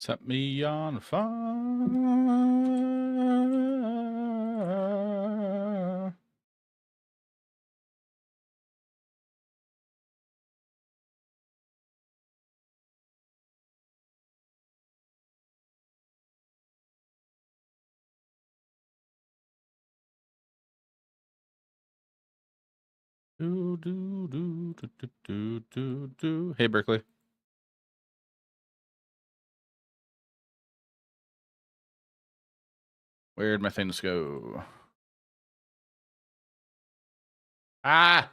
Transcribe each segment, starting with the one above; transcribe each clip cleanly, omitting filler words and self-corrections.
Set me on fire. Do, do, do, do, do, do, do, do. Hey, Berkeley. Where'd my things go? Ah!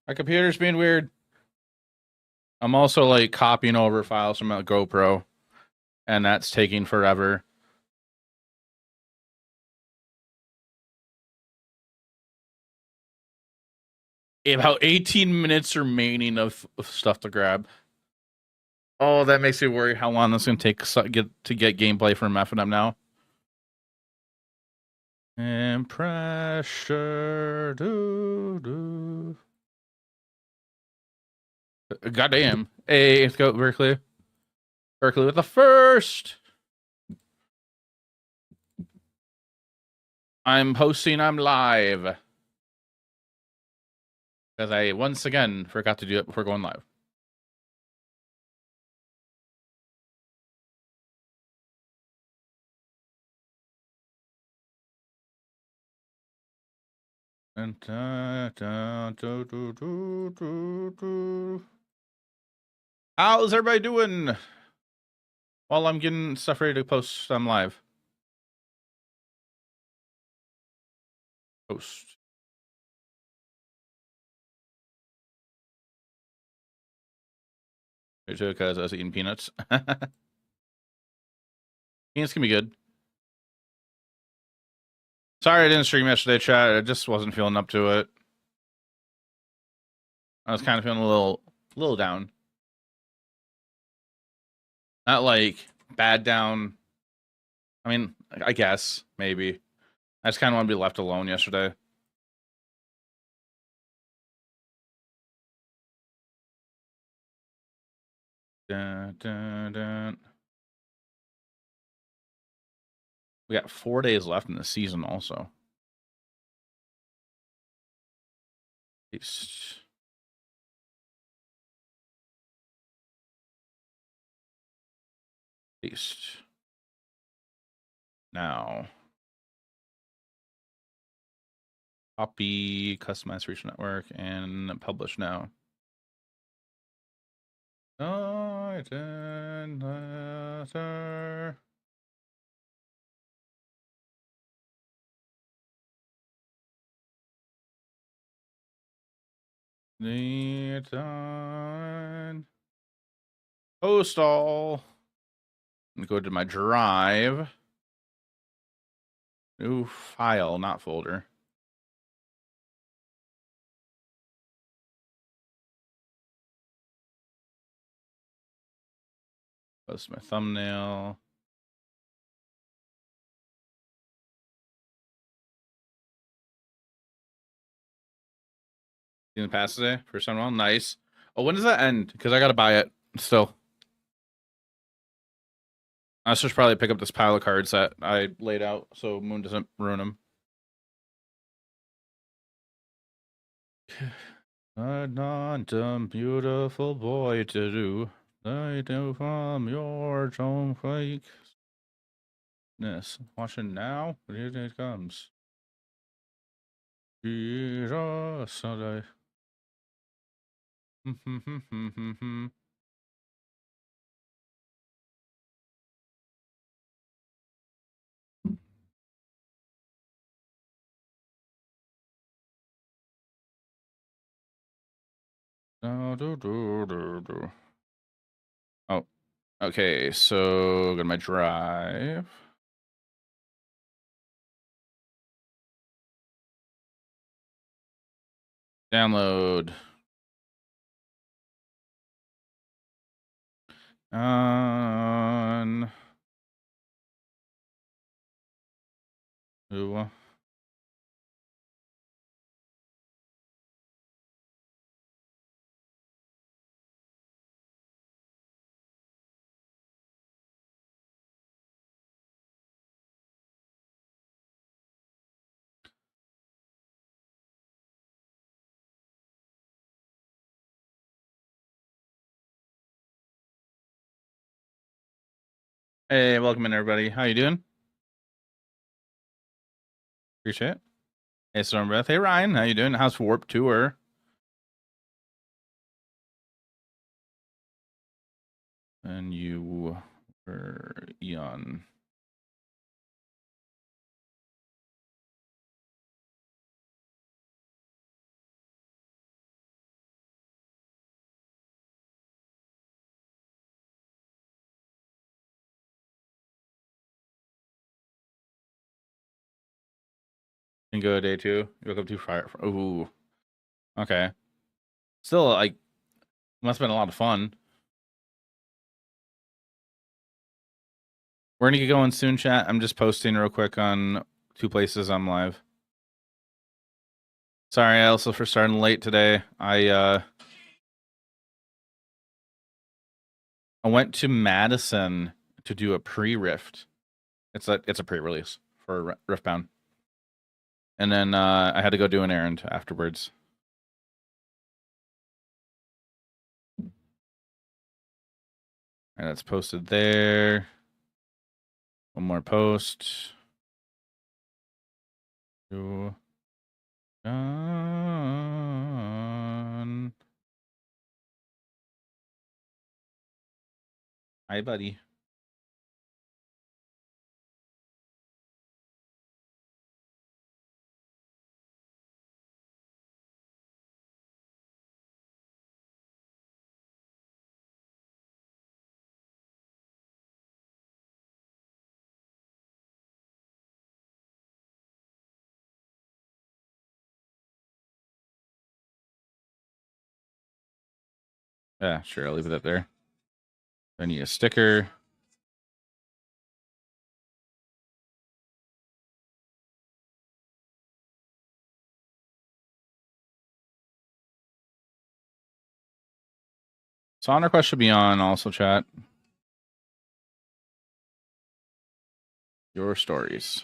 My computer's being weird. I'm also like copying over files from a GoPro, and that's taking forever. About 18 minutes remaining of stuff to grab. Oh, that makes me worry how long it's gonna take to get gameplay from F&M now. And pressure, do. Goddamn. Hey, let's go, Berkeley. Berkeley with the first. I'm posting, I'm live. Because I once again forgot to do it before going live. And how's everybody doing? While I'm getting stuff ready to post, I'm live. Post. Because I was eating peanuts. Peanuts can be good. Sorry I didn't stream yesterday, chat. I just wasn't feeling up to it. I was kind of feeling a little down. Not like bad down. I mean, I guess maybe. I just kind of want to be left alone yesterday. Dun, dun, dun. We got 4 days left in the season also. Paste. Paste. Now. Copy, customize reach network, and publish now. Titan letter. Titan. Post all. I'm gonna go to my drive. New file, not folder. Post my thumbnail. Season pass today for Sunwell. Nice. Oh, when does that end? Because I gotta buy it still. I should probably pick up this pile of cards that I laid out so Moon doesn't ruin them. I want a beautiful boy to do. I do from your own fakeness. Watching now, here it comes. Jesus, Sunday. Oh, okay. So go to my drive. Download. On. Ooh. Hey, welcome in everybody. How you doing? Appreciate it. Hey, Stormbreath. Hey, Ryan. How you doing? How's Warp Tour? And you were Eon. Can go day 2. You woke up too far. Ooh. Okay. Still, like, must have been a lot of fun. We're gonna get going soon, chat. I'm just posting real quick on 2 places I'm live. Sorry, also for starting late today. I went to Madison to do a pre-rift. It's a pre-release for Riftbound. And then I had to go do an errand afterwards. And that's posted there. One more post. Done. Hi, buddy. Yeah, sure. I'll leave it up there. I need a sticker. Sonic Quest should be on also, chat. Your stories.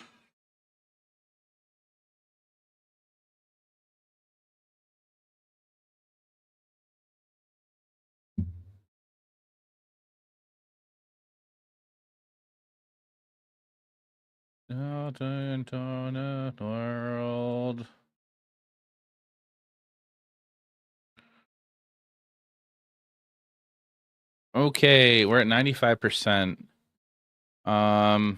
Out the internet world. Okay, we're at 95%. I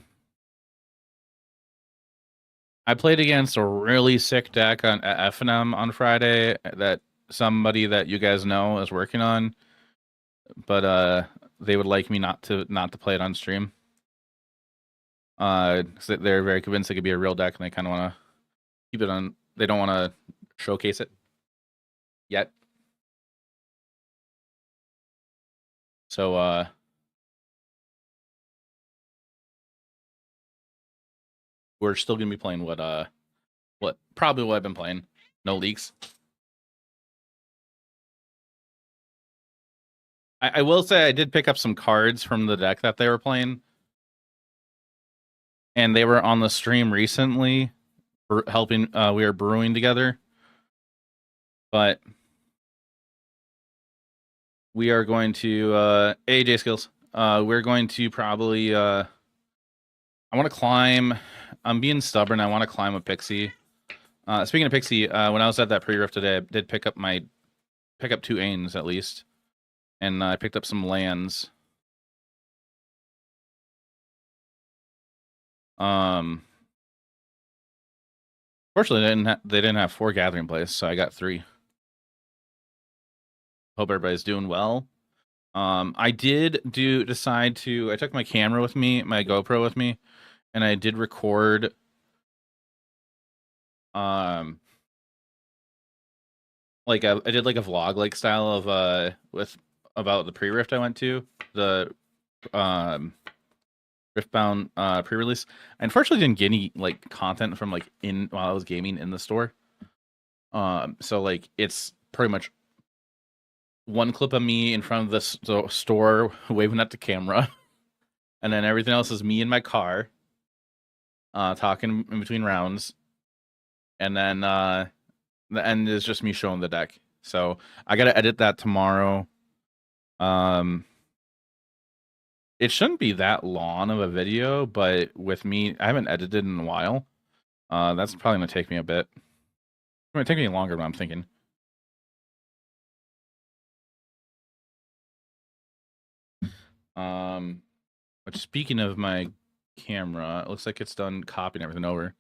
played against a really sick deck on FNM on Friday that somebody that you guys know is working on, but they would like me not to play it on stream. So they're very convinced it could be a real deck, and they kind of want to keep it on. They don't want to showcase it yet. So we're still gonna be playing what probably what I've been playing. No leaks. I will say I did pick up some cards from the deck that they were playing, and they were on the stream recently, helping. We were brewing together, but we are going to AJ skills. We're going to probably. I want to climb. I'm being stubborn. I want to climb a Pixie. Speaking of Pixie, when I was at that pre-rift today, I did pick up 2 Ains at least, and I picked up some lands. Fortunately, they didn't have 4 gathering plays, so I got 3. Hope everybody's doing well. I did decide to. I took my camera with me, my GoPro with me, and I did record. Like I did like a vlog like style of with about the pre-rift I went to, the Riftbound pre-release. I unfortunately didn't get any like content from like while I was gaming in the store. So like it's pretty much one clip of me in front of the store waving at the camera, and then everything else is me in my car, talking in between rounds, and then the end is just me showing the deck. So I gotta edit that tomorrow. It shouldn't be that long of a video, but with me, I haven't edited in a while. That's probably gonna take me a bit. It's gonna take me longer than I'm thinking. But speaking of my camera, it looks like it's done copying everything over.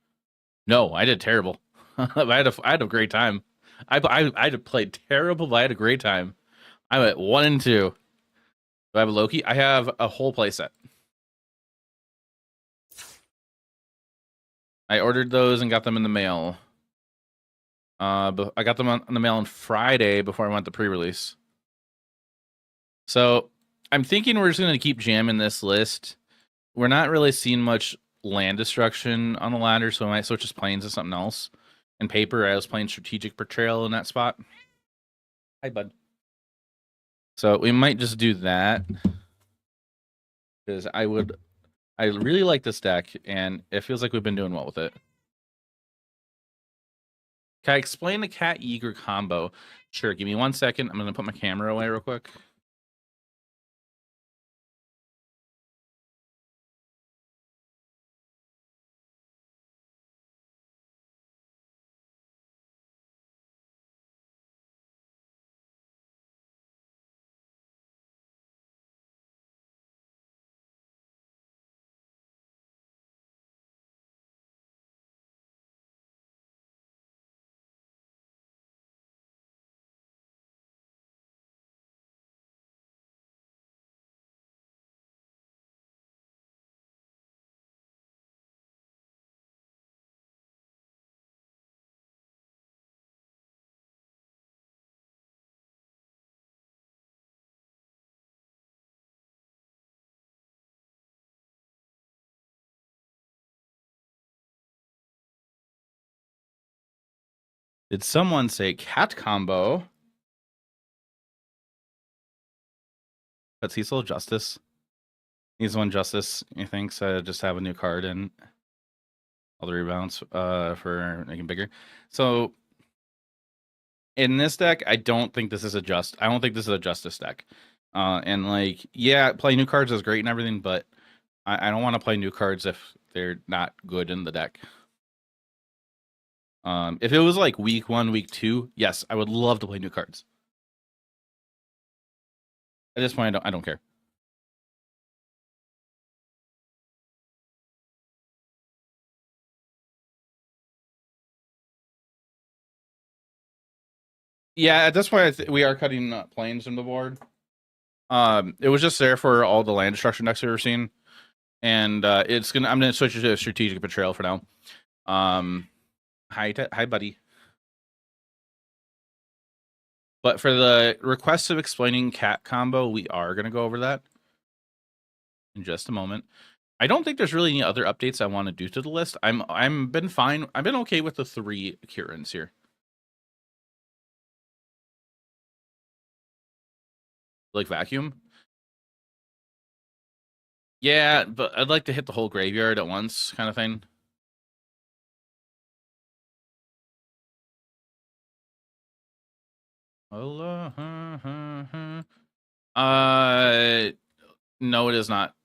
No, I did terrible. I had a great time. I had played terrible, but I had a great time. I'm at 1 and 2. Do I have a Loki? I have a whole playset. I ordered those and got them in the mail. But I got them in the mail on Friday before I went to pre-release. So I'm thinking we're just going to keep jamming this list. We're not really seeing much land destruction on the ladder, so I might switch his planes to something else. In paper, I was playing Strategic Portrayal in that spot. Hi, bud. So we might just do that. Because I really like this deck, and it feels like we've been doing well with it. Can I explain the Cat Eager combo? Sure, give me 1 second. I'm going to put my camera away real quick. Did someone say cat combo? But Cecil Justice. He's one Justice, he thinks. Just have a new card and all the rebounds for making bigger. So in this deck, I don't think this is a Justice deck. And like, yeah, play new cards is great and everything, but I don't want to play new cards if they're not good in the deck. If it was like week 1, week 2, yes, I would love to play new cards. At this point, I don't care. Yeah, at this point, we are cutting planes from the board. It was just there for all the land destruction decks we were seeing, and I'm gonna switch it to Strategic Betrayal for now. Hi, buddy. But for the request of explaining cat combo, we are gonna go over that in just a moment. I don't think there's really any other updates I want to do to the list. I've been fine. I've been okay with the 3 Kirans here. Like vacuum. Yeah, but I'd like to hit the whole graveyard at once, kind of thing. No, it is not.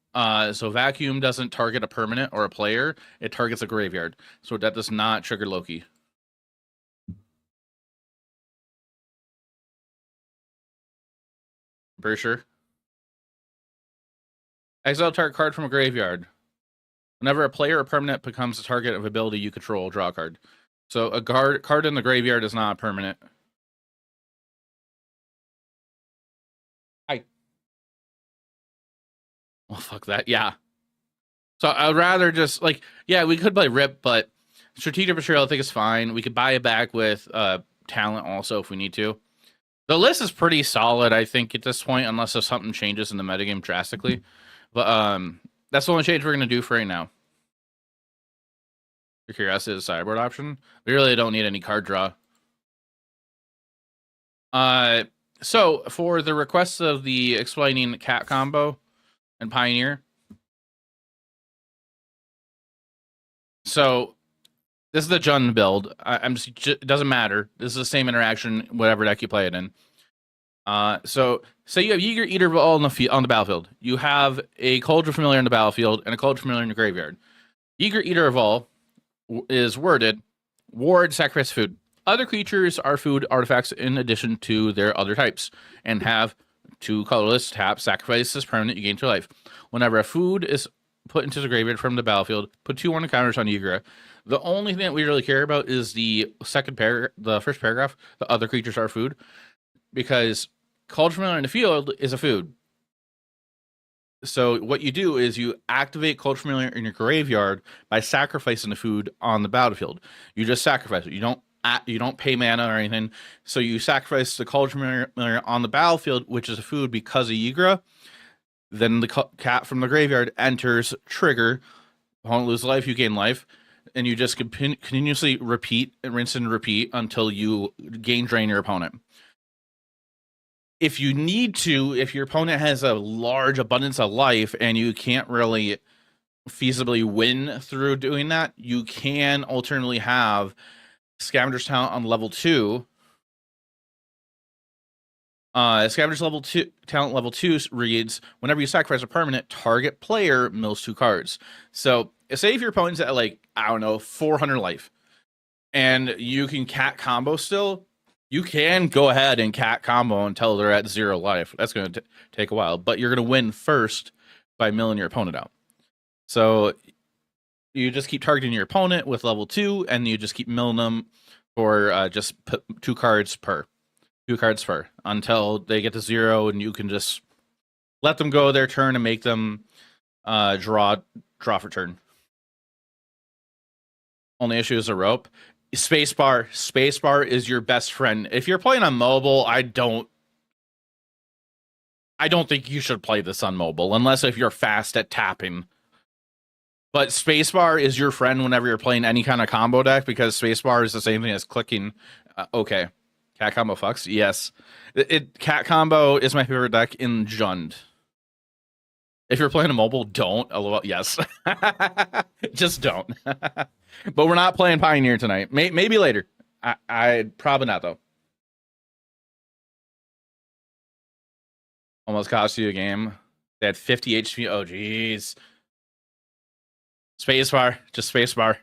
So vacuum doesn't target a permanent or a player. It targets a graveyard. So that does not trigger Loki. Pretty sure. Exile target card from a graveyard. Whenever a player or permanent becomes a target of ability you control, draw a card. So a card in the graveyard is not a permanent. Hi. Well, fuck that. Yeah. So I'd rather just like, yeah, we could play Rip, but Strategic Betrayal I think is fine. We could buy it back with talent also if we need to. The list is pretty solid, I think, at this point, unless if something changes in the metagame drastically. But that's the only change we're gonna do for right now. Your curiosity is a sideboard option. We really don't need any card draw. So for the requests of the explaining cat combo and Pioneer. So this is the Jund build. It doesn't matter. This is the same interaction, whatever deck you play it in. So say you have Yeager Eater of All on the battlefield. You have a Cauldron Familiar on the battlefield and a Cauldron Familiar in the graveyard. Yeager Eater of All is worded: ward, sacrifice food. Other creatures are food artifacts in addition to their other types, and have 2 colorless tap. Sacrifice this permanent, you gain 2 life. Whenever a food is put into the graveyard from the battlefield, put 2 warning counters on Yeager. The only thing that we really care about is the first paragraph. The other creatures are food, because Cauldron Familiar in the field is a food. So what you do is you activate Cauldron Familiar in your graveyard by sacrificing the food on the battlefield. You just sacrifice it. You don't pay mana or anything. So you sacrifice the Cauldron Familiar on the battlefield, which is a food because of Ygra. Then the cat from the graveyard enters, trigger. Opponent loses life, you gain life. And you just continuously repeat, rinse and repeat until you drain your opponent. If you need to, if your opponent has a large abundance of life and you can't really feasibly win through doing that, you can alternately have Scavenger's Talent on level 2. Scavenger's Talent level 2 reads: whenever you sacrifice a permanent, target player mills 2 cards. So say if your opponent's at, like, I don't know, 400 life, and you can cat combo still, you can go ahead and cat combo until they're at 0 life. That's going to take a while, but you're going to win first by milling your opponent out. So you just keep targeting your opponent with level 2, and you just keep milling them for just 2 cards per. 2 cards per until they get to 0, and you can just let them go their turn and make them draw for turn. Only issue is a rope. Spacebar is your best friend. If you're playing on mobile, I don't think you should play this on mobile, unless if you're fast at tapping. But spacebar is your friend whenever you're playing any kind of combo deck, because spacebar is the same thing as clicking. Okay. Cat combo fucks? Yes. Cat combo is my favorite deck in Jund. If you're playing a mobile, don't. LOL. Yes. Just don't. But we're not playing Pioneer tonight. Maybe later. I probably not, though. Almost cost you a game. They had 50 HP. Oh, jeez. Spacebar. Just spacebar.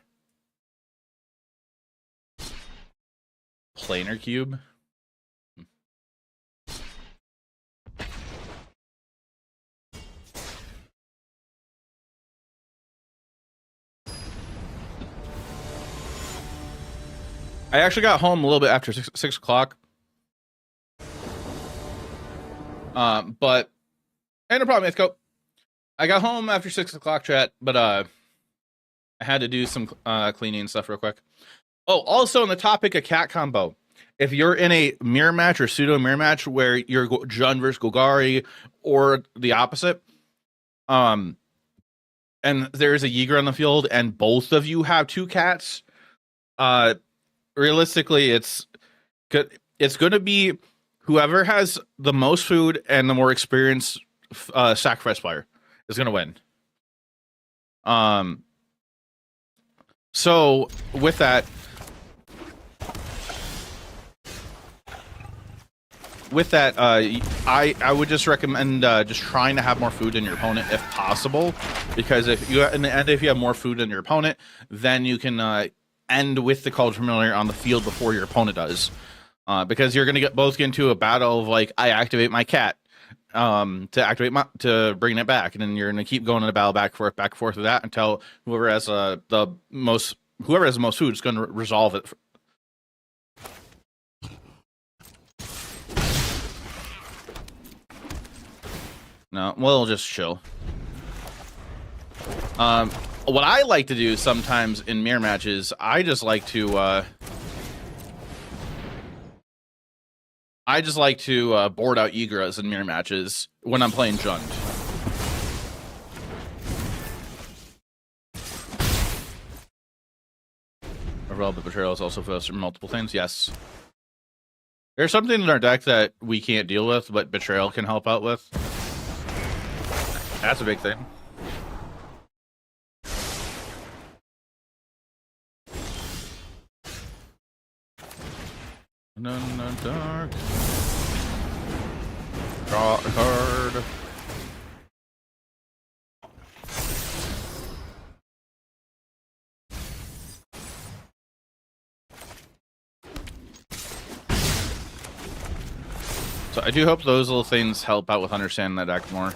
Planar cube. I actually got home a little bit after 6 o'clock. But no problem, Mythco. I got home after 6 o'clock, chat, but I had to do some cleaning and stuff real quick. Oh, also on the topic of cat combo, if you're in a mirror match or pseudo mirror match where you're Jund versus Golgari or the opposite, and there's a Yeager on the field and both of you have 2 cats, realistically, it's going to be whoever has the most food and the more experienced sacrifice player is going to win. So with that, I would just recommend just trying to have more food than your opponent if possible, because if you have more food than your opponent, then you can end with the Cauldron Familiar on the field before your opponent does, because you're gonna get into a battle of, like, I activate my cat to bring it back, and then you're gonna keep going in a battle back and forth with that until whoever has the most food is gonna resolve it. No, we'll just chill. What I like to do sometimes in mirror matches, I just like to board out Yigras in mirror matches when I'm playing Jund. But Betrayal is also for multiple things. Yes. There's something in our deck that we can't deal with, but Betrayal can help out with. That's a big thing. In the dark. card. So I do hope those little things help out with understanding that deck more.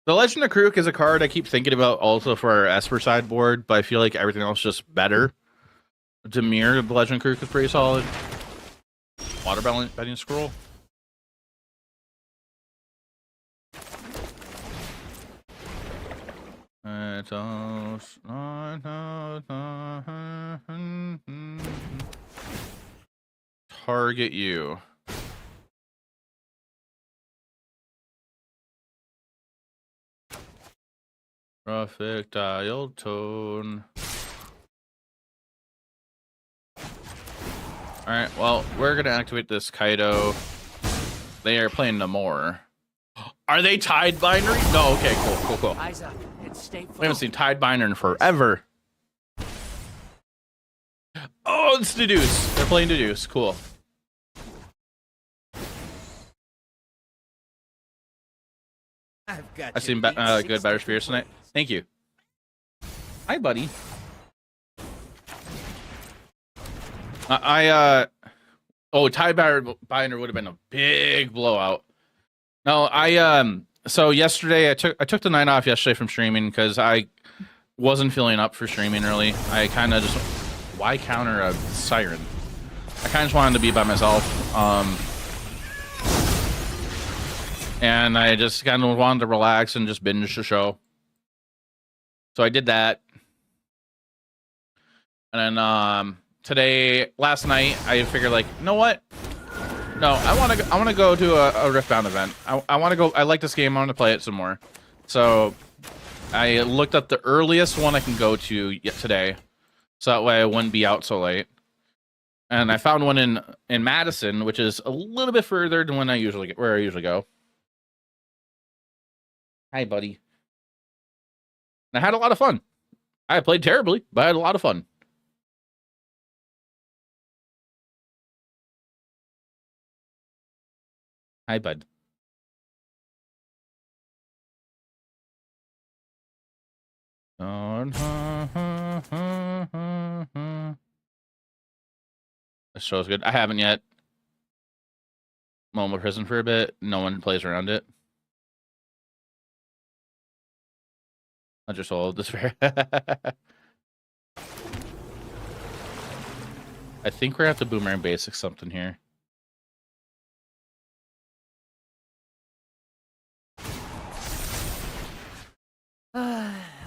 The Legend of Karuk is a card I keep thinking about also for our Esper sideboard, but I feel like everything else is just better. Demir, the Legend of Karuk is pretty solid. Water Bending Scroll. Target you. Prophetic Dial Tone. Alright, well, we're going to activate this Kaido. They are playing Namor. Are they Tide Binary? No, okay, cool. We haven't seen Tide Binary in forever. Oh, it's Deduce. They're playing Deduce. Cool. I've seen good Better Spirits tonight. Thank you. Hi, buddy. Oh, Tide Binder would have been a big blowout. No, so yesterday I took the night off yesterday from streaming because I wasn't feeling up for streaming really. I kind of just, why counter a siren? I kind of just wanted to be by myself. And I just kind of wanted to relax and just binge the show. So I did that. And then last night I figured, like, you know what? No, I want to go to a Riftbound event. I want to go. I like this game. I want to play it some more. So I looked up the earliest one I can go to today, so that way I wouldn't be out so late. And I found one in Madison, which is a little bit further than where I usually go. Hi, buddy. And I had a lot of fun. I played terribly, but I had a lot of fun. Hi, bud. This show's good. I haven't yet. Momo Prison for a bit. No one plays around it. I just hold this fair. I think we're gonna have to Boomerang Basic something here.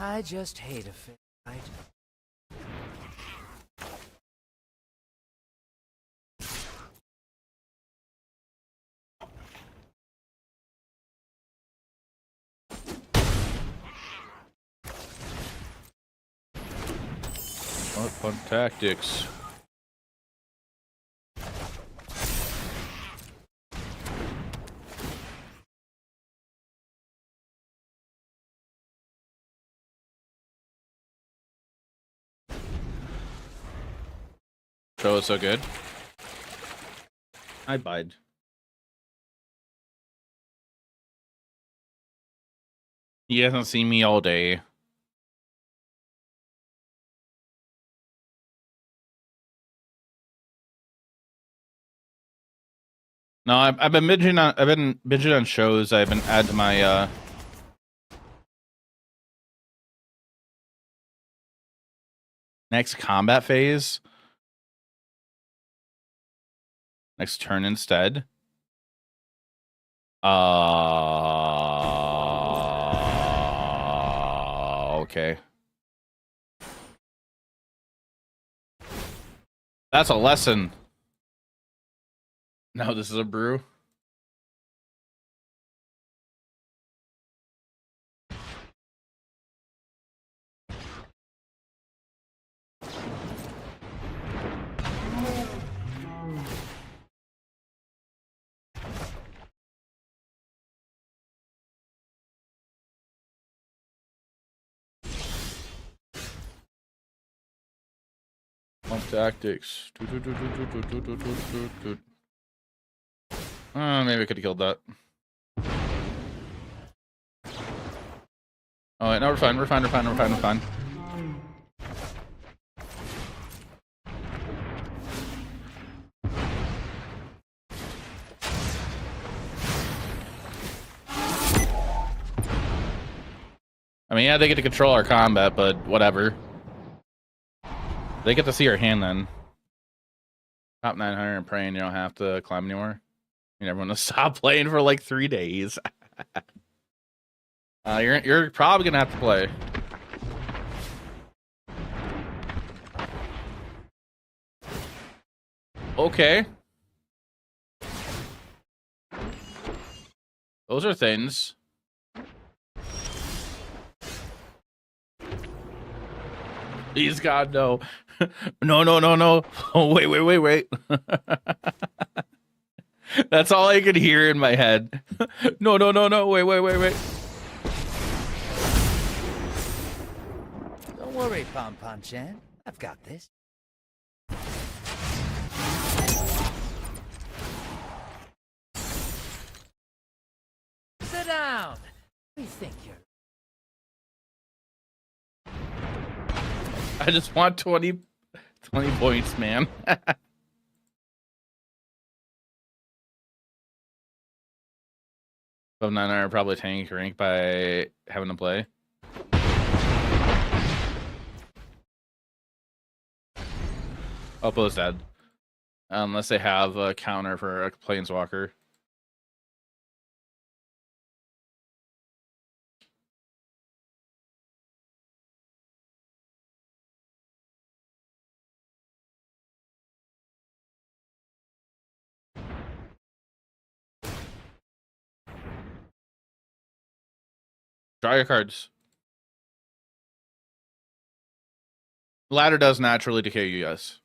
I just hate a fit, right? What fun tactics. Show is so good. I bide. He hasn't seen me all day. No, I've been binging on shows. I've been adding to my next combat phase. Next turn instead. Okay. That's a lesson. No, this is a brew. Pump tactics. Maybe I could have killed that. Oh, wait, no, we're fine. We're fine. We're fine. We're fine. We're fine. I mean, yeah, they get to control our combat, but whatever. They get to see our hand then. Top 900 and praying you don't have to climb anymore. You never want to stop playing for like 3 days. You're probably gonna have to play. Okay. Those are things. Please God, no. No, no, no, no. Oh, wait, wait, wait, wait. That's all I could hear in my head. No, no, no, no. Wait, wait, wait, wait. Don't worry, Pom Pom Chan. I've got this. Sit down. We think you're... I just want 20 points, man. Above 900 probably tank rank by having to play. Oppo's dead. Unless they have a counter for a planeswalker. Draw your cards. Ladder does naturally decay you, yes.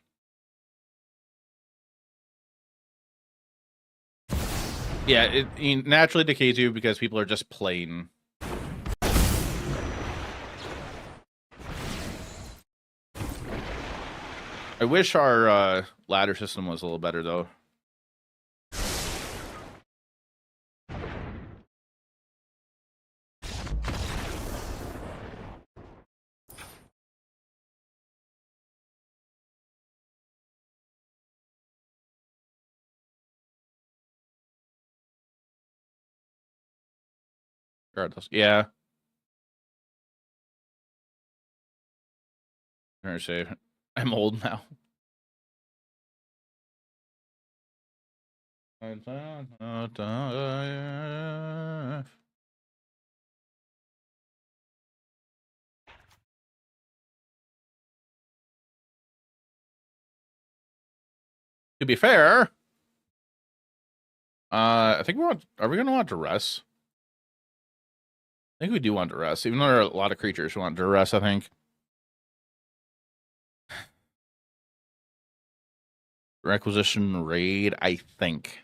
Yeah, it naturally decays you because people are just playing. I wish our ladder system was a little better, though. Regardless, yeah. I'm say I'm old now. To be fair, I think are we gonna want duress? I think we do want duress, even though there are a lot of creatures who want duress, I think. Requisition raid, I think.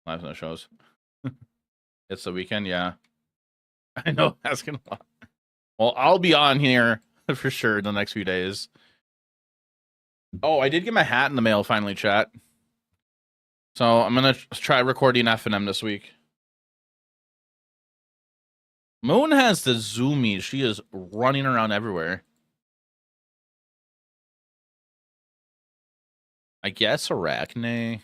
Live no shows. It's the weekend, yeah. I know that's gonna. Well, I'll be on here for sure in the next few days. Oh, I did get my hat in the mail finally, chat. So I'm gonna try recording F&M this week. Moon has the zoomies. She is running around everywhere. I guess Arachne.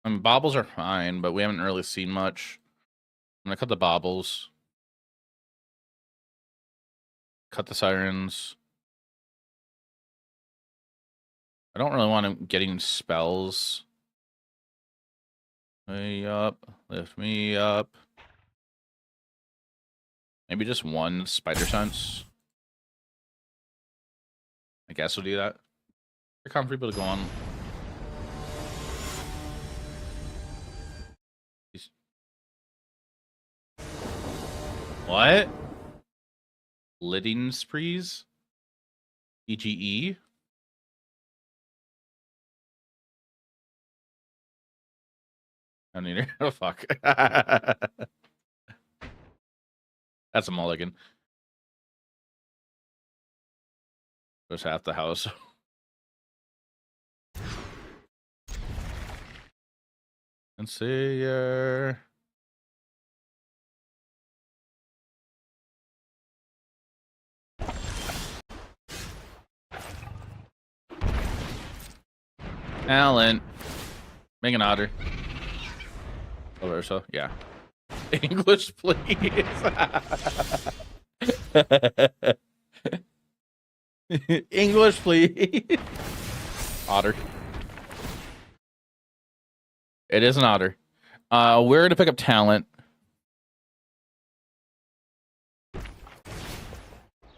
I mean, baubles are fine, but we haven't really seen much. I'm gonna cut the baubles. Cut the sirens. I don't really want him getting spells. Way up. Lift me up. Maybe just one spider sense. I guess we'll do that. You're comfortable to go on. What? Lidding sprees? EGE? I need her. Oh fuck. That's a mulligan. Just half the house. And see here. Alan. Make an otter. Over so, yeah. English, please. English, please. Otter. It is an otter. We're gonna pick up talent.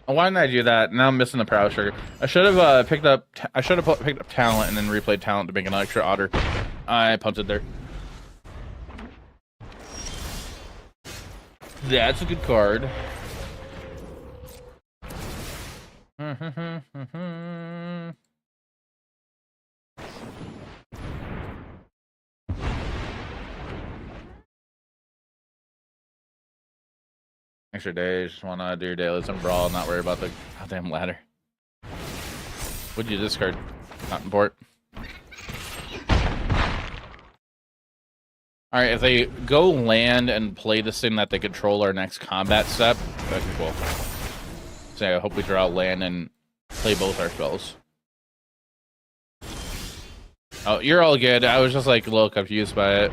Why didn't I do that? Now I'm missing the prow sugar. I should have picked up. I should have picked up talent and then replayed talent to make an extra otter. I punted there. That's a good card. Extra day, just want to do dailies and brawl, not worry about the goddamn ladder. What'd you discard? Not import. Alright, if they go land and play this thing that they control our next combat step, that'd be cool. So I hope we draw land and play both our spells. Oh, you're all good. I was just like a little confused by it.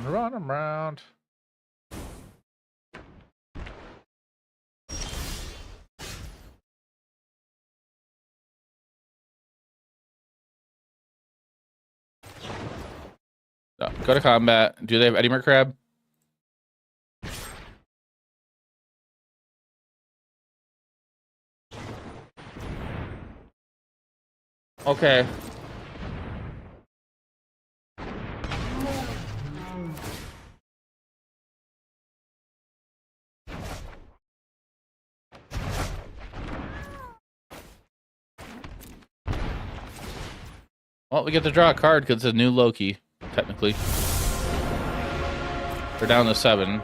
Run around. Go to combat. Do they have Eddie Crab? Okay. Well, we get to draw a card because it's a new Loki, technically. We're down to 7.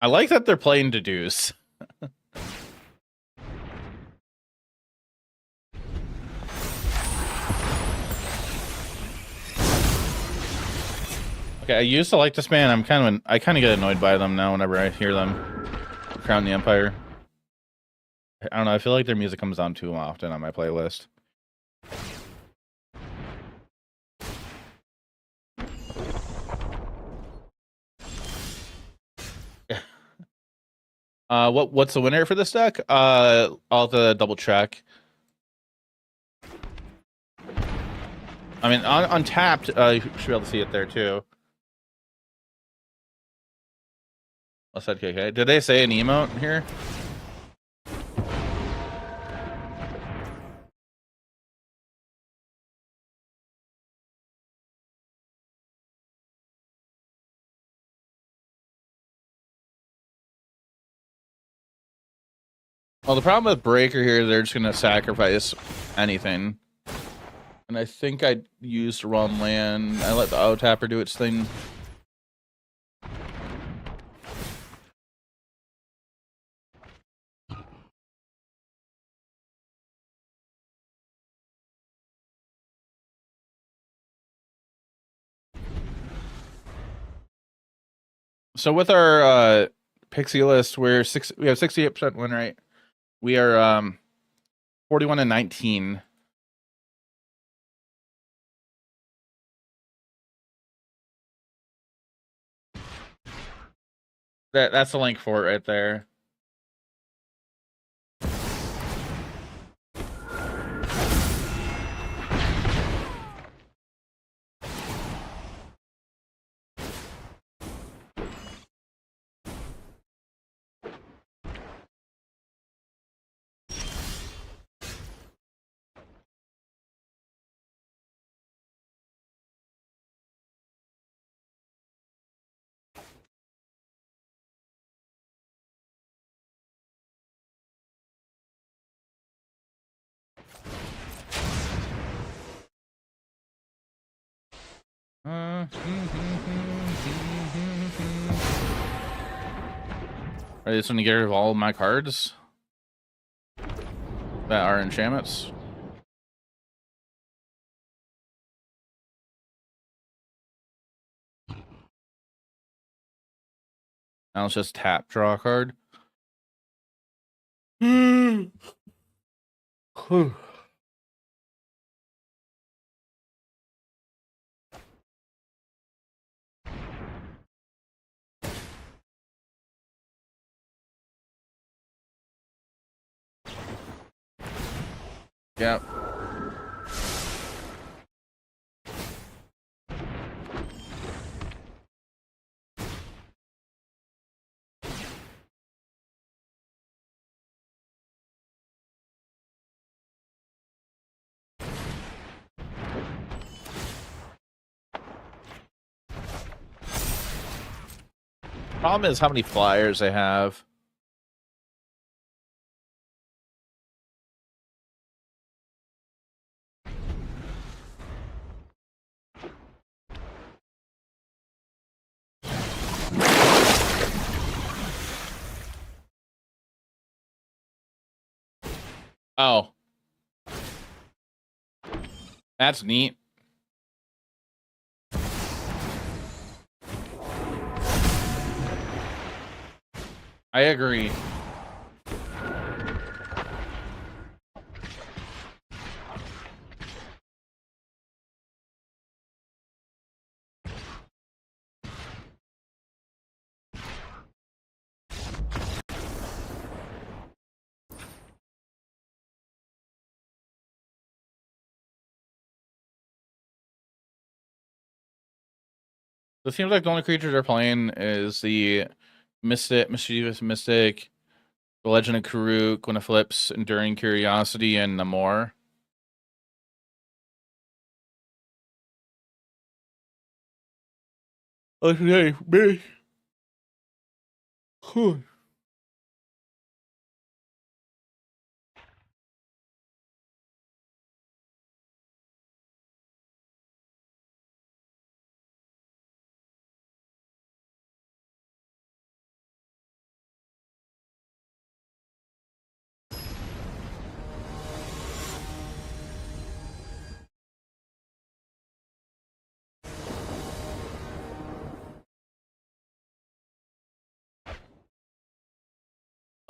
I like that they're playing deduce. Okay, I used to like this man. I kind of get annoyed by them now whenever I hear them crown the Empire. I don't know. I feel like their music comes on too often on my playlist. What's the winner for this deck? I'll have to double check. I mean, on tapped, you should be able to see it there too. I said KK. Did they say an emote here? Well, the problem with Breaker here, they're just gonna sacrifice anything. And I think I used wrong land. I let the auto tapper do its thing. So with our Pixie list, we have 68% win rate. We are 41 and 19. That's the link for it right there. I just want to get rid of all of my cards that are enchantments. Now let's just tap, draw a card. Yep. Problem is how many flyers they have. Oh. That's neat. I agree. It seems like the only creatures they're playing is the Mystic, Mischievous Mystic, the Legend of Karuk, Gwynaflips, Enduring Curiosity, and Namor. Okay, me.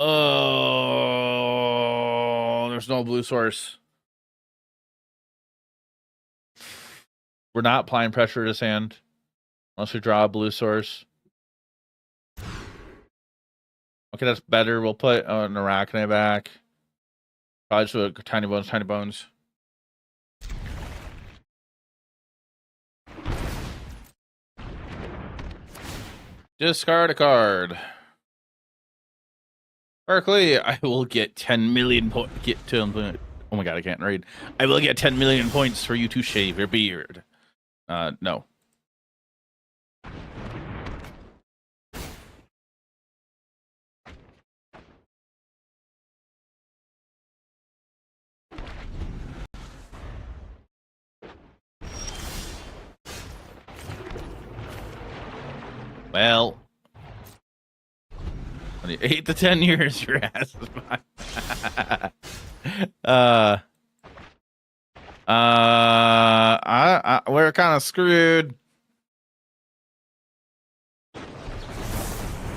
Oh, there's no blue source. We're not applying pressure to this hand unless we draw a blue source. Okay, that's better. We'll put an Arachne back. Probably just a tiny bones, tiny bones. Discard a card. Berkeley, I will get 10 million points. Oh my god, I can't read. I will get 10 million points for you to shave your beard. No. Well, 8 to 10 years, your ass is fine. We're kind of screwed.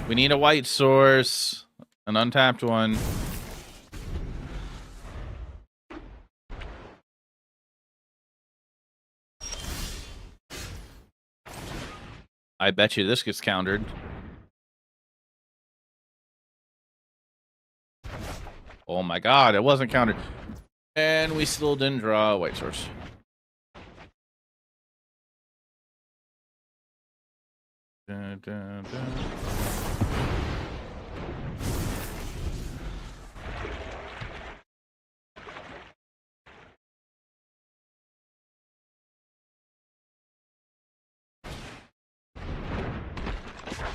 We need a white source, an untapped one. I bet you this gets countered. Oh my god, it wasn't countered. And we still didn't draw a white source. Dun, dun, dun.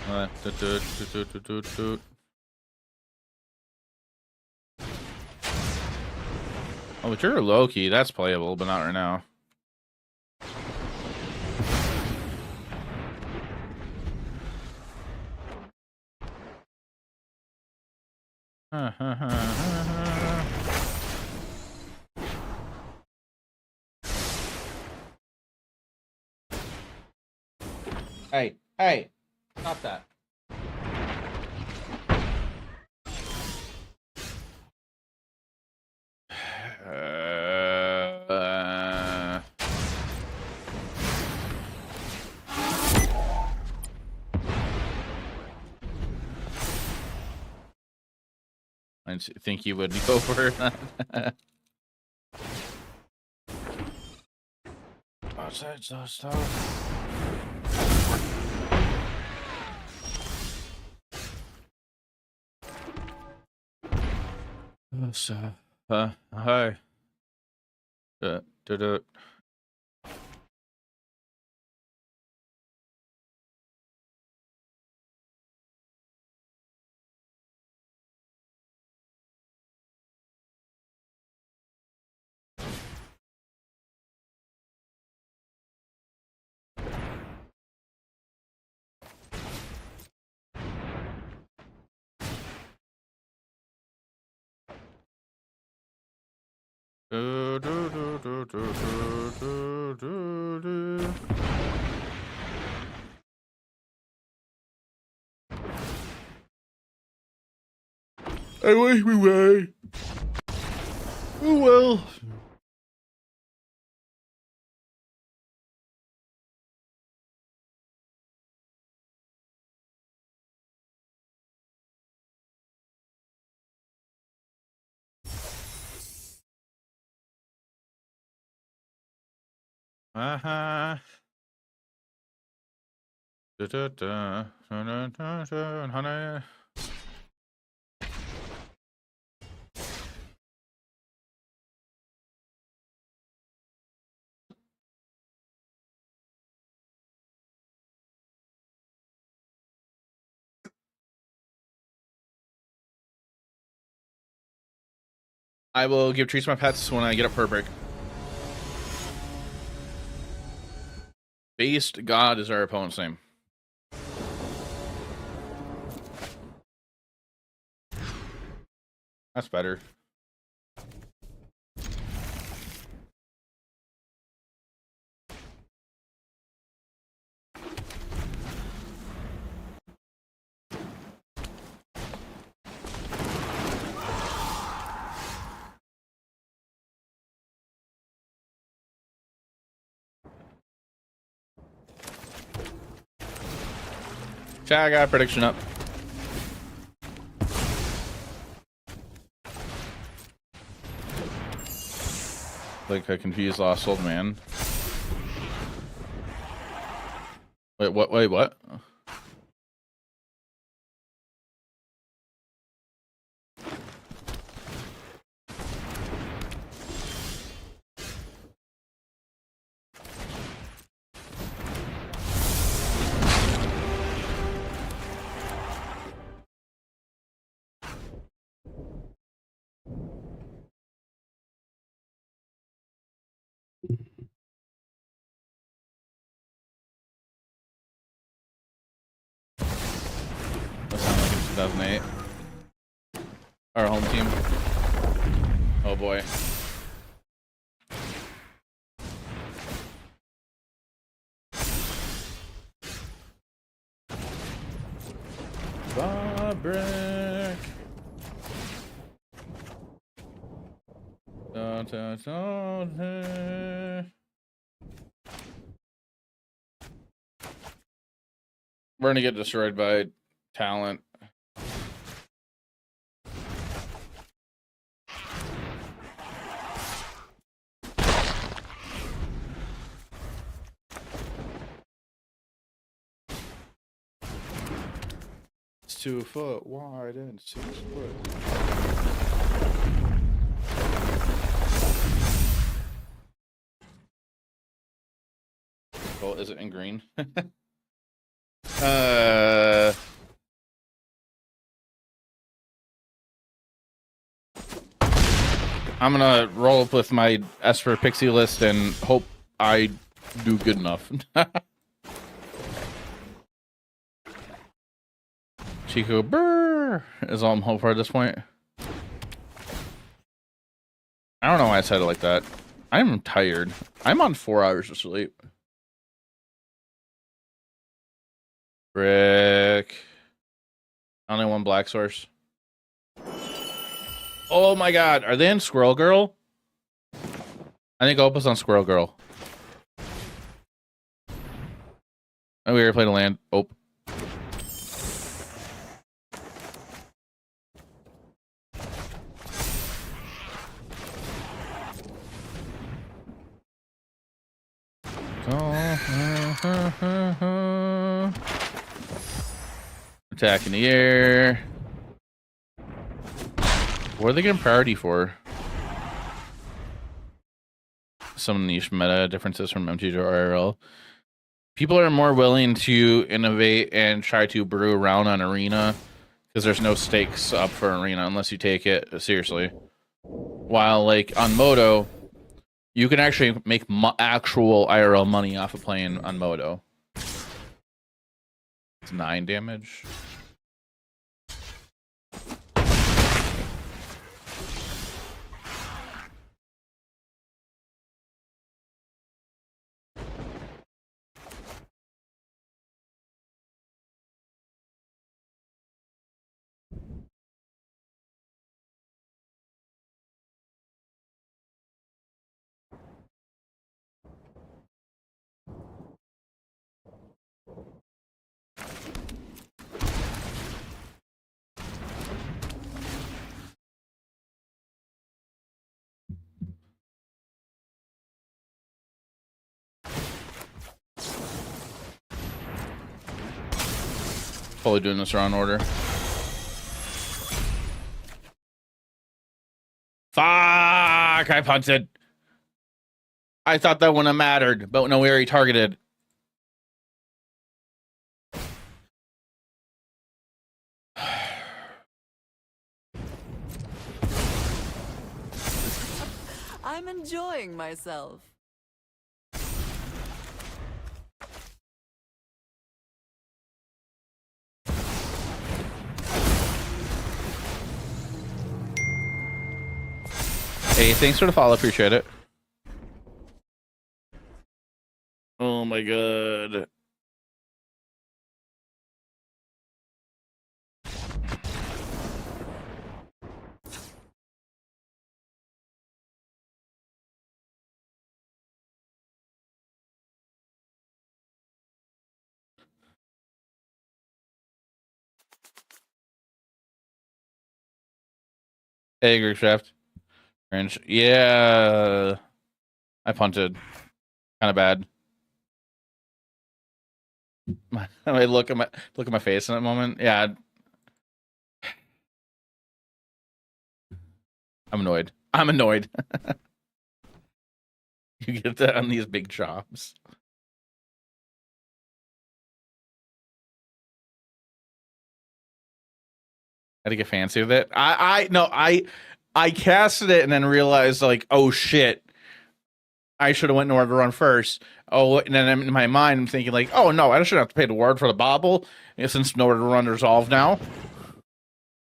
Oh, but you're low key. That's playable, but not right now. Hey, hey, stop that. I think you would go for that. Outside stuff. Hi. Da, da, da. Do, do, do, do, do, do, do, do. I wish we were. Oh well. Uh-huh. Da, da, da. Da, da, da, da, honey. I will give treats to my pets when I get up for a break. Based God is our opponent's name. That's better. Chat, I got a prediction up. Like a confused lost old man. Wait, what? Wait, what? That sounded like in 2008. Our home team. Oh boy. Fabric. Da, da, da, da. We're gonna get destroyed by talent. It's 2 foot wide and 6 foot. Well, is it in green? I'm gonna roll up with my Esper Pixie list and hope I do good enough. Chico Brr is all I'm hoping for at this point. I don't know why I said it like that. I'm tired. I'm on 4 hours of sleep. Brick. Only one black source. Oh my god. Are they in Squirrel Girl? I think Opus on Squirrel Girl. Oh, we already played a land. Oh. Attack in the air. What are they getting priority for? Some niche meta differences from MTG IRL. People are more willing to innovate and try to brew around on Arena because there's no stakes up for Arena unless you take it seriously. While like on Moto, you can actually make actual IRL money off of playing on Moto. It's 9 damage. Totally doing this wrong order. Fuck! I punted. I thought that wouldn't have mattered, but no, we already targeted. I'm enjoying myself. Hey, thanks for the follow. Appreciate it. Oh my god. Hey, Group Shaft. Cringe. Yeah. I punted. Kind of bad. I look at my face in that moment. Yeah. I'm annoyed. I'm annoyed. You get that on these big chops. Had to get fancy with it. I casted it and then realized like, oh shit, I should have went Nord to run first. Oh, and then in my mind I'm thinking like, oh no, I shouldn't have to pay the ward for the bobble since Nord to run resolved now.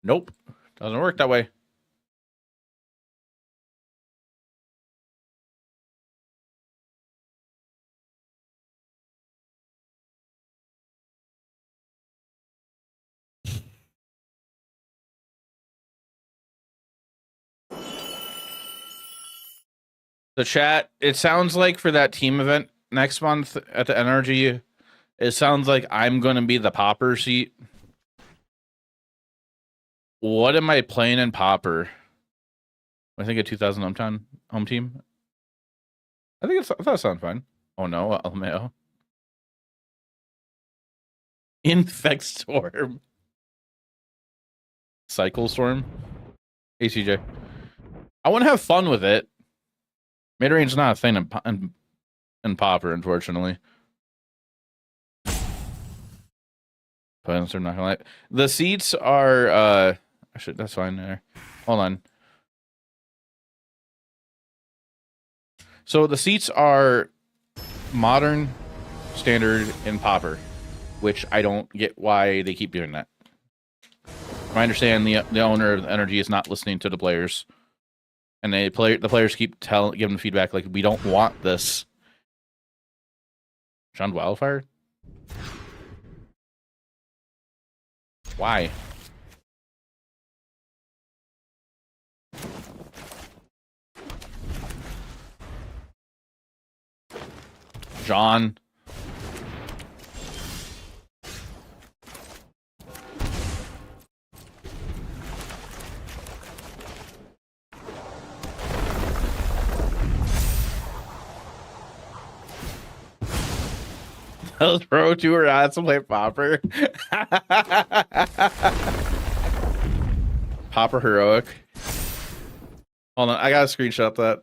Nope, doesn't work that way. The chat, it sounds like for that team event next month at the Energy, it sounds like I'm going to be the Popper seat. What am I playing in Popper? I think a 2000 home team. I thought it sounded fine. Oh no, Almeo. Infect Storm. Cycle Storm. ACJ. I want to have fun with it. Mid-range is not a thing in Popper, unfortunately. But I'm not gonna lie. The seats are actually that's fine there. Hold on. So the seats are modern, standard, and Popper, which I don't get why they keep doing that. I understand the owner of Energy is not listening to the players And the players keep giving feedback like, we don't want this. John Wildfire? Why? John. Those Pro Tour odds to play Popper. Popper Heroic. Hold on, I gotta screenshot that.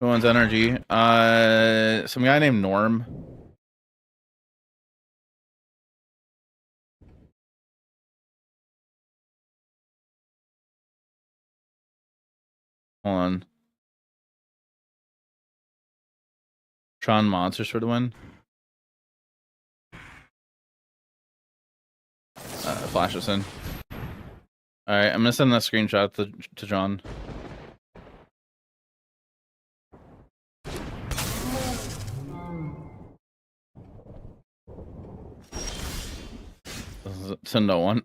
Who wants energy? Some guy named Norm. Hold on. Tron Monsters for the win. Flash this in. Alright, I'm gonna send that screenshot to John. To no one.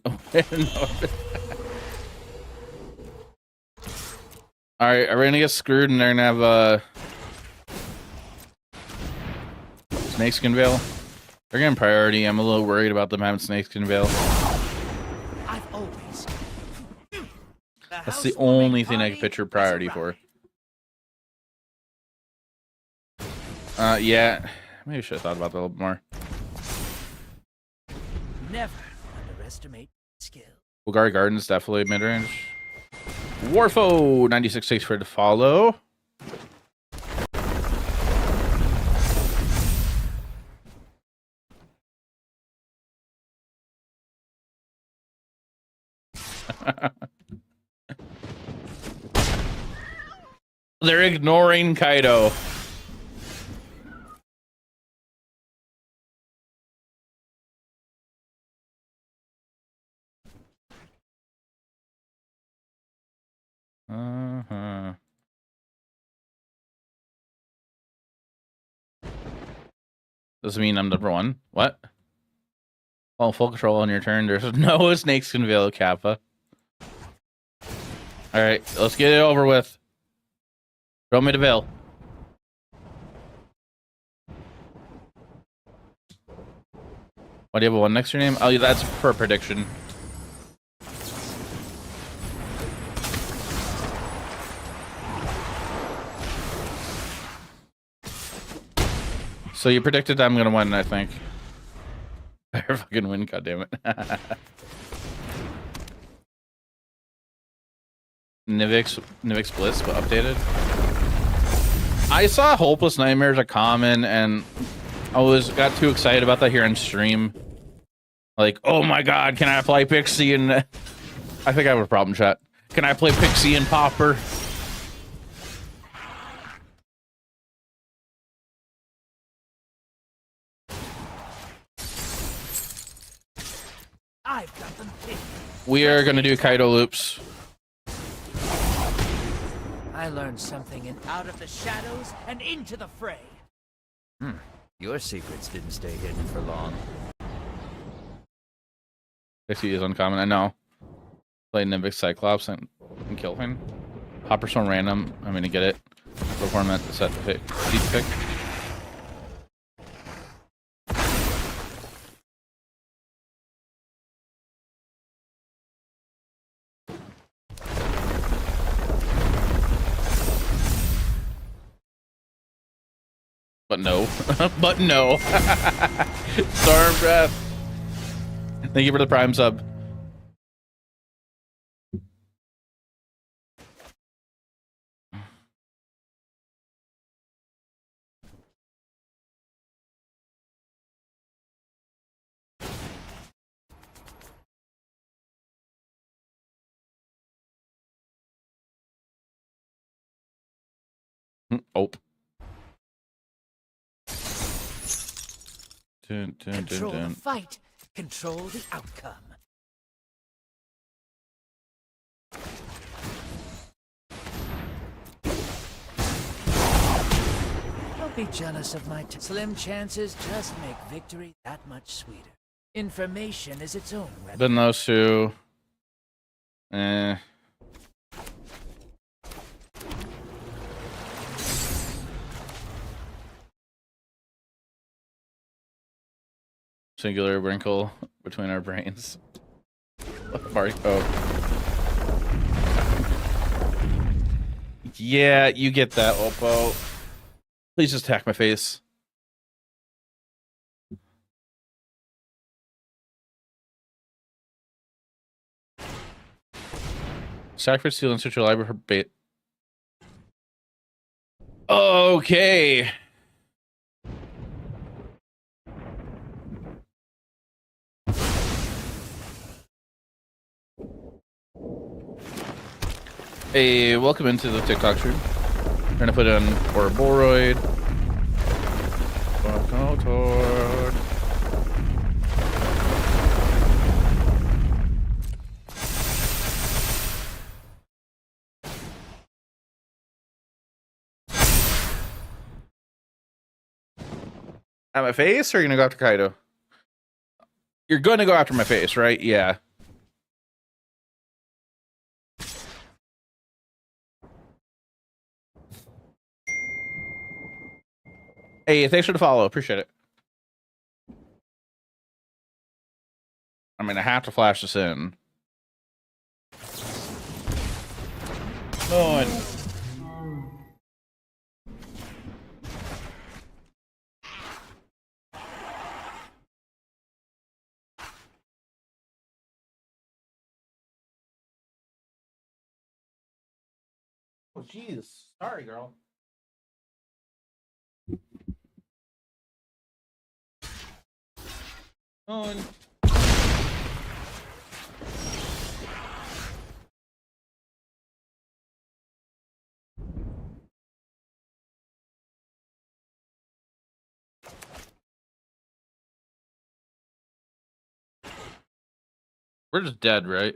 Alright, are we gonna get screwed and they're gonna have Snakeskin Veil? They're getting priority. I'm a little worried about them having Snakeskin Veil. I've always. That's the only thing I can picture priority for. Yeah. Maybe I should have thought about that a little bit more. Never underestimate skill. Bulgari Garden's definitely mid-range. Warfo 96 takes for the follow. They're ignoring Kaido. Doesn't mean I'm number one. What? Well, full control on your turn. There's no Snakeskin Veil, Kappa. Alright, let's get it over with. Throw me the veil. Why do you have a one next to your name? Oh, that's for a prediction. So you predicted I'm gonna win, I think. Better fucking win, goddammit. Nivix Bliss, but updated. I saw Hopeless Nightmares a common, and I got too excited about that here on stream. Like, oh my god, can I play Pixie and I think I have a problem, chat. Can I play Pixie and Popper? I've got them picked. We are gonna do Kaido loops. I learned something in out of the shadows and into the fray. Your secrets didn't stay hidden for long. Pixie is uncommon, I know. Play Nimbic Cyclops and kill him. Popper's on random. I'm gonna get it. Perform that to set the pick. Deep pick. But no. But no. Storm Breath. Thank you for the Prime sub. Oh. Dun, dun, dun, Control dun. the fight. Control the outcome. Don't be jealous of my slim chances. Just make victory that much sweeter. Information is its own weapon. Then those two. Singular wrinkle between our brains. Oh. Yeah, you get that, Oppo. Please just attack my face. Sacrifice seal and search your library for bait. Okay. Hey, welcome into the TikTok stream. We're gonna put in Ouroboros. At my face, or are you gonna go after Kaido? You're gonna go after my face, right? Yeah. Hey, thanks for the follow. Appreciate it. I mean, I have to flash this in. Oh, oh, jeez. Sorry, girl. Oh, we're just dead, right?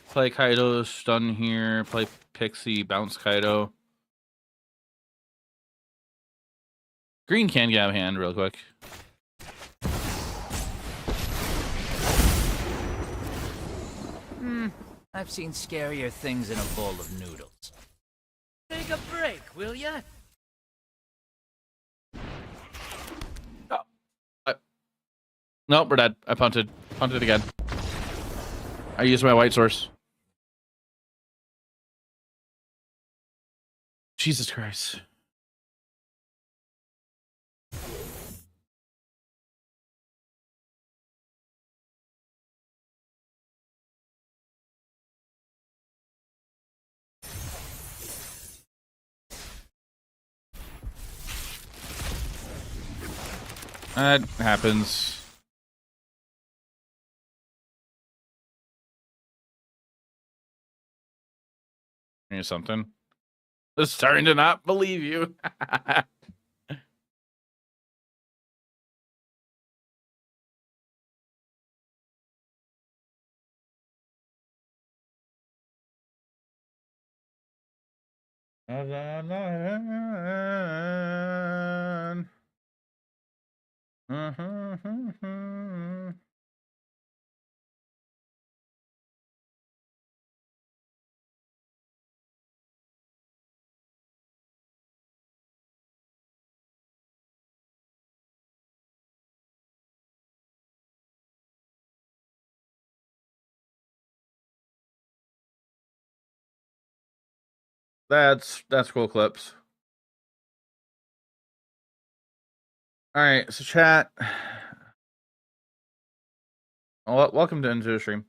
Play Kaido, stun here. Play Pixie, bounce Kaido. Green can get out of hand real quick. I've seen scarier things in a bowl of noodles. Take a break, will ya? Nope, we're dead. I punted. Punted again. I used my white source. Jesus Christ. That happens. Here's something. I'm starting to not believe you. That's cool clips. All right, so chat. Well, welcome to into the stream.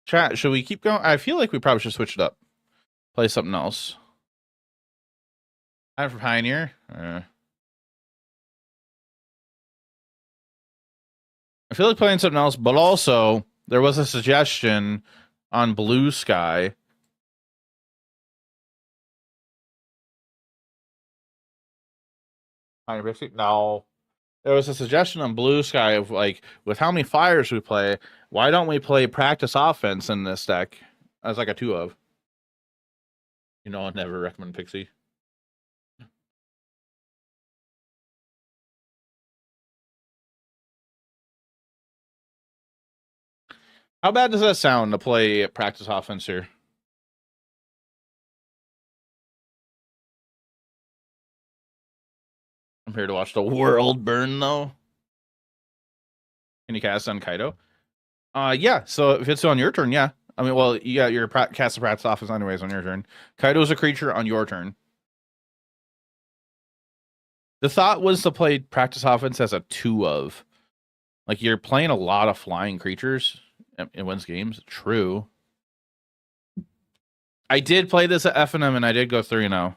Chat, should we keep going? I feel like we probably should switch it up. Play something else. Time for Pioneer. I feel like playing something else, but also there was a suggestion on Blue Sky No. There was a suggestion on Blue Sky of like, with how many fires we play, why don't we play practice offense in this deck as like a 2 of? You know, I'll never recommend Pixie. How bad does that sound to play practice offense here? I'm here to watch the world burn, though. Can you cast on Kaido? Yeah. So if it's on your turn, yeah. I mean, well, you got your cast the practice offense anyways on your turn. Kaido's a creature on your turn. The thought was to play practice offense as a 2 of. Like, you're playing a lot of flying creatures. It wins games. True. I did play this at F&M and I did go 3-0.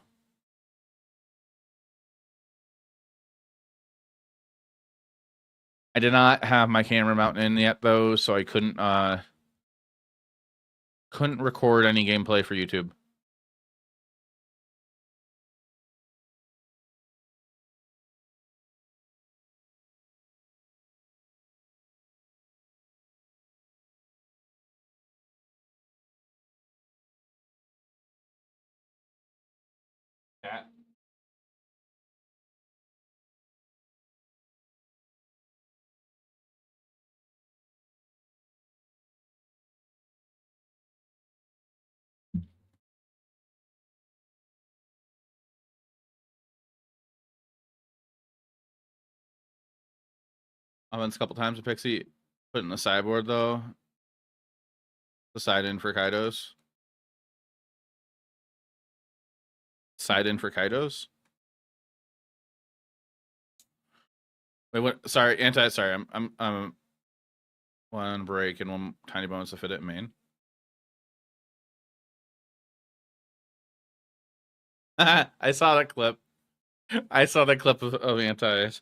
I did not have my camera mounted in yet though, so I couldn't record any gameplay for YouTube. Yeah. I went a couple times with Pixie. Put in the sideboard though. The side in for Kaidos. Side in for Kaidos. Wait, what? Sorry, sorry. I'm one break and one tiny bonus to fit it in main. I saw that clip. I saw that clip of antis.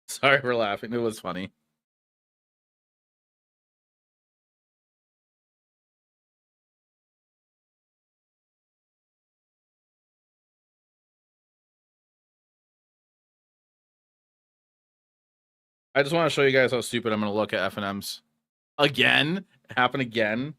Sorry for laughing. It was funny. I just want to show you guys how stupid I'm going to look at F&Ms. Again? Happen again?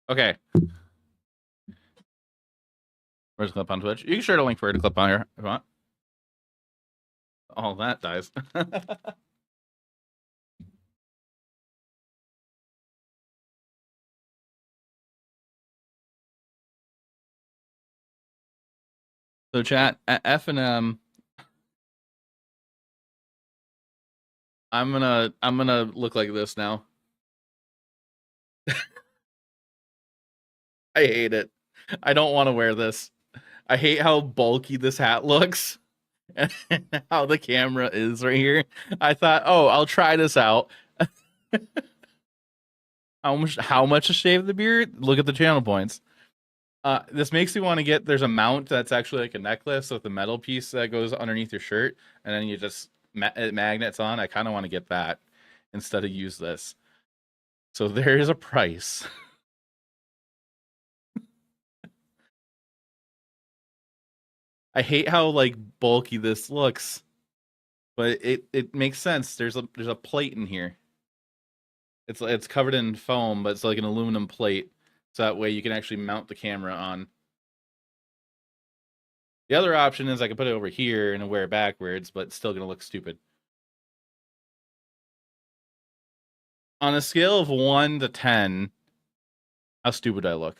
Okay. Where's the clip on Twitch? You can share the link for it to clip on here if you want. All that dies. So chat at F&M. I'm gonna look like this now. I hate it. I don't want to wear this. I hate how bulky this hat looks and how the camera is right here. I thought, oh, I'll try this out. How much to shave the beard? Look at the channel points. This makes me want to get. There's a mount that's actually like a necklace with a metal piece that goes underneath your shirt, and then you just it magnets on. I kind of want to get that instead of use this. So there is a price. I hate how like bulky this looks, but it makes sense. There's a plate in here. It's covered in foam, but it's like an aluminum plate, so that way you can actually mount the camera on. The other option is I could put it over here and wear it backwards, but it's still gonna look stupid. On a scale of 1 to 10, how stupid do I look?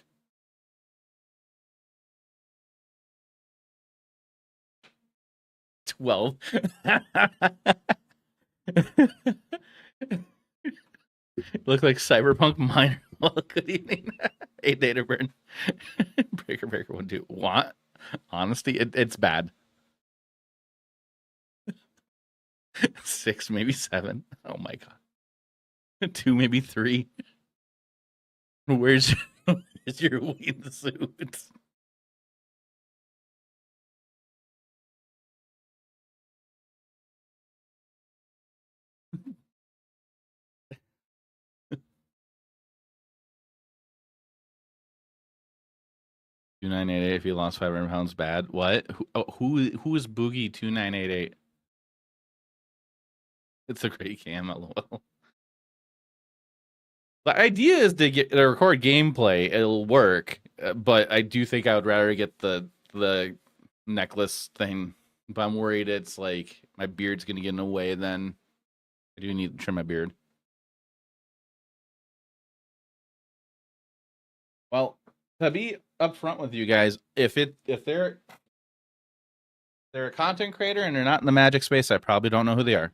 12. Look like Cyberpunk Minor. Well, good evening. Hey, Data Burn. Breaker 1 2. What? Honesty? It's bad. 6, maybe 7. Oh my god. 2, maybe 3. Where's your wingsuit? $2,988 if you lost 500 pounds, bad. What? Who is Boogie 2,988? It's a great cam, lol. The idea is to record gameplay. It'll work, but I do think I would rather get the necklace thing. But I'm worried it's like my beard's gonna get in the way. Then I do need to trim my beard. Well, to be upfront with you guys, if they're a content creator and they're not in the Magic space, I probably don't know who they are.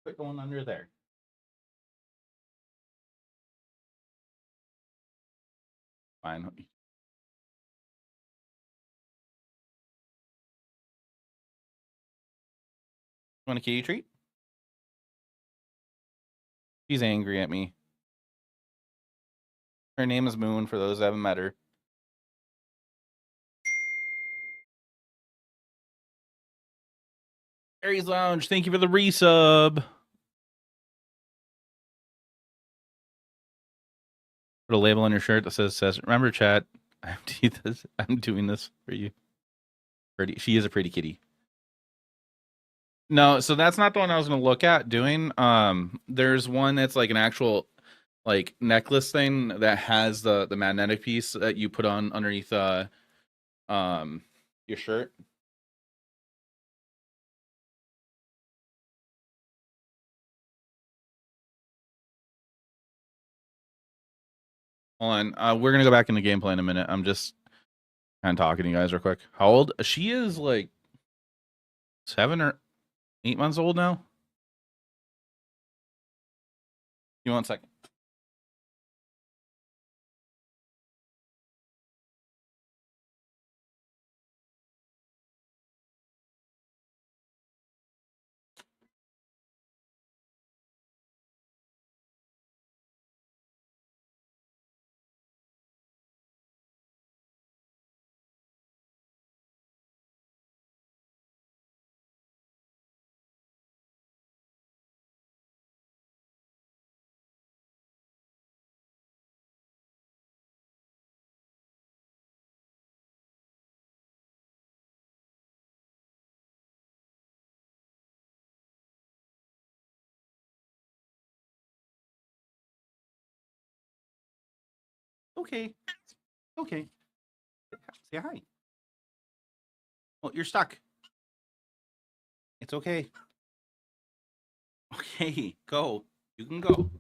Quit going under there. Fine. You want a kitty treat? She's angry at me. Her name is Moon, for those that haven't met her. Aries Lounge, thank you for the resub. Put a label on your shirt that says remember chat, I'm doing this for you. Pretty, she is a pretty kitty. No, so that's not the one I was gonna look at doing. There's one that's like an actual like necklace thing that has the magnetic piece that you put on underneath your shirt. Hold on, we're gonna go back into gameplay in a minute. I'm just kind of talking to you guys real quick. How old? She is like 7 or 8 months old now. You want a second? Okay. Okay. Say hi. Well, you're stuck. It's okay. Okay, go. You can go.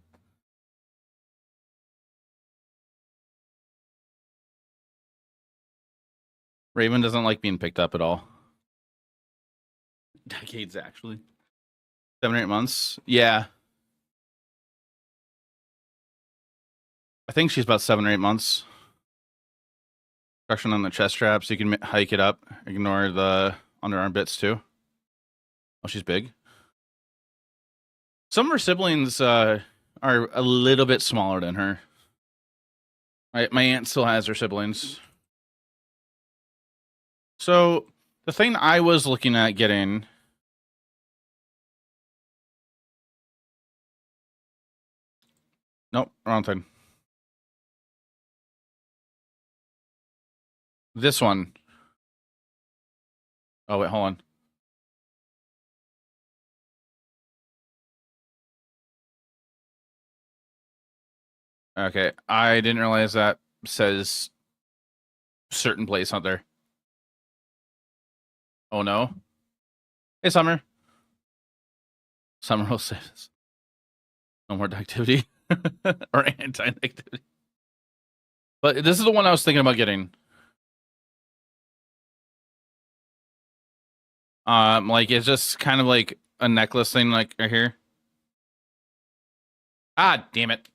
Raven doesn't like being picked up at all. Decades, actually. 7 or 8 months. Yeah. I think she's about 7 or 8 months. Construction on the chest strap, so you can hike it up. Ignore the underarm bits, too. Oh, she's big. Some of her siblings are a little bit smaller than her. My aunt still has her siblings. So, the thing I was looking at getting... Nope, wrong thing. This one. Oh, wait, hold on. Okay, I didn't realize that says certain place out there. Oh, no. Hey, Summer. Summer will say this. No more activity. Or anti-activity. But this is the one I was thinking about getting. Like, it's just kind of like a necklace thing, like, right here. Ah, damn it.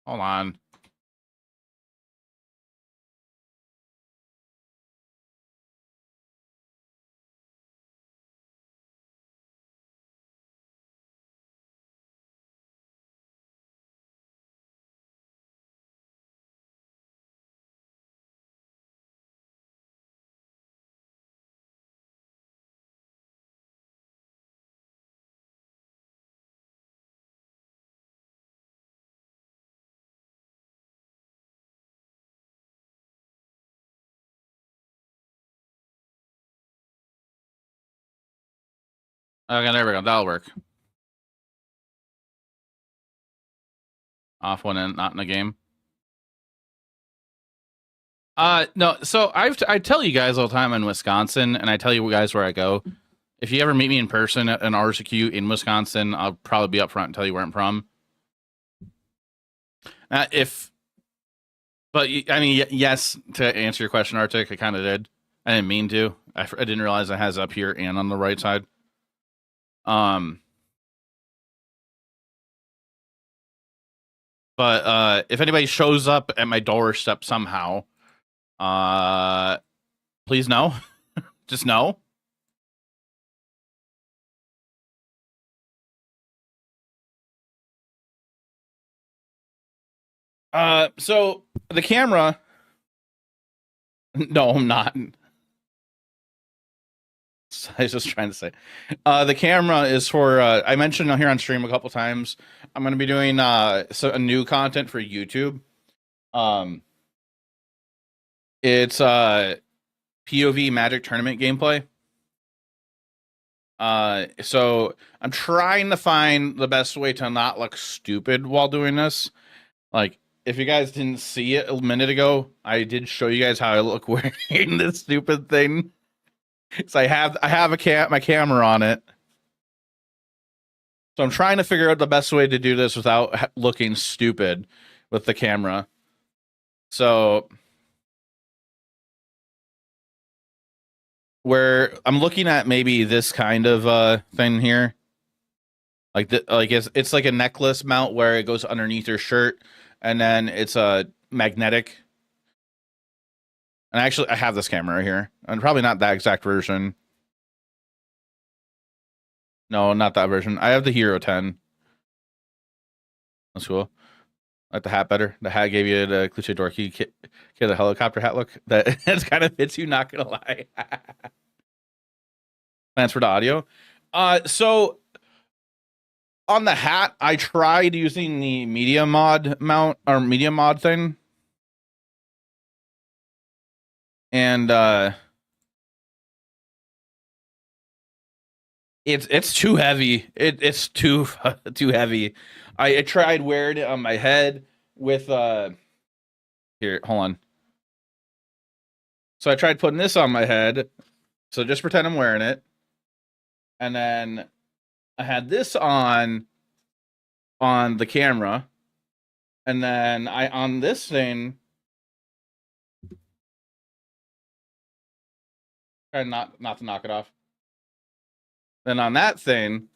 Hold on. Okay, there we go. That'll work. Off one end, not in the game. No. So I tell you guys all the time in Wisconsin, and I tell you guys where I go. If you ever meet me in person at an RCQ in Wisconsin, I'll probably be up front and tell you where I'm from. But I mean, yes, to answer your question, Arctic, I kind of did. I didn't mean to. I didn't realize it has up here and on the right side. But if anybody shows up at my doorstep somehow, please know. Just know. So the camera. No, I'm not. I was just trying to say. The camera is for. I mentioned here on stream a couple times. I'm going to be doing a new content for YouTube. It's POV Magic Tournament gameplay. So I'm trying to find the best way to not look stupid while doing this. Like, if you guys didn't see it a minute ago, I did show you guys how I look wearing this stupid thing. So I have my camera on it. So I'm trying to figure out the best way to do this without looking stupid with the camera. So where I'm looking at maybe this kind of thing here. Like it's like a necklace mount where it goes underneath your shirt, and then it's a magnetic. And actually, I have this camera right here, and probably not that exact version. No, not that version. I have the Hero 10. That's cool. I like the hat better. The hat gave you the cliche dorky kid, the helicopter hat look. That it kind of fits you. Not gonna lie. Plans for the audio. So on the hat, I tried using the media mod mount or media mod thing, and it's too heavy. It's too heavy. I tried wearing it on my head with here, hold on. So I tried putting this on my head. So just pretend I'm wearing it. And then I had this on the camera. And then on this thing, try not to knock it off. Then on that thing,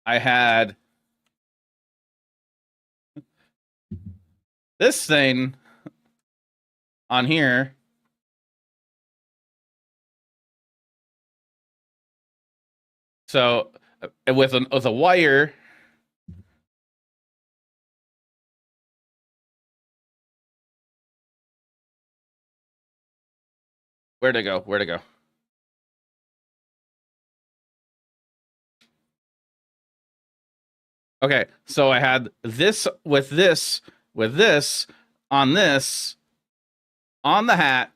I had this thing on here. So with a wire. Where'd it go? Where'd it go? Okay, so I had this with this on this on the hat,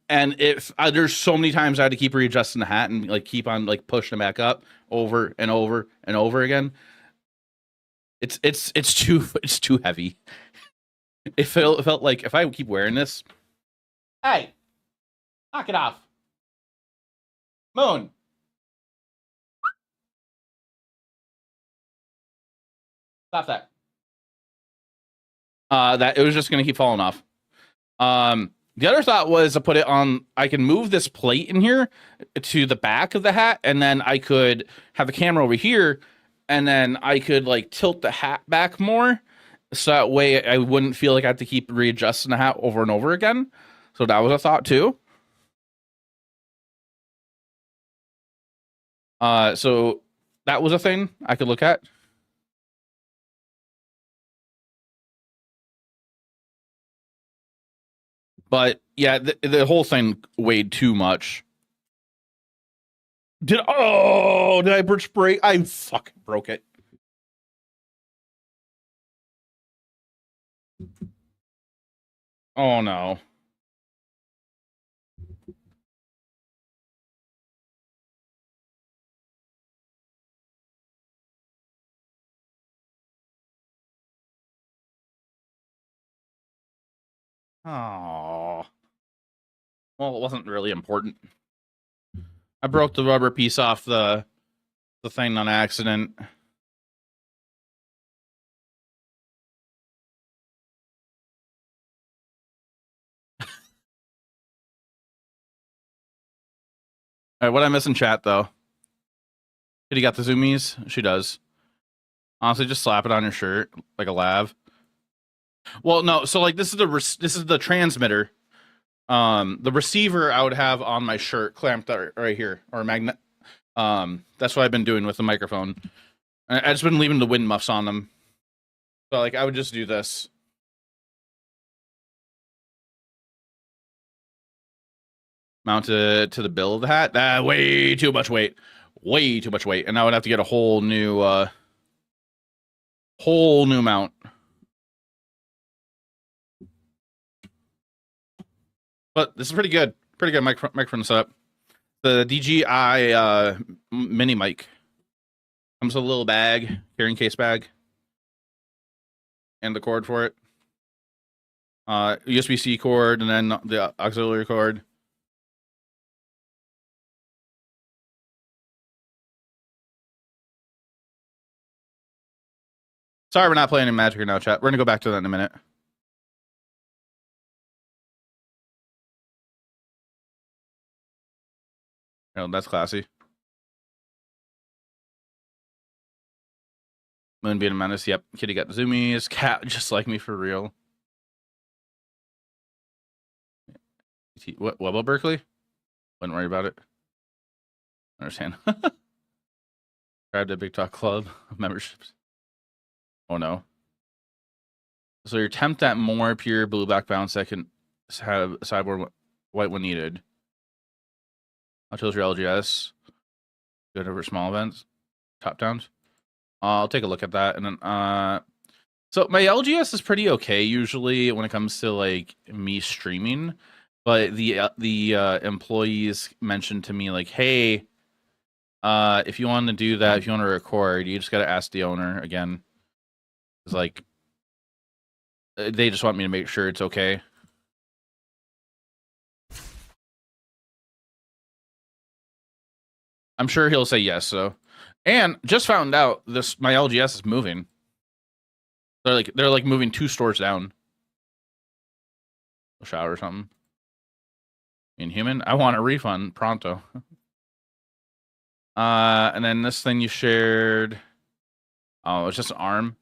and if there's so many times I had to keep readjusting the hat and like keep on like pushing it back up over and over and over again. It's too heavy. It felt like if I keep wearing this, hey, knock it off, Moon. Stop that. That it was just gonna keep falling off. The other thought was to put it on. I can move this plate in here to the back of the hat, and then I could have the camera over here, and then I could like tilt the hat back more, so that way I wouldn't feel like I have to keep readjusting the hat over and over again. So that was a thought too. So that was a thing I could look at. But yeah, the whole thing weighed too much. Did I break? I fucking broke it. Oh no. Oh. Well, it wasn't really important. I broke the rubber piece off the thing on accident. All right, what I miss in chat though? Did you got the zoomies? She does. Honestly, just slap it on your shirt like a lav. Well, no. So like this is the transmitter. The receiver I would have on my shirt clamped right here, or a magnet. That's what I've been doing with the microphone. I just been leaving the wind muffs on them. So like I would just do this. Mount it to the bill of the hat. Way too much weight. Way too much weight. And I would have to get a whole new mount. But this is pretty good. Pretty good microphone setup. The DJI mini mic comes with a little bag, carrying case bag, and the cord for it. USB-C cord, and then the auxiliary cord. Sorry, we're not playing in Magic right now, chat. We're gonna go back to that in a minute. Oh, that's classy. Moonbeam Menace. Yep. Kitty got the zoomies. Cat just like me for real. What about Berkeley? Wouldn't worry about it. Understand. Grabbed a Big Talk Club of memberships. Oh no. So your attempt at more pure blue black bounce that can have sideboard white when needed. I'll choose your LGS. Good over small events. Top downs. I'll take a look at that. And then so my LGS is pretty okay usually when it comes to like me streaming. But the employees mentioned to me like, hey, if you want to do that, if you want to record, you just gotta ask the owner again. It's like they just want me to make sure it's okay. I'm sure he'll say yes. So, and just found out this my LGS is moving. They're like moving 2 stores down. A shower or something. Inhuman. I want a refund pronto. And then this thing you shared. Oh, it's just an arm.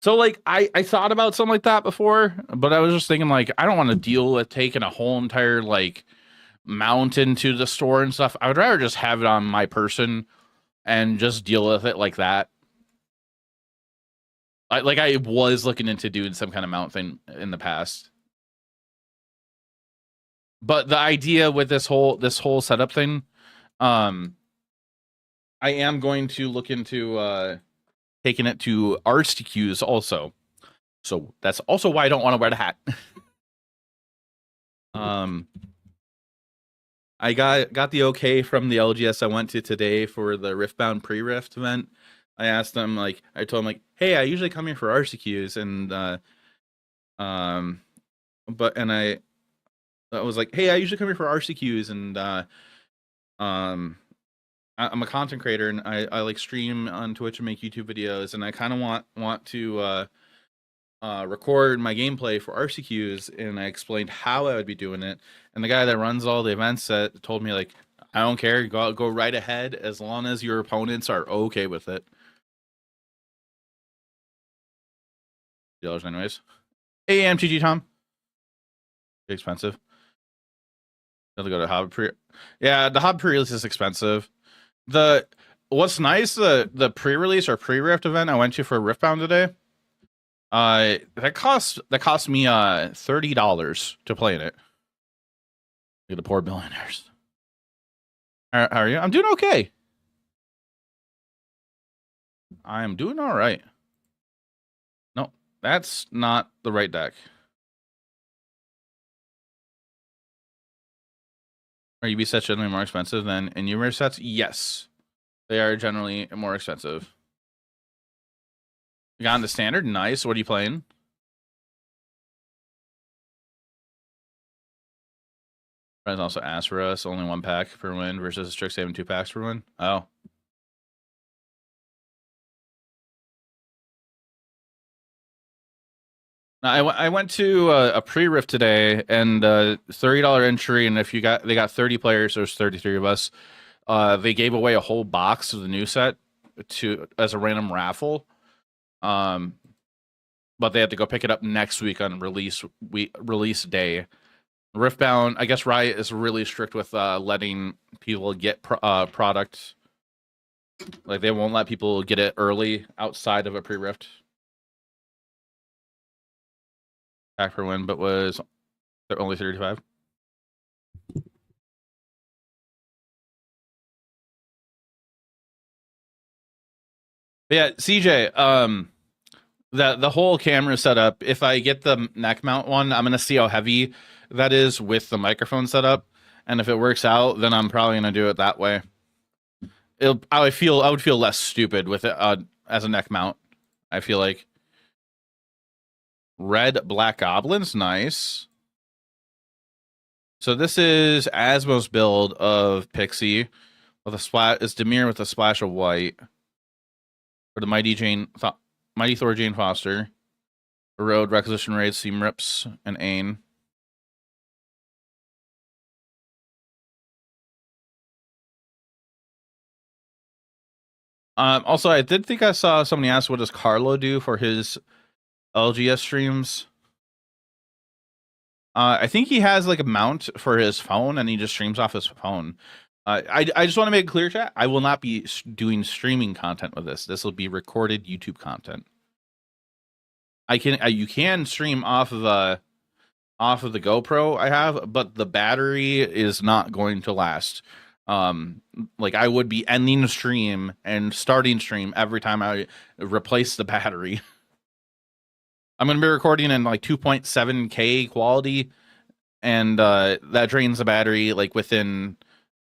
So like I thought about something like that before, but I was just thinking like I don't want to deal with taking a whole entire like mountain to the store and stuff. I would rather just have it on my person and just deal with it like that. I was looking into doing some kind of mount thing in the past. But the idea with this whole setup thing, I am going to look into taking it to RCQs also. So that's also why I don't want to wear the hat. I got the okay from the LGS I went to today for the Riftbound pre-Rift event. I asked them like I told them like, hey, I usually come here for RCQs and I was like, hey, I usually come here for RCQs and I'm a content creator and I like stream on Twitch and make YouTube videos and I kind of want to record my gameplay for RCQs, and I explained how I would be doing it. And the guy that runs all the events told me like, I don't care, go right ahead as long as your opponents are okay with it. $2 anyways. Hey, MTG Tom. Expensive. Gotta go to Hobbit pre. Yeah, the Hobbit pre-release is expensive. What's nice, the pre-release or pre-rift event I went to for Riftbound today. That cost me $30 to play in it. Look at the poor billionaires. How are you? I'm doing okay. I'm doing all right. No, that's not the right deck. Are UB sets generally more expensive than in-universe sets? Yes, they are generally more expensive. You got into standard? Nice. What are you playing? Friends also asked for us only 1 pack per win versus strict saving 2 packs per win. Oh. I went to a pre-riff today, and $30 entry, and if they got 30 players, there's 33 of us. They gave away a whole box of the new set as a random raffle. But they have to go pick it up next week on release day. Riftbound, I guess Riot is really strict with letting people get product. Like, they won't let people get it early outside of a pre-rift. Pack per win, but was only 35. Yeah, CJ, the whole camera setup, if I get the neck mount one, I'm gonna see how heavy that is with the microphone setup. And if it works out, then I'm probably gonna do it that way. I would feel less stupid with it as a neck mount. I feel like red black goblins, nice. So this is Asmo's build of Pixie with a splash. It's Demir with a splash of white for the Mighty Thor Jane Foster, Road Requisition Raids, Seam Rips, and Ain. Also, I did think I saw somebody ask, what does Carlo do for his LGS streams? I think he has like a mount for his phone, and he just streams off his phone. I just want to make it clear, chat. I will not be doing streaming content with this. This will be recorded YouTube content. You can stream off of the GoPro I have, but the battery is not going to last. Like, I would be ending the stream and starting stream every time I replace the battery. I'm going to be recording in like 2.7K quality, and that drains the battery like within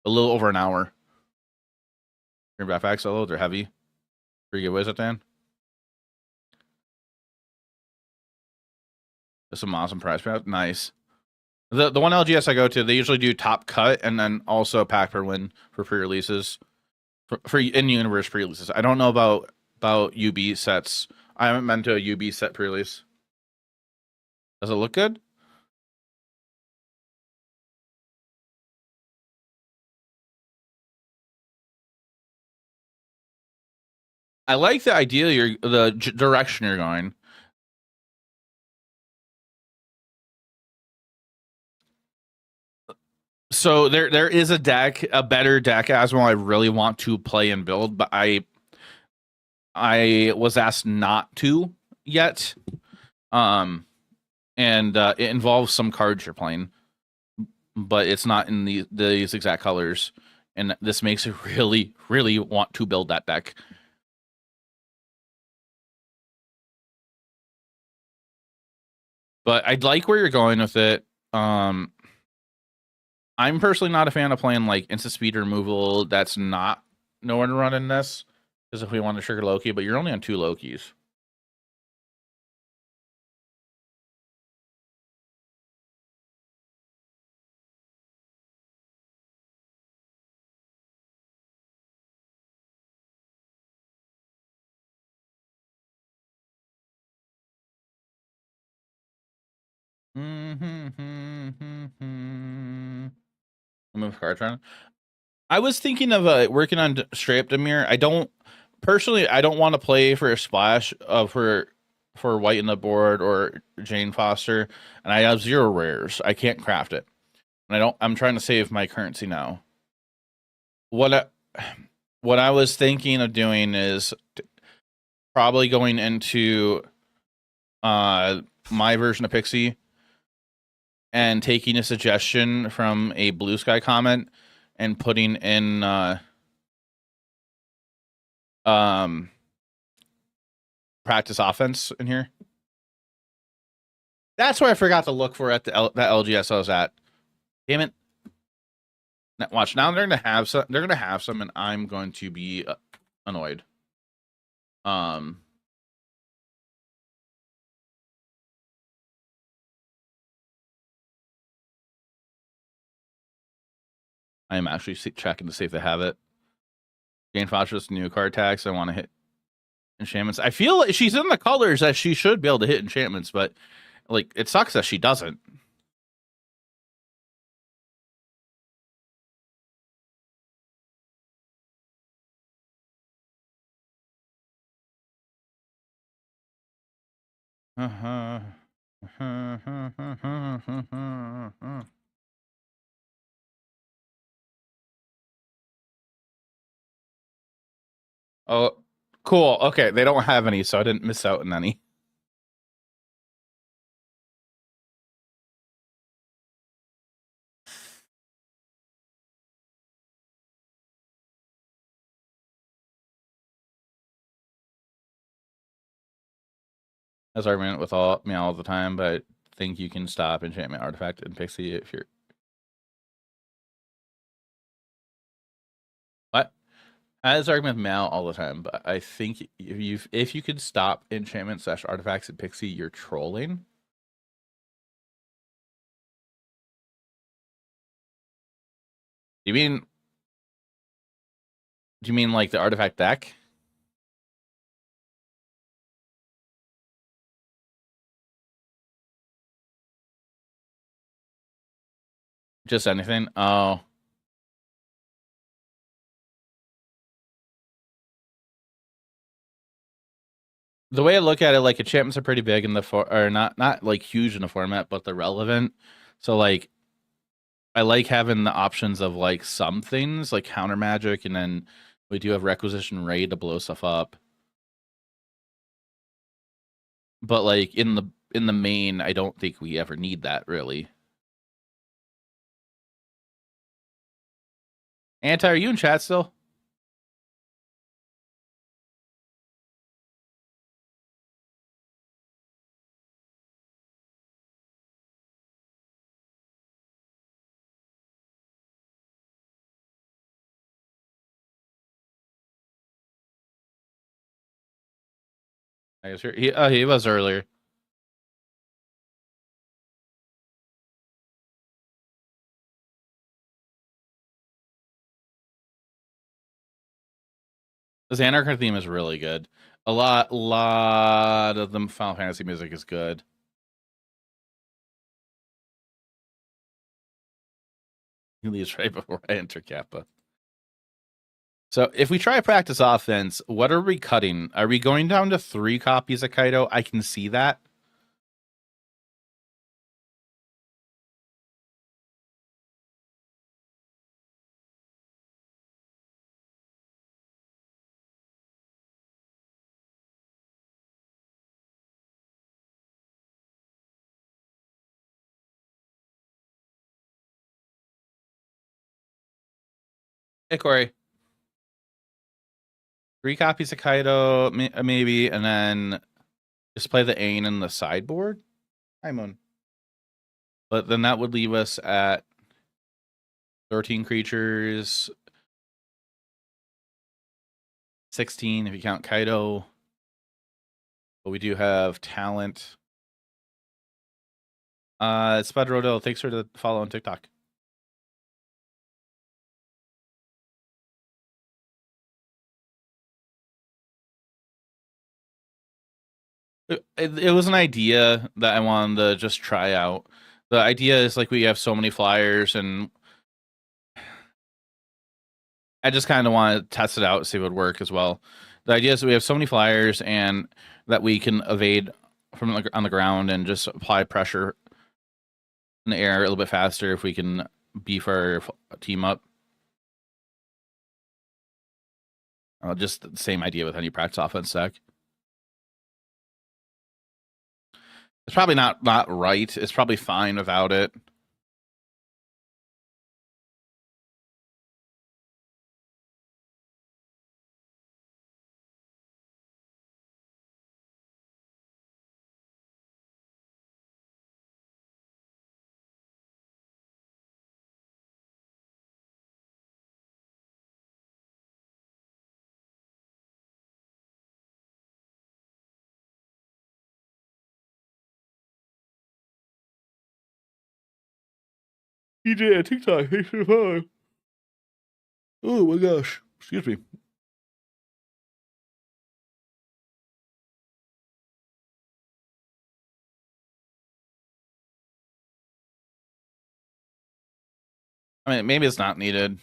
a little over an hour. Your backpacks solo, they're heavy. 3 giveaways at the end. There's some awesome price pack. Nice. The one LGS I go to, they usually do top cut and then also pack per win for pre-releases. For in-universe pre-releases. I don't know about UB sets. I haven't been to a UB set pre-release. Does it look good? I like the idea, the direction you're going. So there is a better deck Asmo I really want to play and build, but I was asked not to yet. And it involves some cards you're playing, but it's not in these exact colors, and this makes it really, really want to build that deck. But I'd like where you're going with it. I'm personally not a fan of playing like instant speed removal. That's not nowhere to run in this, because if we want to trigger Loki, but you're only on 2 Lokis. Move cards around. I was thinking of working on straight up Demir. I don't want to play for a splash for white in the board or Jane Foster, and I have 0 rares. I can't craft it, and I'm trying to save my currency now. What I was thinking of doing is probably going into my version of Pixie and taking a suggestion from a Blue Sky comment and putting in practice offense in here. That's where I forgot to look for at that LGS I was at. Damn it! Now, watch, now they're gonna have some. They're gonna have some, and I'm going to be annoyed. I am actually checking to see if they have it. Gain Phosphorus, new card tax. I want to hit enchantments. I feel like she's in the colors that she should be able to hit enchantments, but like it sucks that she doesn't. Oh, cool. Okay, they don't have any, so I didn't miss out on any. That's argument with me all the time, but I think you can stop enchantment artifact and pixie if you're what? As argument with Mal all the time, but I think if you could stop enchantment / artifacts and pixie, you're trolling. Do you mean like the artifact deck? Just anything? Oh. The way I look at it, like enchantments are pretty big in the or not like huge in the format, but they're relevant. So like I like having the options of like some things like counter magic, and then we do have requisition raid to blow stuff up. But like in the main, I don't think we ever need that really. Anti, are you in chat still? I guess he was earlier. The Xanarkar theme is really good. A lot of the Final Fantasy music is good. He leaves right before I enter Kappa. So if we try practice offense, what are we cutting? Are we going down to 3 copies of Kaido? I can see that. Hey, Corey. 3 copies of Kaido, maybe, and then just play the Ain in the sideboard. Hi, Moon. But then that would leave us at 13 creatures, 16 if you count Kaido. But we do have talent. Spud Rodo, thanks for the follow on TikTok. It was an idea that I wanted to just try out. The idea is like we have so many flyers, and I just kind of want to test it out, see if it would work as well. The idea is that we have so many flyers, and that we can evade from on the ground and just apply pressure in the air a little bit faster if we can beef our team up. Just the same idea with any practice offense deck. It's probably not right. It's probably fine without it. TJ, TikTok, thanks for the follow. Oh my gosh. Excuse me. I mean, maybe it's not needed.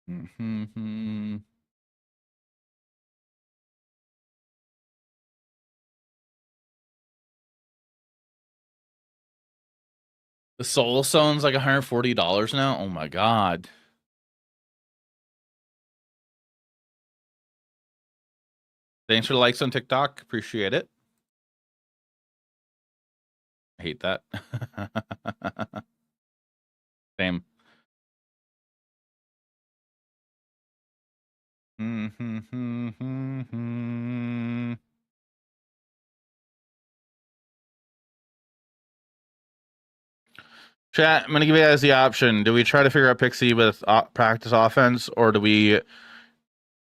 Mm-hmm. The Soul Stone's like $140 now. Oh my god. Thanks for the likes on TikTok. Appreciate it. I hate that. Same. Chat, I'm going to give you guys the option. Do we try to figure out Pixie with practice offense, or do we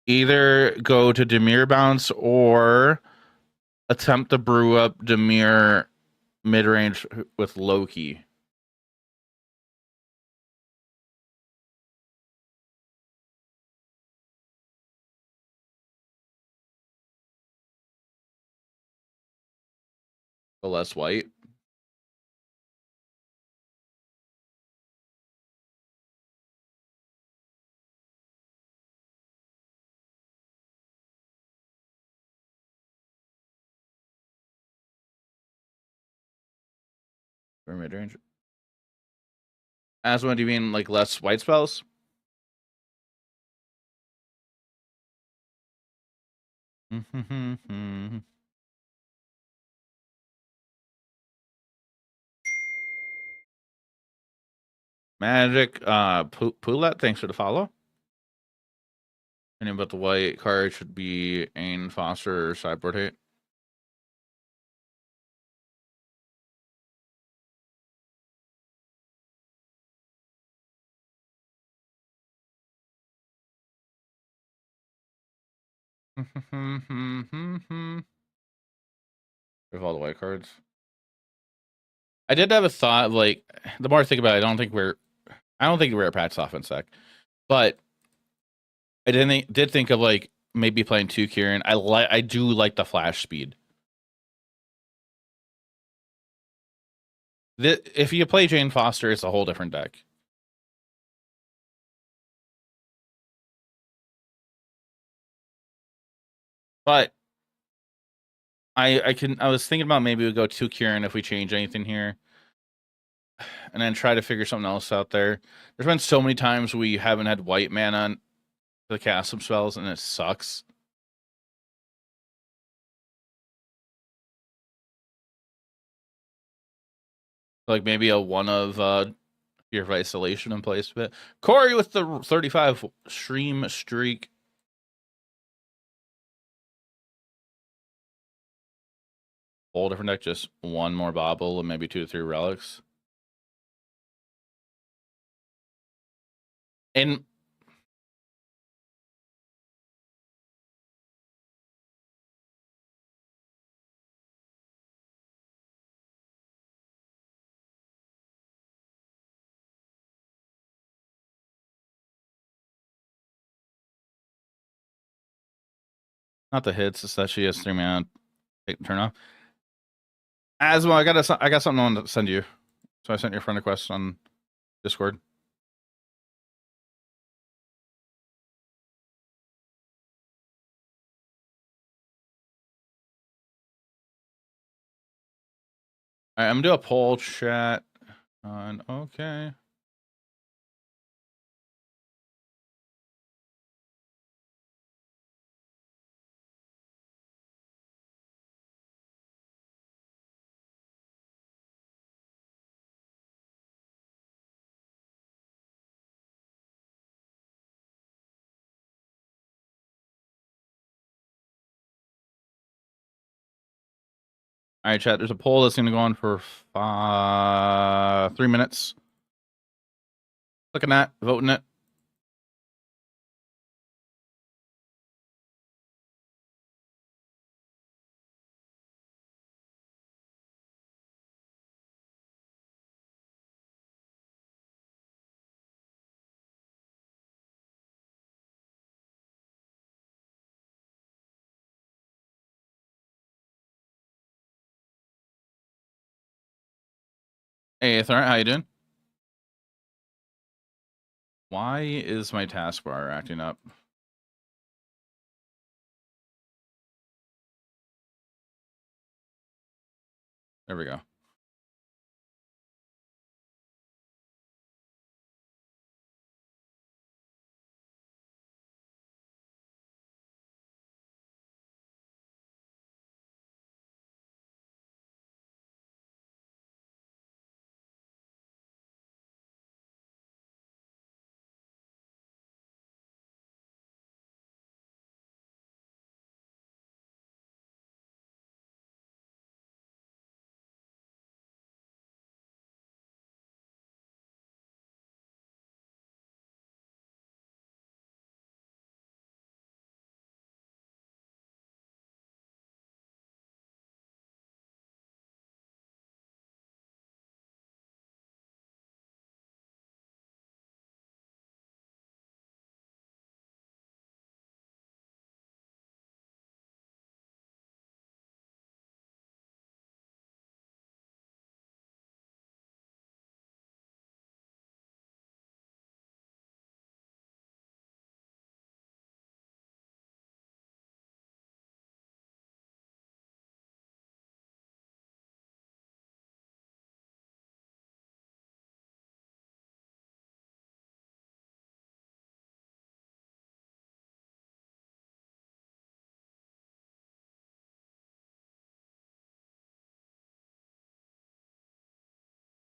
either go to Demir bounce or attempt to brew up Demir mid range with Loki? The less white. For mid range. As one, do you mean like less white spells? Magic, Poulet, thanks for the follow. Anything about the white card should be Ain, Foster, or sideboard hate. With all the white cards. I did have a thought, like, the more I think about it, I don't think we're a practice offense deck. But I did think of like maybe playing 2 Kieran. I do like the flash speed. If you play Jane Foster, it's a whole different deck. But I was thinking about maybe we go 2 Kieran if we change anything here. And then try to figure something else out there. There's been so many times we haven't had white mana to cast some spells, and it sucks. Like maybe a one of Fear of Isolation in place of it. Corey with the 35 stream streak. Whole different deck, just one more Bobble and maybe 2 to 3 relics. And not the hits, it's that she has 3 mana. Turn off. Asmo, I got something I want to send you. So I sent your friend request on Discord. All right, I'm gonna do a poll chat on okay. All right, chat. There's a poll that's going to go on for 3 minutes. Clicking that, voting it. Hey, Thornt, how you doing? Why is my taskbar acting up? There we go.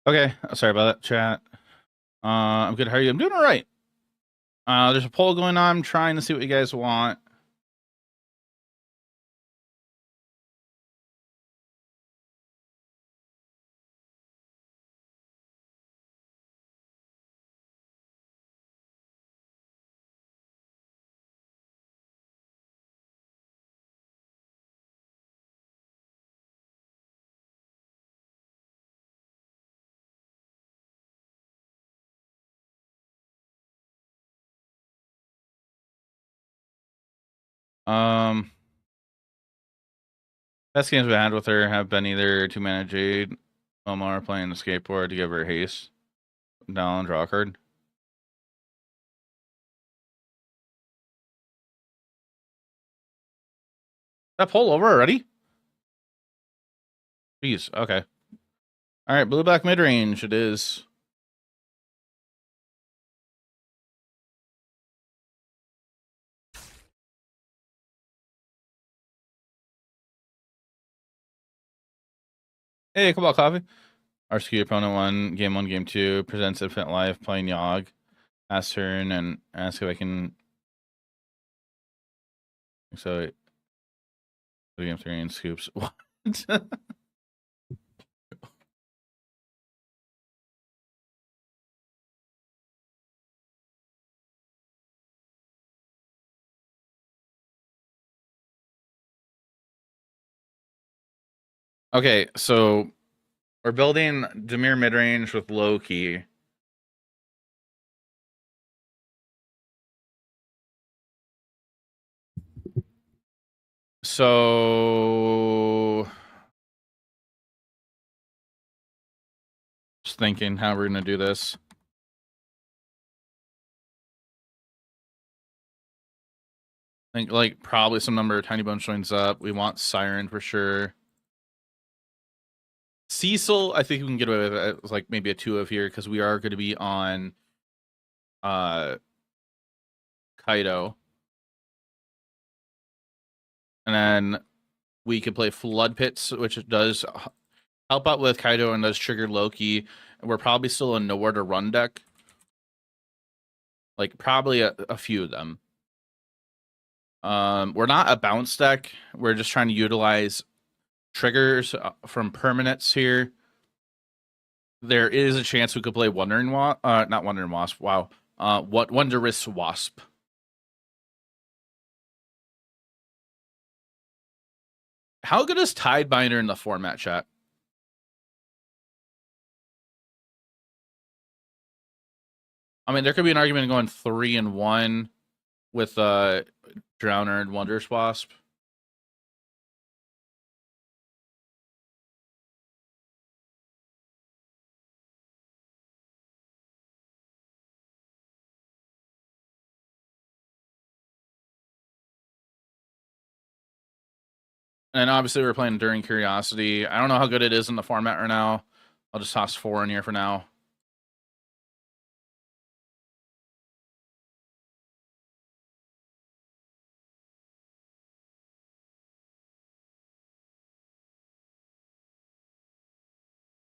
Okay, sorry about that, chat. I'm good. How are you? I'm doing all right. There's a poll going on. I'm trying to see what you guys want. Best games we had with her have been either 2-mana Jade, Omar playing the skateboard to give her haste, down, draw a card. That poll over already? Jeez, okay. All right, blue-black mid-range it is. Hey, come on, coffee. RSQ opponent 1, game 2, presents Infinite Life, playing Yogg. Pass turn and ask if I can. So, game 3 and scoops. What? Okay, so we're building Dimir midrange with low key. So just thinking how we're gonna do this. I think like probably some number of Tiny Bones joins up. We want Siren for sure. Cecil, I think we can get away with it. Like maybe a 2 of here because we are going to be on Kaido. And then we could play Flood Pits, which does help out with Kaido and does trigger Loki. We're probably still a nowhere to run deck. Like probably a few of them. We're not a bounce deck. We're just trying to utilize triggers from permanents here. There is a chance we could play Wandering Wasp. Not Wandering Wasp. Wow. Wondrous Wasp. How good is Tidebinder in the format, chat? I mean, there could be an argument going 3-1 with Drowner and Wondrous Wasp. And obviously we're playing during Curiosity. I don't know how good it is in the format right now. I'll just toss 4 in here for now.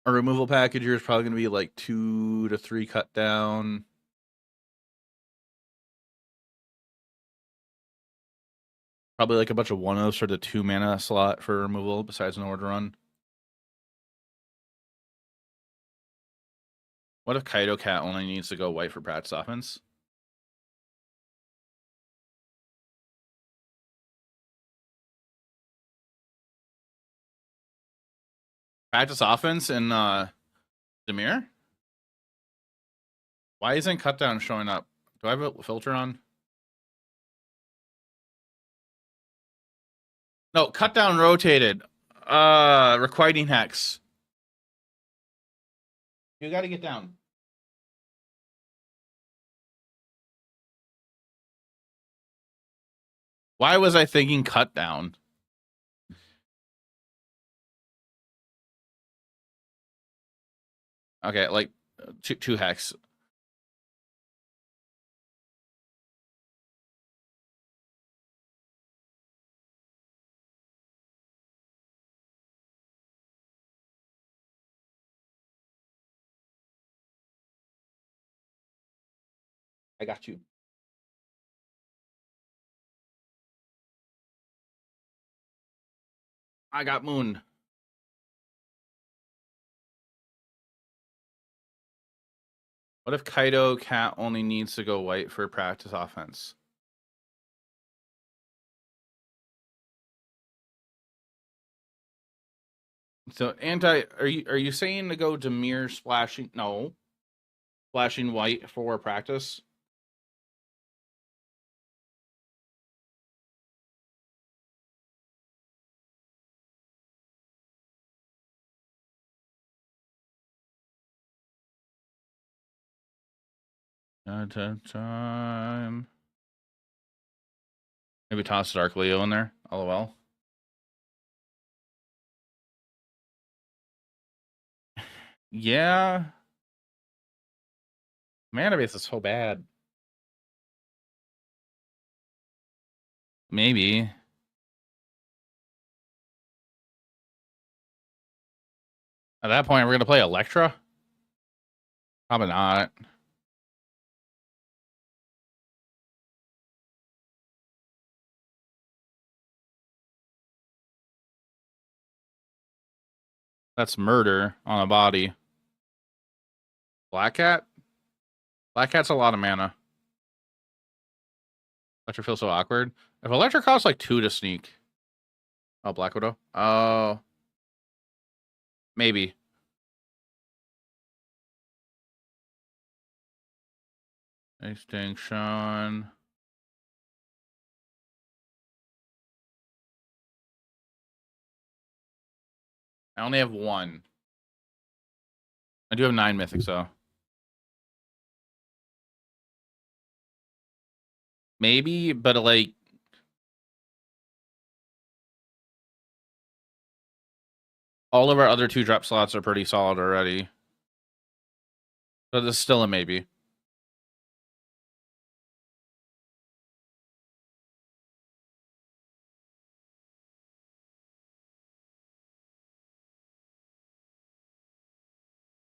A removal package here is probably going to be like 2 to 3 cut down. Probably like a bunch of 1-ofs for the 2 mana slot for removal besides an order run. What if Kaido Cat only needs to go white for practice offense? Practice offense in Demir? Why isn't cut down showing up? Do I have a filter on? No, cut down rotated. Requiting hex. You got to get down. Why was I thinking cut down? Okay, like 2 hex. I got you. I got Moon. What if Kaido Cat only needs to go white for practice offense? So are you saying to go Demir splashing? No. Splashing white for practice? Time. Maybe toss Dark Leo in there. LOL. Yeah. Mana base is so bad. Maybe. At that point, we're going to play Electra? Probably not. That's murder on a body. Black Cat? Black Cat's a lot of mana. Electra feels so awkward. If Electra costs like 2 to sneak. Oh, Black Widow? Oh. Maybe. Extinction. I only have 1. I do have 9 mythics, though. Maybe, but like... all of our other 2-drop slots are pretty solid already. So this is still a maybe.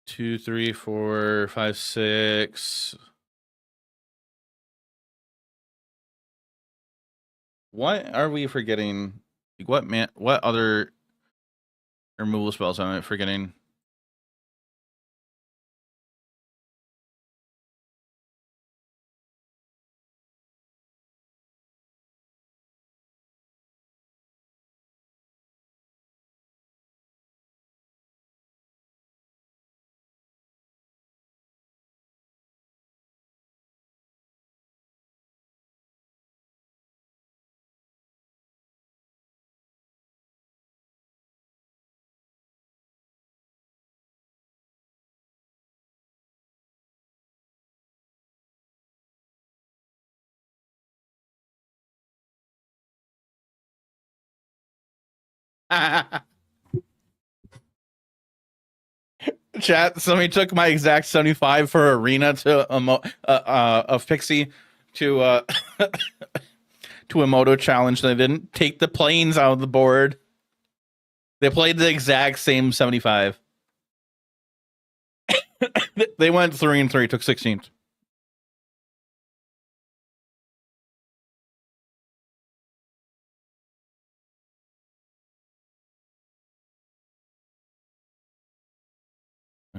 Two, 3, 4, 5, 6. What are we forgetting? Like what other removal spells am I forgetting? Chat. Somebody took my exact 75 for Arena to of Pixie to to a Moto challenge. They didn't take the planes out of the board. They played the exact same 75. They went 3-3, took 16th.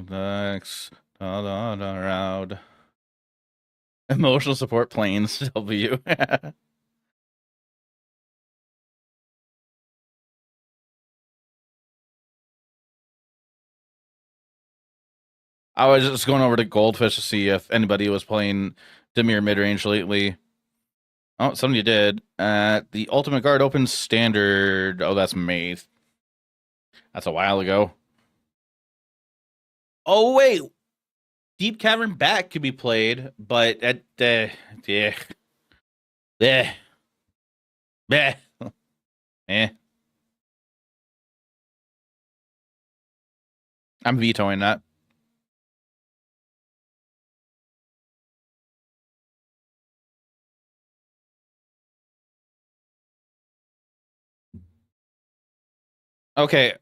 Thanks. Around. Emotional support planes. W. I was just going over to Goldfish to see if anybody was playing Dimir midrange lately. Oh, somebody did. The Ultimate Guard Open Standard. Oh, that's May. That's a while ago. Oh, wait. Deep Cavern Bat could be played, but at yeah. I'm vetoing that. Okay.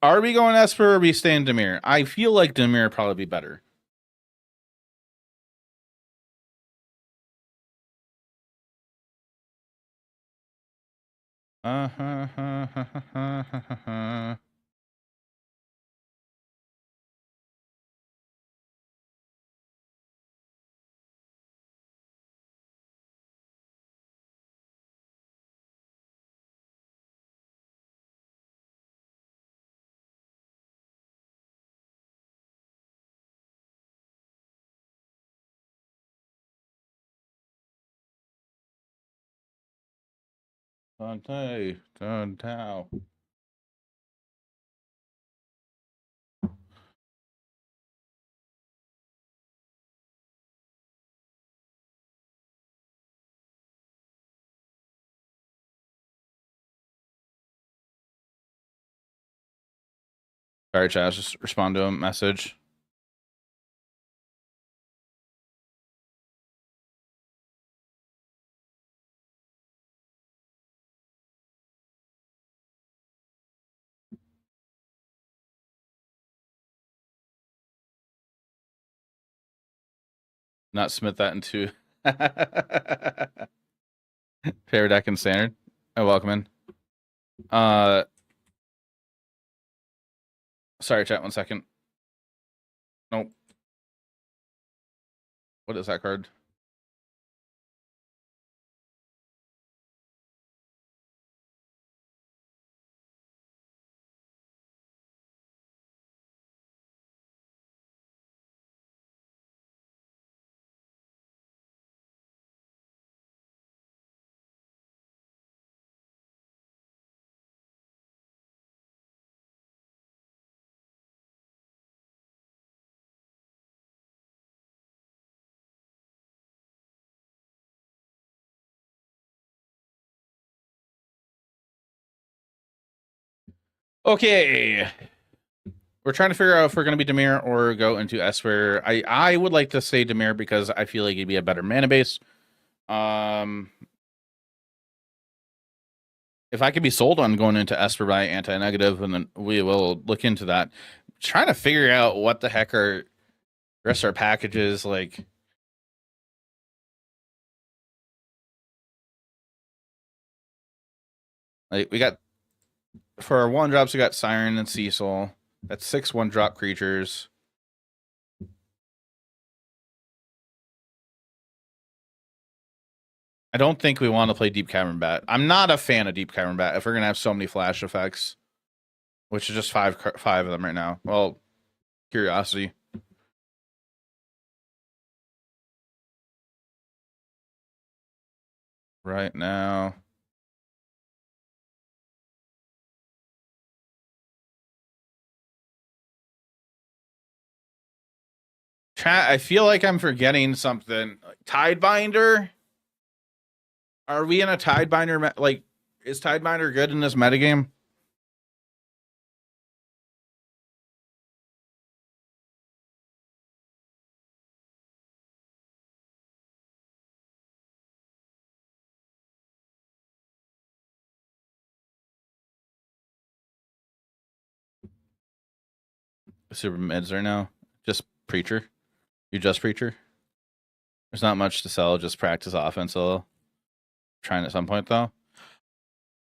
Are we going Esper or are we staying Dimir? I feel like Dimir would probably be better. Dante. Sorry, Chaz, just respond to a message. Not submit that into favorite deck and standard. Oh, welcome in. Sorry, chat, 1 second. Nope. What is that card? Okay. We're trying to figure out if we're going to be Dimir or go into Esper. I would like to say Dimir because I feel like it'd be a better mana base. If I could be sold on going into Esper by anti-negative, and then we will look into that. Trying to figure out what the heck are the rest of our packages like. Like we got for our 1-drops, we got Siren and Cecil. That's 6 1-drop creatures. I don't think we want to play Deep Cavern Bat. I'm not a fan of Deep Cavern Bat if we're gonna have so many flash effects, which is just five of them right now. Well, curiosity. Right now. Chat, I feel like I'm forgetting something. Tidebinder? Are we in a Tidebinder? Like, is Tidebinder good in this metagame? super mids right now. Just Preacher. You just Preacher. There's not much to sell. Just practice offense a little. Trying at some point though.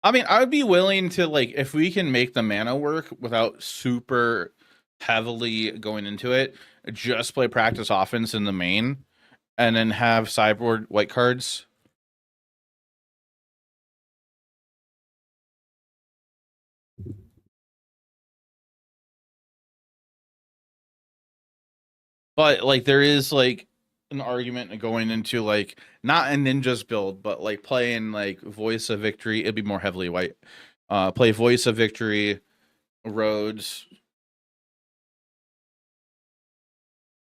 I mean, I would be willing to, like, if we can make the mana work without super heavily going into it, just play practice offense in the main, and then have sideboard white cards. But like, there is like an argument going into like not a ninjas build, but like playing like Voice of Victory. It'd be more heavily white. Play Voice of Victory, Roads,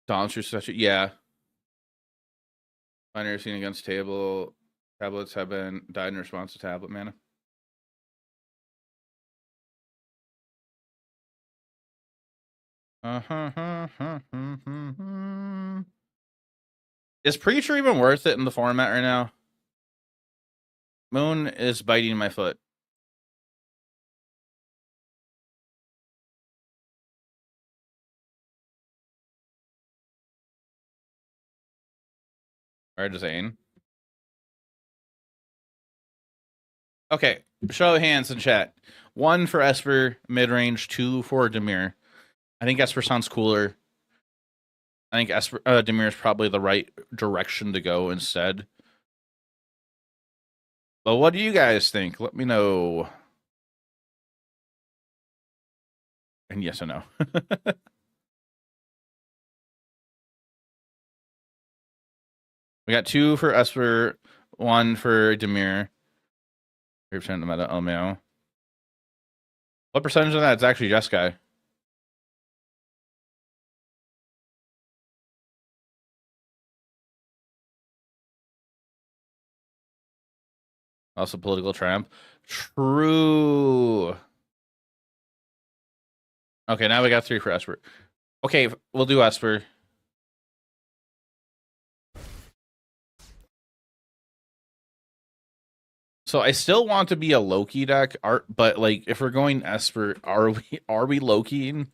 Dawn's such a yeah. Binary scene against table. Tablets have been died in response to tablet mana. Is Preacher even worth it in the format right now? Moon is biting my foot. Or Zane. Okay, show of hands in chat. 1 for Esper mid-range, 2 for Dimir. I think Esper sounds cooler. I think Esper Dimir is probably the right direction to go instead. But what do you guys think? Let me know. And yes or no. We got 2 for Esper, 1 for Dimir. 3% of the meta. Oh, no. What percentage of that is actually Jeskai? Also political triumph. True. Okay, now we got 3 for Esper. Okay, we'll do Esper. So I still want to be a Loki deck, but like if we're going Esper, are we Lokiing?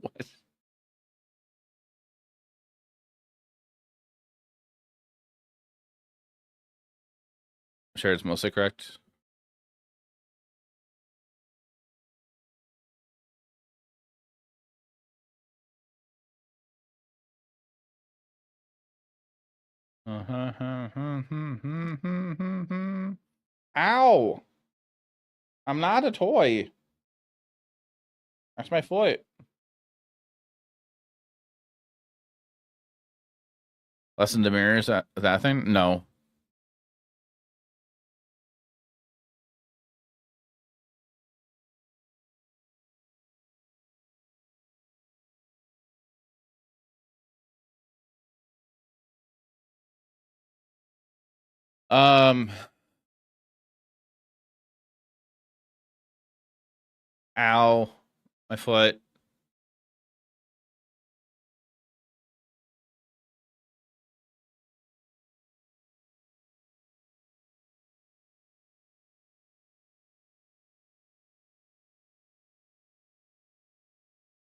What? Sure, it's mostly correct. Ow! I'm not a toy. That's my foot. Less than Demir is that thing? No. Ow. My foot.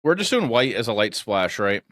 We're just doing white as a light splash, right?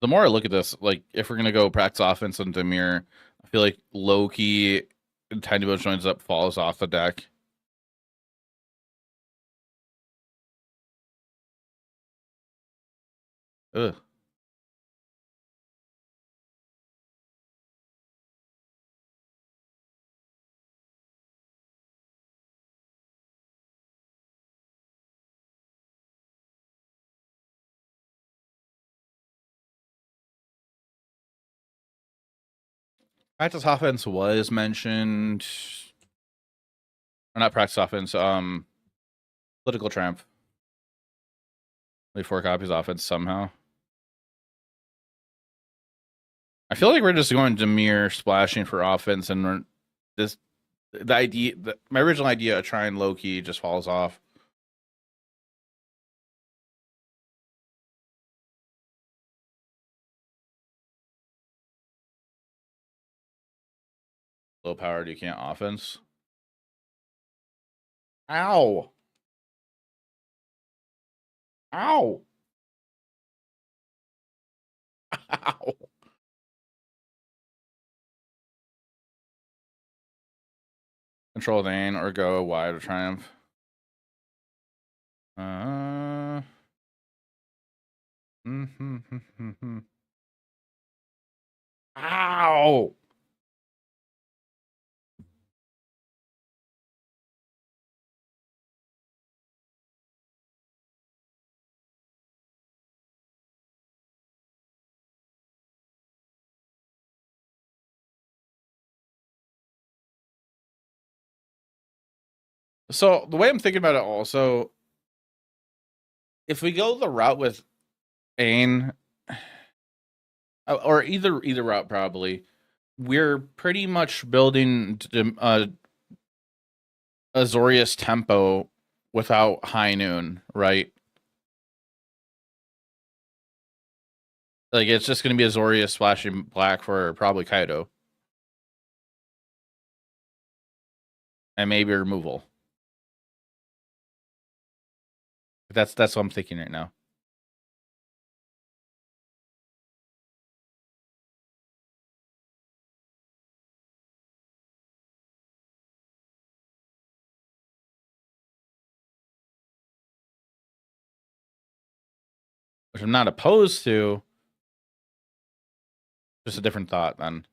The more I look at this, like if we're gonna go practice offense on Demir, I feel like Loki and Tiny Boat joins up, falls off the deck. Ugh. Practice offense was mentioned. Or not practice offense. Political triumph. Play 4 copies offense somehow. I feel like we're just going to mirror splashing for offense, and my original idea of trying low key just falls off. Low powered, you can't offense. Ow! Ow! Ow! Control Dane or go wide or triumph. Ow! So the way I'm thinking about it also, if we go the route with Ain, or either route probably, we're pretty much building Azorius tempo without High Noon, right? Like it's just going to be Azorius splashing black for probably Kaido. And maybe removal. That's what I'm thinking right now. Which I'm not opposed to. Just a different thought then.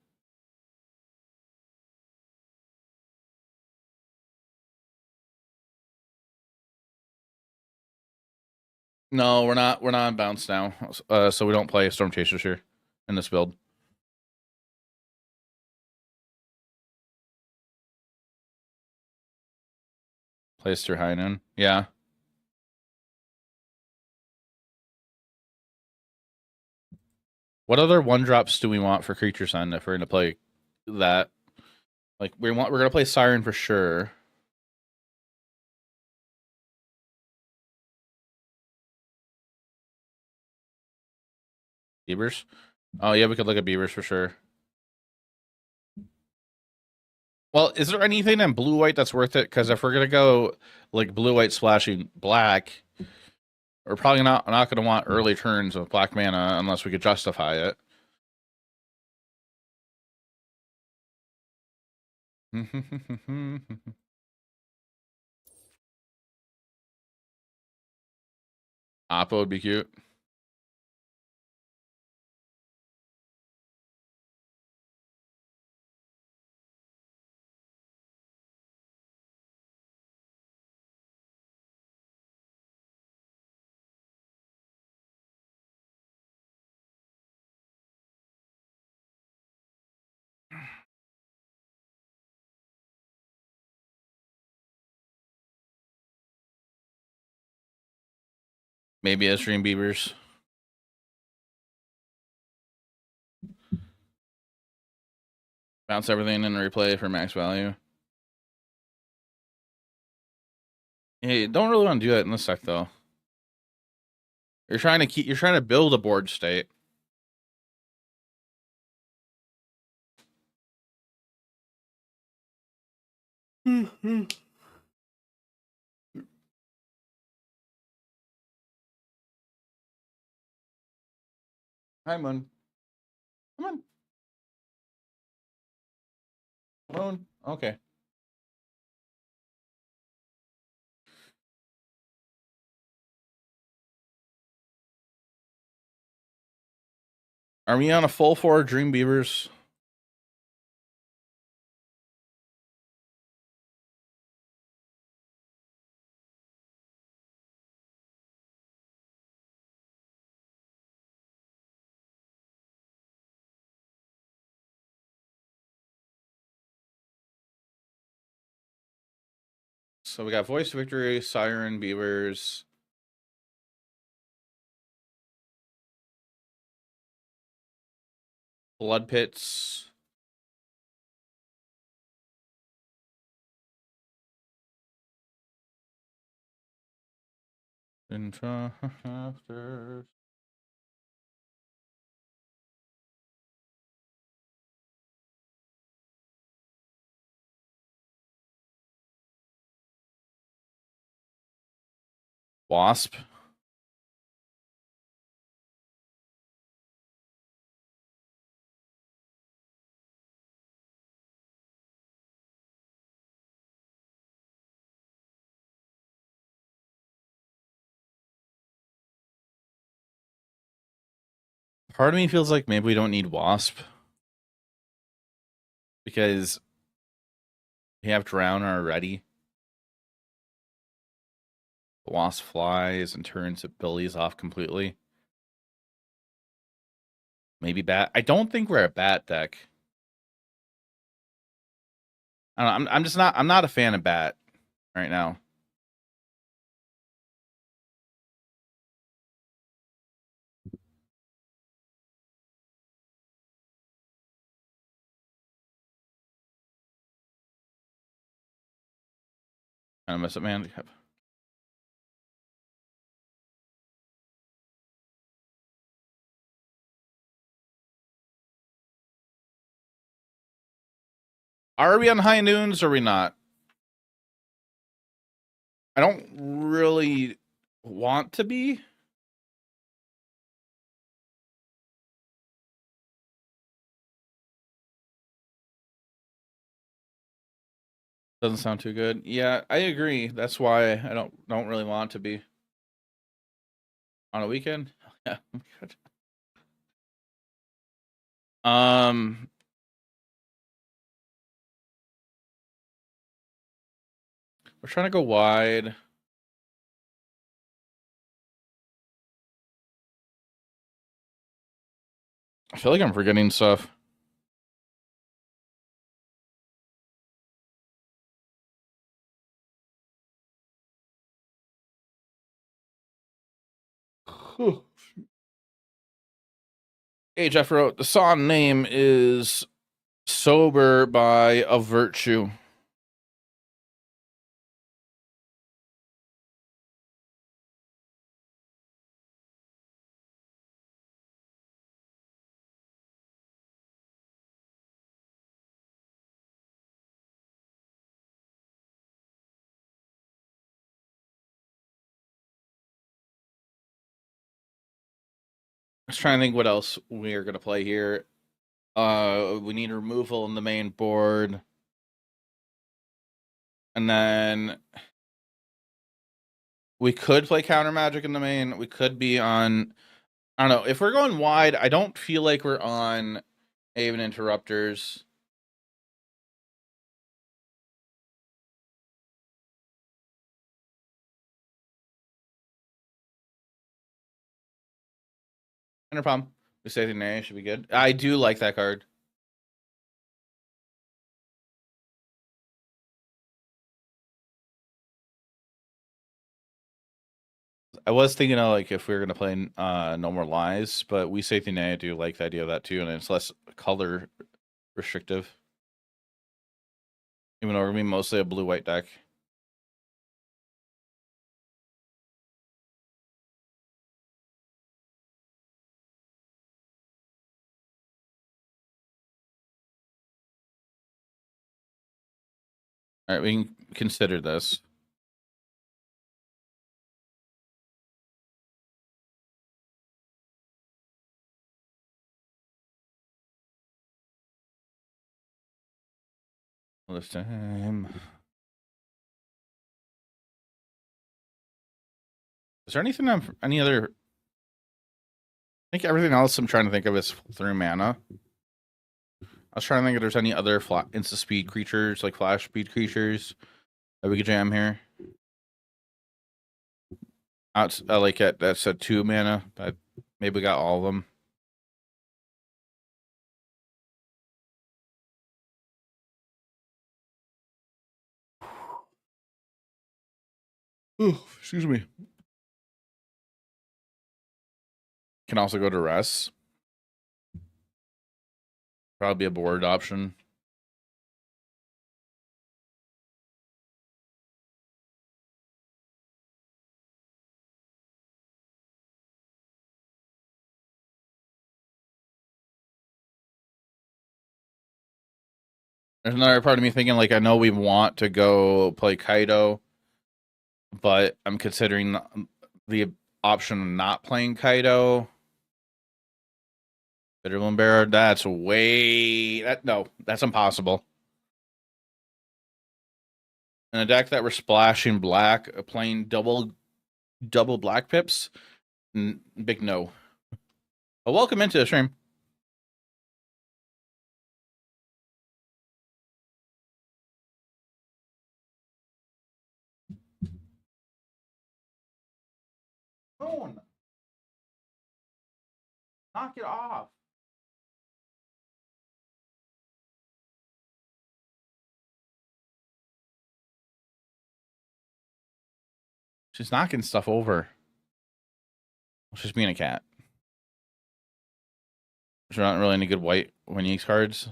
No, we're not on bounce now. So we don't play Storm Chasers here in this build. Plays through High Noon. Yeah. What other 1-drops do we want for Creature Sun if we're gonna play that? Like we're gonna play Siren for sure. Beavers? Oh yeah, we could look at Beavers for sure. Well, is there anything in blue white that's worth it? Because if we're gonna go like blue white splashing black, we're probably not gonna want early turns of black mana unless we could justify it. Oppo would be cute. Maybe a Stream Beavers. Bounce everything and replay for max value. Hey, don't really want to do that in this deck though. You're trying to build a board state. Hi, Moon. Come on. Moon. Okay. Are we on a full 4 Dream Beavers? So we got Voice Victory, Siren, Beavers. Blood Pits. After. Wasp. Part of me feels like maybe we don't need Wasp. Because we have Drown already. The Wasp flies and turns abilities off completely. Maybe Bat. I don't think we're a Bat deck. I don't know, I'm just not. I'm not a fan of Bat right now. Kind of mess up, man. Are we on high noons or are we not? I don't really want to be. Doesn't sound too good. Yeah, I agree. That's why I don't really want to be. On a weekend? Yeah. Good. We're trying to go wide. I feel like I'm forgetting stuff. Hey, Jaffer, the song name is Sober by A Virtue. I was trying to think what else we're gonna play here. We need removal in the main board. And then we could play counter magic in the main. We could be on, I don't know. If we're going wide, I don't feel like we're on Haven Interrupters. No problem. We say the nay should be good. I do like that card. I was thinking of like if we were gonna play No More Lies, but we say the nay. I do like the idea of that too, and it's less color restrictive. Even though we're gonna be mostly a blue-white deck. All right, we can consider this. This time. Is there anything any other? I think everything else I'm trying to think of is 3 mana. I was trying to think if there's any other insta speed creatures, like flash speed creatures, that we could jam here. Like that's a 2 mana. Maybe we got all of them. Oh, excuse me. Can also go to rest. Probably a board option. There's another part of me thinking, like, I know we want to go play Kaido, but I'm considering the option of not playing Kaido. Bitterland Bear, that's no, that's impossible. In a deck that we're splashing black, playing double black pips, big no. But welcome into the stream. Moon, knock it off. She's knocking stuff over. She's being a cat. There's not really any good white Winnie's cards.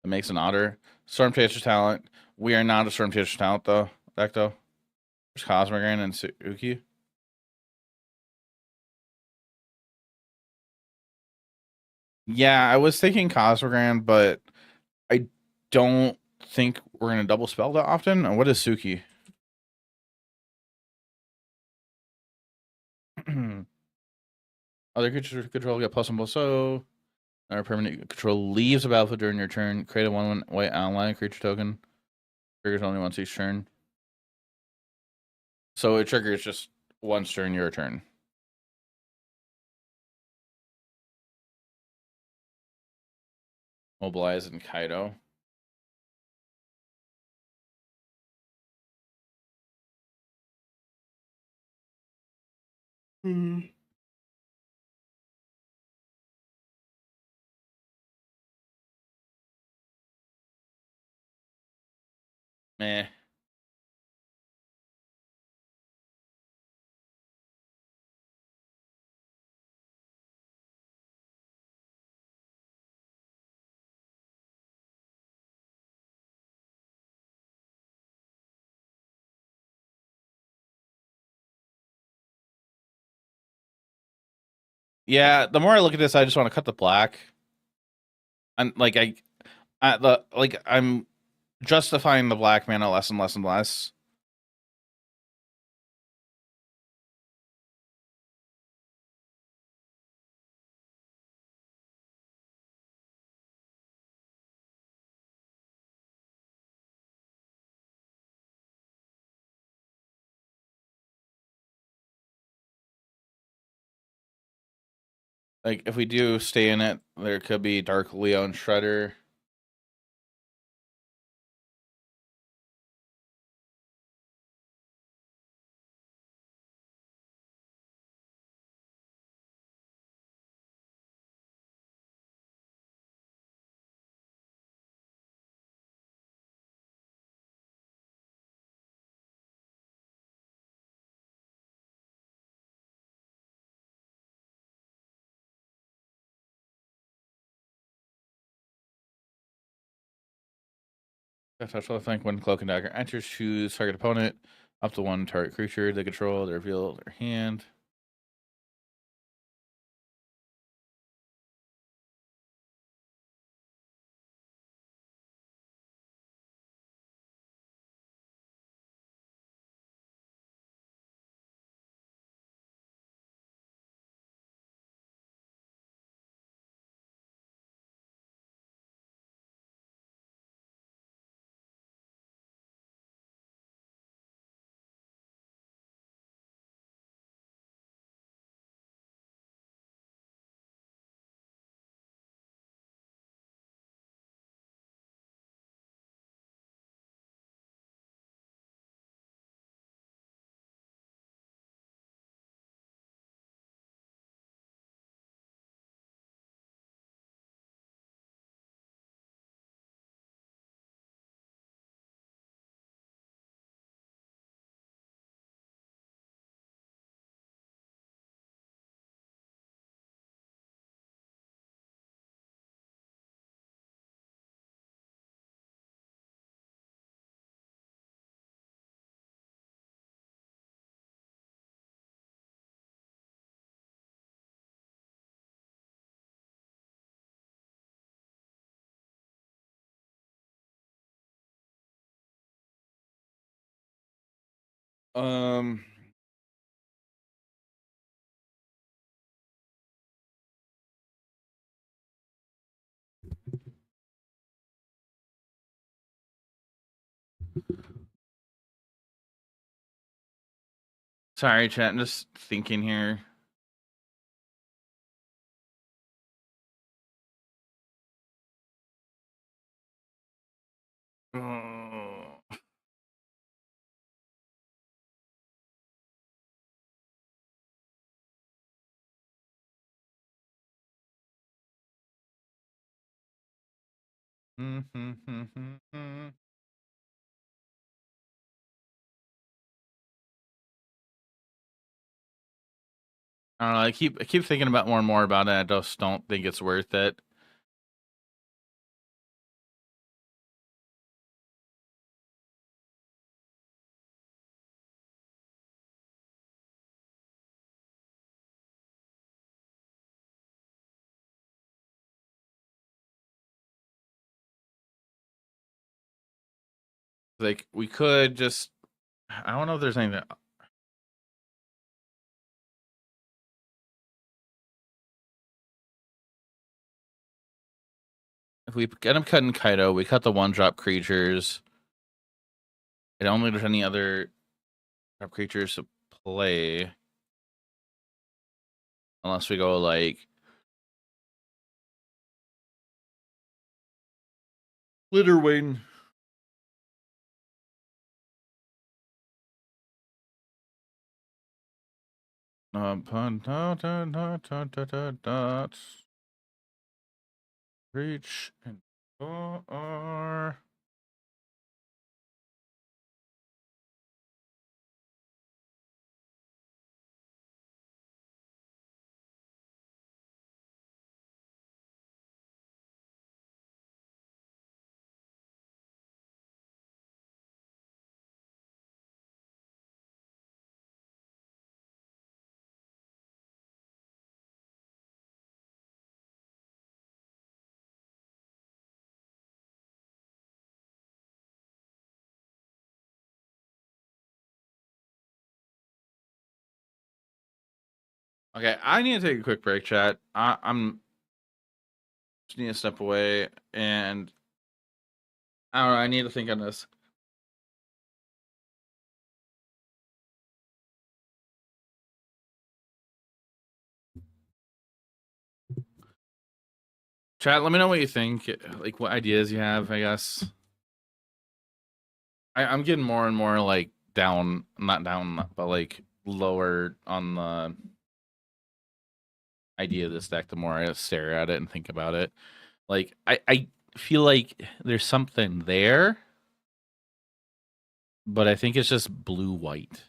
That makes an otter. Storm Chaser talent. We are not a Storm Chaser talent though. Deck though. There's Cosmogran and Suki. Yeah, I was thinking Cosmogran, but I don't think we're gonna double spell that often. And what is Suki? Other creatures control get plus one plus so. Our permanent control leaves the battlefield during your turn. Create a 1/1 white online creature token. Triggers only once each turn. So it triggers just once during your turn. Mobilize and Kaido. Meh. Yeah, the more I look at this, I just want to cut the black. I'm like I'm justifying the black mana less and less and less. Like if we do stay in it, there could be Dark Leo and Shredder. I think when Cloak and Dagger enters, choose target opponent up to one target creature they control. They reveal their hand. Um. Sorry, chat. I'm just thinking here. Oh. I don't know. I keep thinking about more and more about it. I just don't think it's worth it. Like we could just. I don't know if there's anything. If we get him cutting Kaido, we cut the one drop creatures. I don't think there's any other drop creatures to play. Unless we go like Litterwing. Reach and or okay. I need to take a quick break, chat. I'm just need to step away, and I don't know. I need to think on this. Chat, let me know what you think. Like, what ideas you have. I guess I'm getting more and more like down, not down, but like lower on the idea of this deck. The more I stare at it and think about it, like I feel like there's something there, but I think it's just blue white.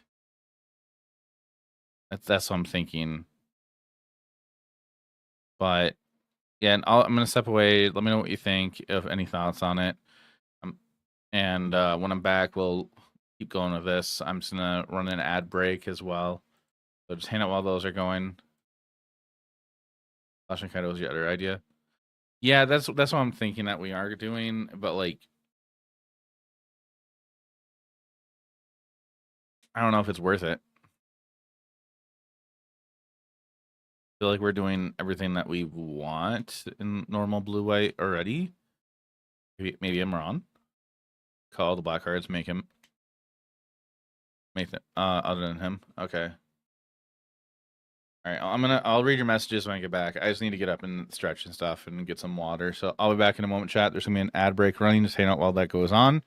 That's what I'm thinking. But yeah, and I'm gonna step away. Let me know what you think. If any thoughts on it. And when I'm back, we'll keep going with this. I'm just gonna run an ad break as well. So just hang out while those are going. Flash and Kaido was your other idea. Yeah, that's what I'm thinking that we are doing. But like, I don't know if it's worth it. I feel like we're doing everything that we want in normal blue white already. Maybe I'm wrong. Call the black cards, make them other than him. Okay. All right, I'll read your messages when I get back. I just need to get up and stretch and stuff and get some water. So I'll be back in a moment, chat. There's gonna be an ad break running. Just hang out while that goes on.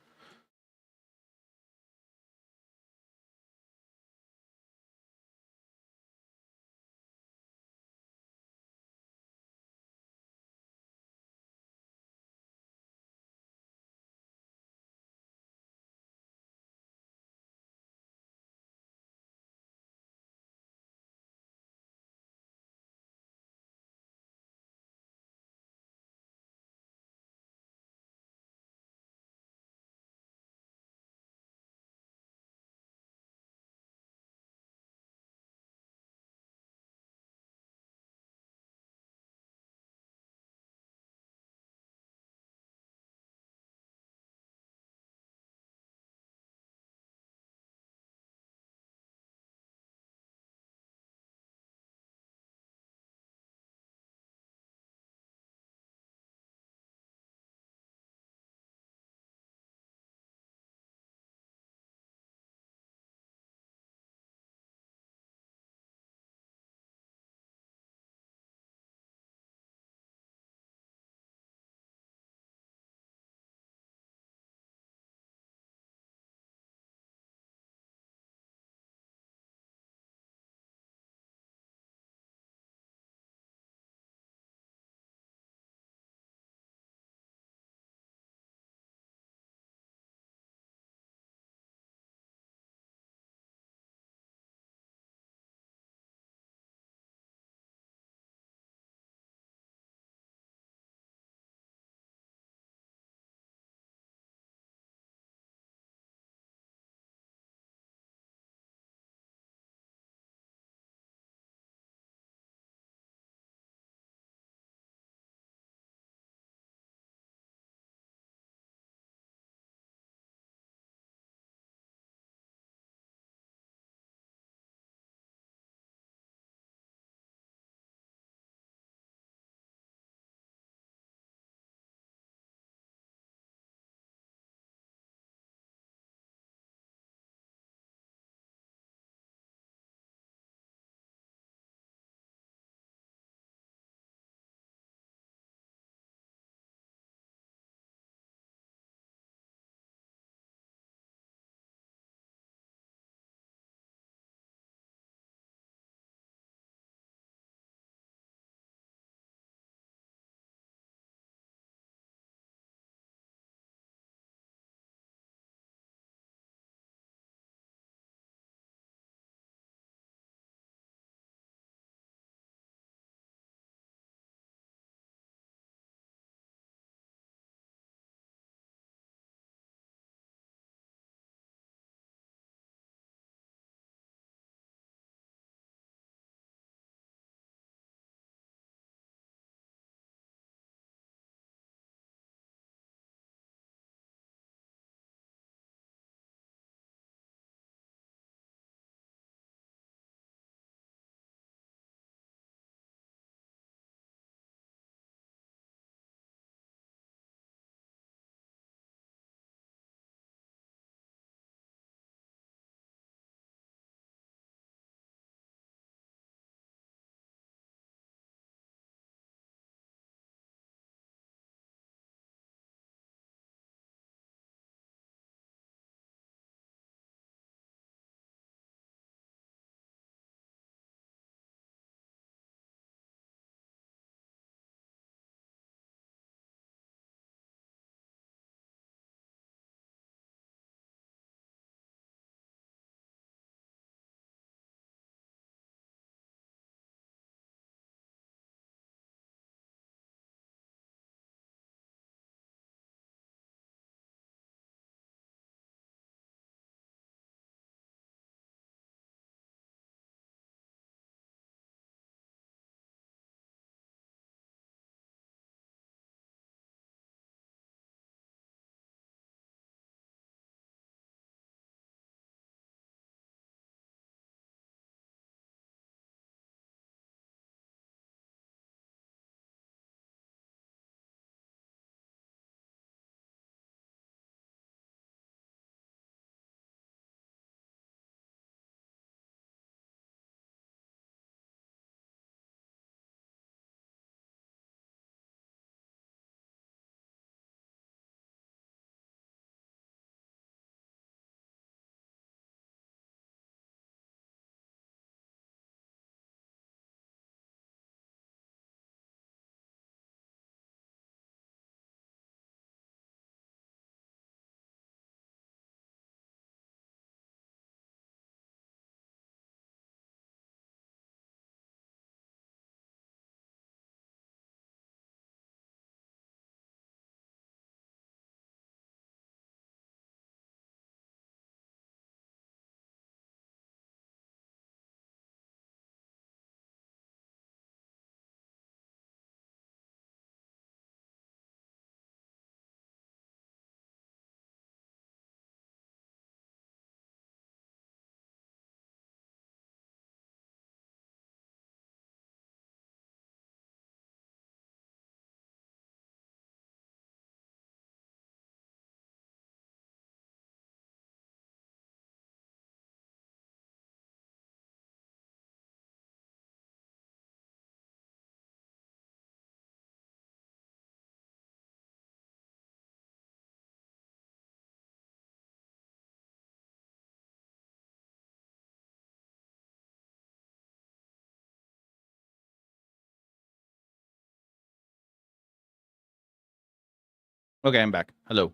Okay, I'm back. Hello.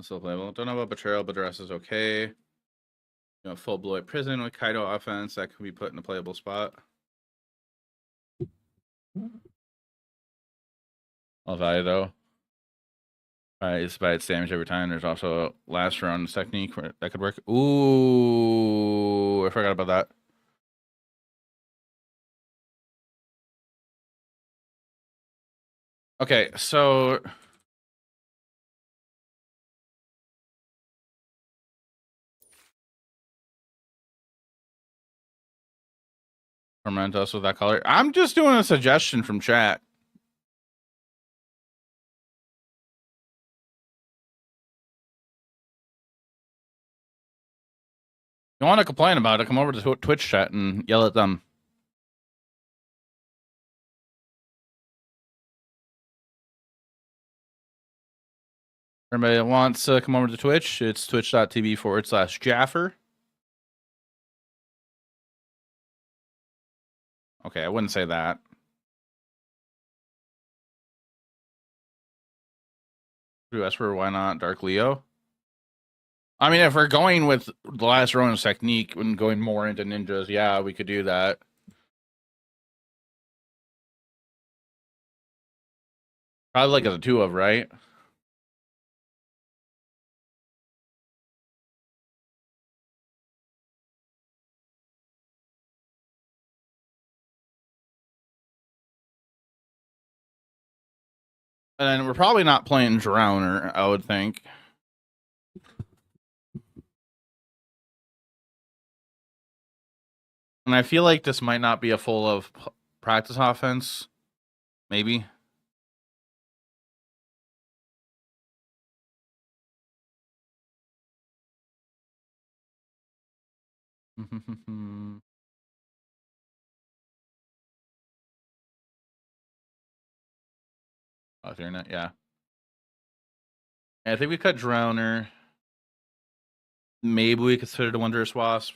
Still playable. Don't know about Betrayal, but the rest is okay. You know, full Blood Prison with Kaido offense that can be put in a playable spot. I'll value though. It's by its damage every time. There's also a last round technique that could work. Ooh, I forgot about that. Okay, so torment us with that color. I'm just doing a suggestion from chat. You want to complain about it? Come over to Twitch chat and yell at them. Everybody that wants to come over to Twitch, it's twitch.tv/Jaffer. Okay, I wouldn't say that. Blue Esper, why not Dark Leo? I mean, if we're going with the last Ronin's technique and going more into ninjas, yeah, we could do that. Probably like as a 2 of, right? And then we're probably not playing Drowner, I would think. And I feel like this might not be a full of practice offense. Maybe. Oh, Ethernet, yeah. I think we cut Drowner. Maybe we consider the Wondrous Wasp.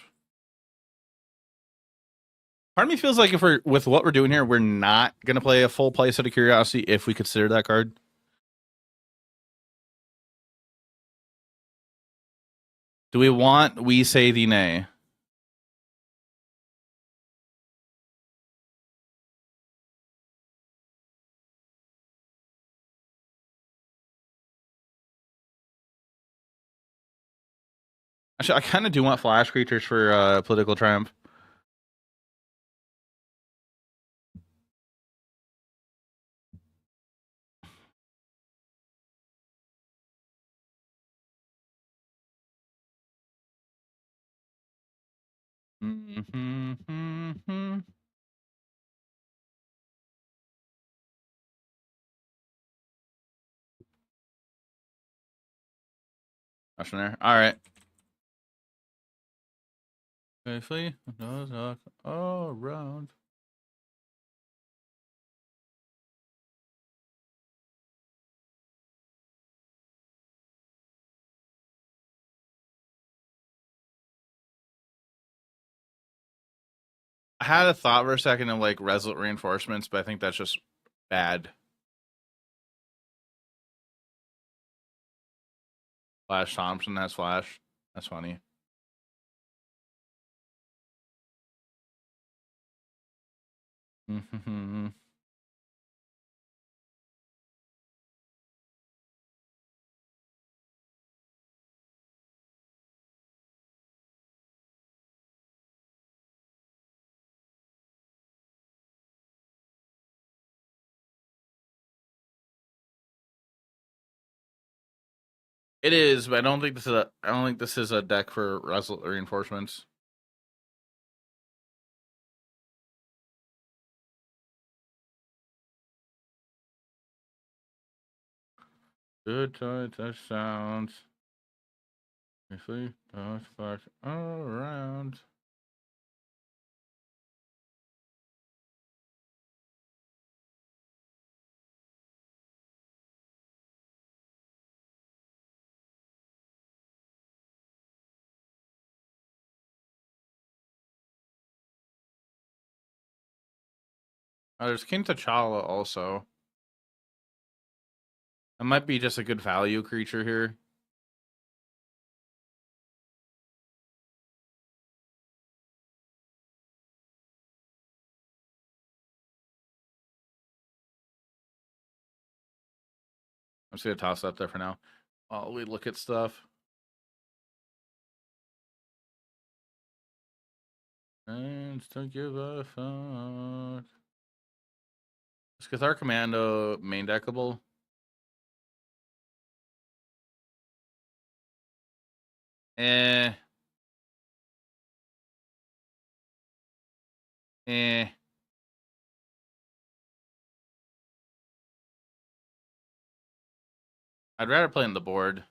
Part of me feels like if we're with what we're doing here, we're not gonna play a full play set of Curiosity if we consider that card. Do we want We Say the Nay? Actually, I kind of do want flash creatures for Political Triumph. Questionnaire. All right. Safely all around. I had a thought for a second of like Resolute Reinforcements, but I think that's just bad. Flash Thompson has Flash. That's funny. It is, but I don't think this is a deck for Resolute Reinforcements. Good touch sounds. Briefly, touch all around. Oh, there's King T'Challa also. That might be just a good value creature here. I'm just gonna toss that there for now. While we look at stuff. And don't give a fuck. Is Cathar Commando main deckable? Eh. Eh. I'd rather play on the board.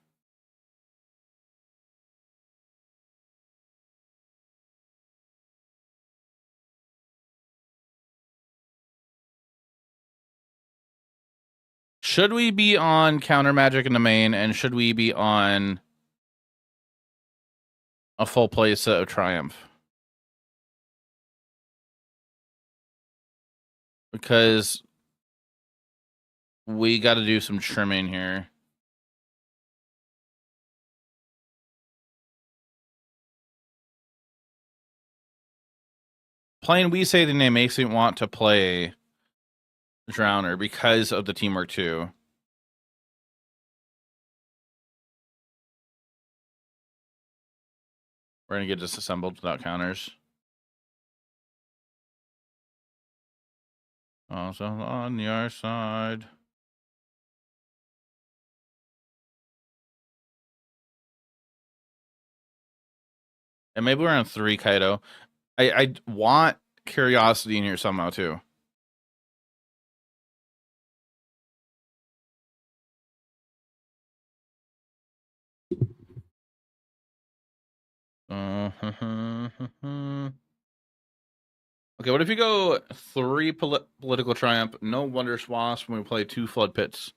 Should we be on counter magic in the main, and should we be on a full play set of Triumph? Because we got to do some trimming here. Playing We Say the Name makes me want to play Drowner because of the teamwork too. We're gonna get disassembled without counters. Also on your side. And maybe we're on 3 Kaido. I want Curiosity in here somehow too. Okay, what if you go 3 Political Triumph, no Wonder Swamps when we play 2 Flood Pits?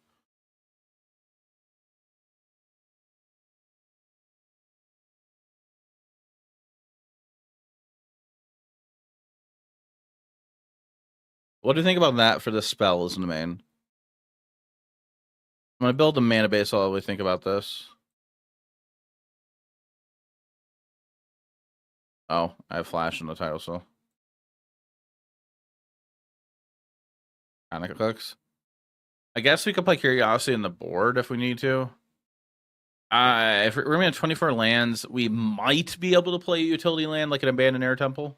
What do you think about that for the spells in the main? I'm going to build a mana base while we think about this. Oh, I have Flash in the title, so. Kinda cooks. I guess we could play Curiosity in the board if we need to. If we're going to 24 lands, we might be able to play a utility land like an Abandoned Air Temple.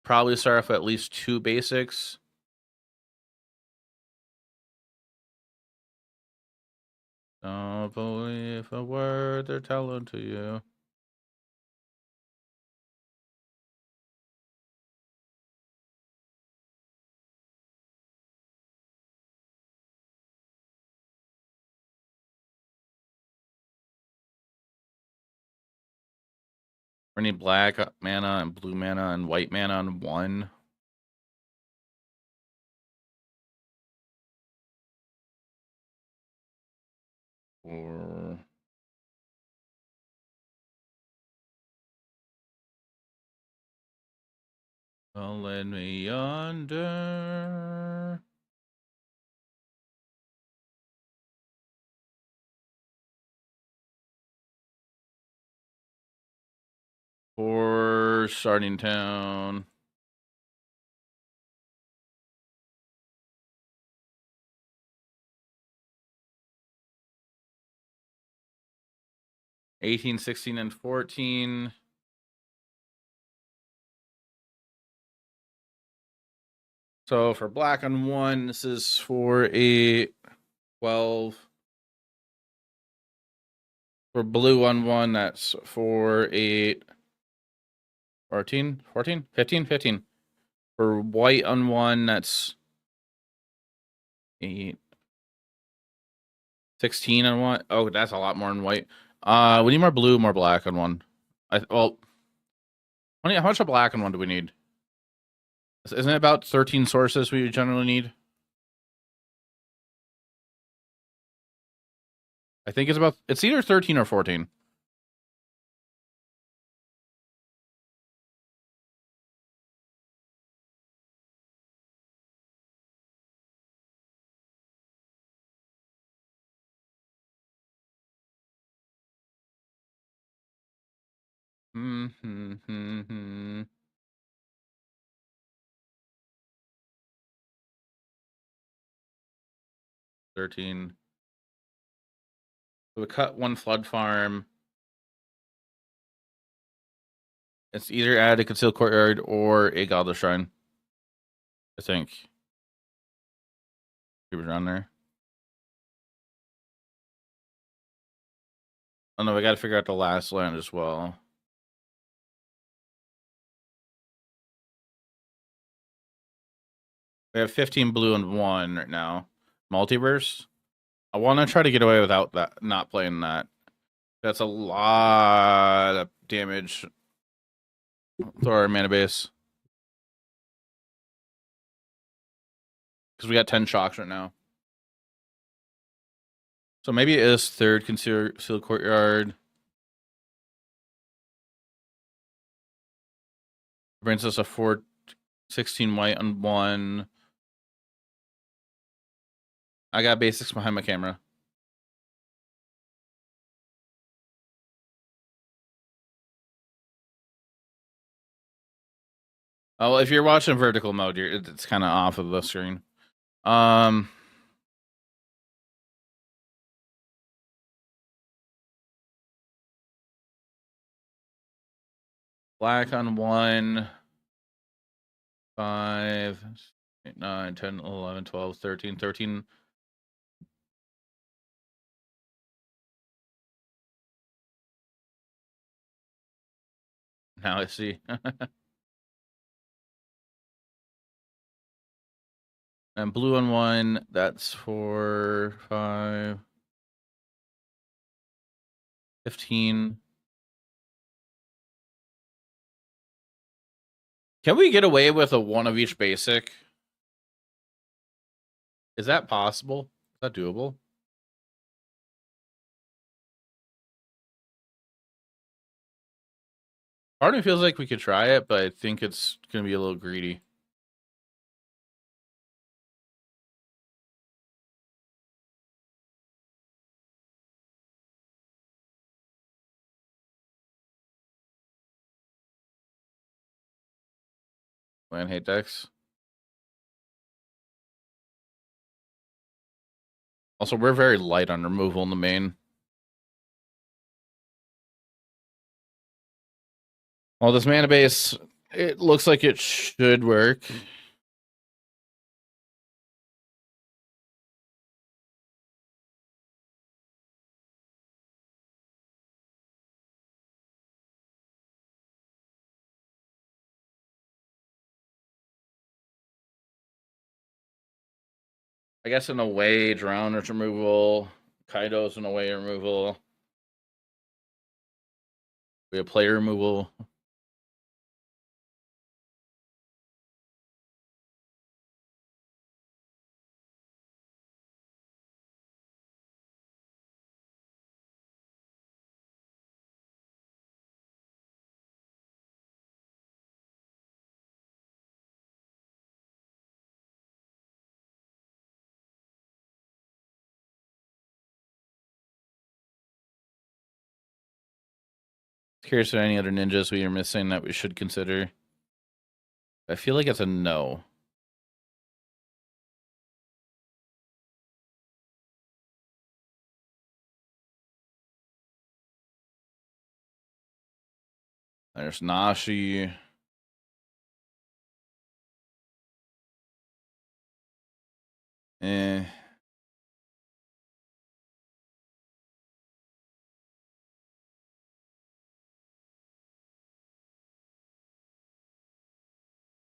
Probably start off with at least 2 basics. Don't believe a word they're telling to you. We need black mana and blue mana and white mana on 1. Or don't let me under. For starting town. $18, $16, and $14. So for black on 1, this is for a 12. For blue on 1, that's for 8. 14, 14, 15, 15. For white on 1, that's 8. 16 on 1. Oh, that's a lot more than white. We need more blue, more black on 1. How much of black on 1 do we need? Isn't it about 13 sources we generally need? I think it's either 13 or 14. 13. So we cut one flood farm. It's either add a concealed courtyard or a godless shrine. I think. He was around there. Oh no, we gotta figure out the last land as well. We have 15 blue and 1 right now. Multiverse. I want to try to get away without that, not playing that. That's a lot of damage to our mana base. Because we got 10 shocks right now. So maybe it is third concealed courtyard. Brings us a 16 white on 1. I got basics behind my camera. Oh, if you're watching vertical mode, it's kind of off of the screen. Black on 1, 5, 8, 9, 10, 11, 12, 13, 13. Now I see. And blue on 1, that's 4, 5, 15. Can we get away with a 1 of each basic? Is that possible? Is that doable? Part of me feels like we could try it, but I think it's going to be a little greedy. Land hate decks. Also, we're very light on removal in the main. Well, this mana base, it looks like it should work. I guess in a way, Drowner's removal, Kaido's in a way removal. We have player removal. Curious if any other ninjas we are missing that we should consider. I feel like it's a no. There's Nashi. Eh.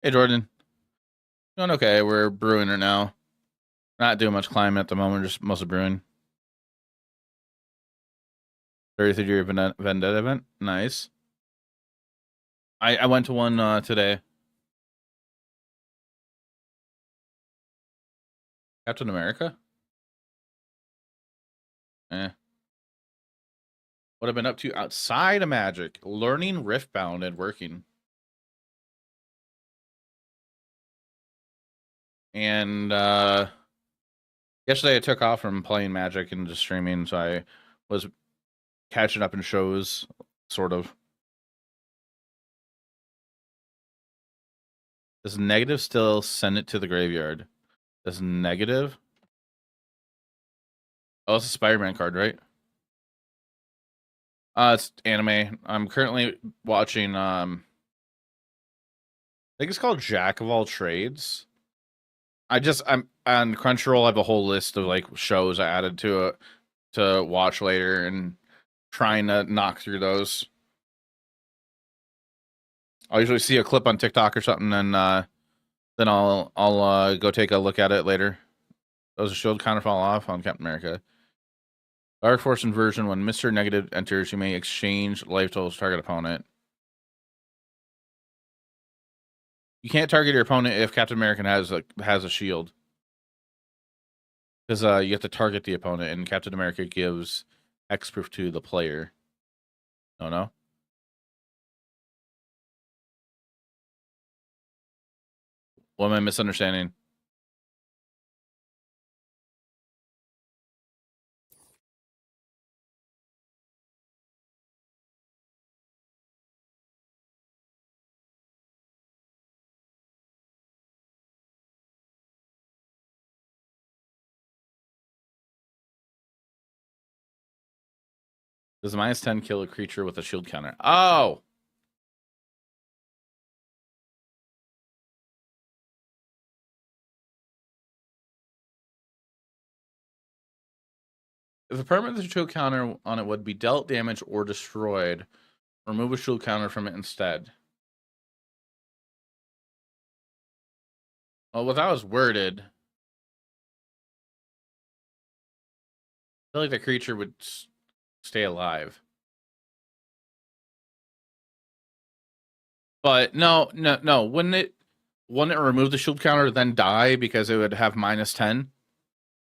Hey, Jordan. Doing okay. We're brewing right now. Not doing much climbing at the moment, just mostly brewing. 33rd year Vendetta event. Nice. I went to one today. Captain America? What I've been up to outside of Magic. Learning Riftbound and working. And yesterday I took off from playing Magic and just streaming, so I was catching up in shows, sort of. Does negative still send it to the graveyard? Does negative? Oh, it's a Spider-Man card, right? It's anime. I'm currently watching. I think it's called Jack of All Trades. I'm on Crunchyroll. I have a whole list of like shows I added to it to watch later, and trying to knock through those. I'll usually see a clip on TikTok or something, and then I'll go take a look at it later. Does the shield counter fall off on Captain America? Dark Force inversion. When Mr. Negative enters, you may exchange life totals target opponent. You can't target your opponent if Captain America has a shield, because you have to target the opponent, and Captain America gives X-proof to the player. No. What am I misunderstanding? Does a -10 kill a creature with a shield counter? Oh! If a permanent with a shield counter on it would be dealt damage or destroyed, remove a shield counter from it instead. Well, what that was worded, I feel like the creature would stay alive. But no. Wouldn't it remove the shield counter then die because it would have -10?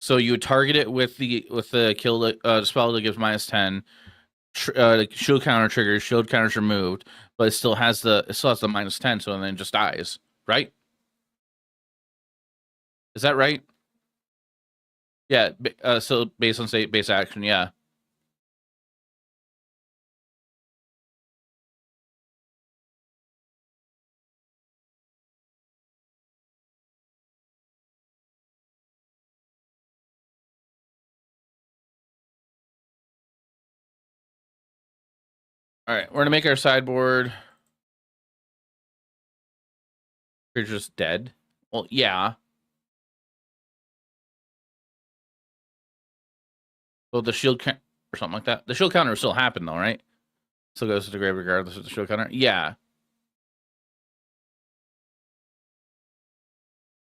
So you would target it with the spell that gives -10. Shield counter triggers, shield counter's removed, but it still has the -10, so then it just dies, right? Is that right? Yeah. So based on state base action, yeah. All right, we're gonna make our sideboard. You're just dead. Well, yeah. Well, the shield or something like that. The shield counter will still happen though, right? Still goes to the grave regardless of the shield counter. Yeah.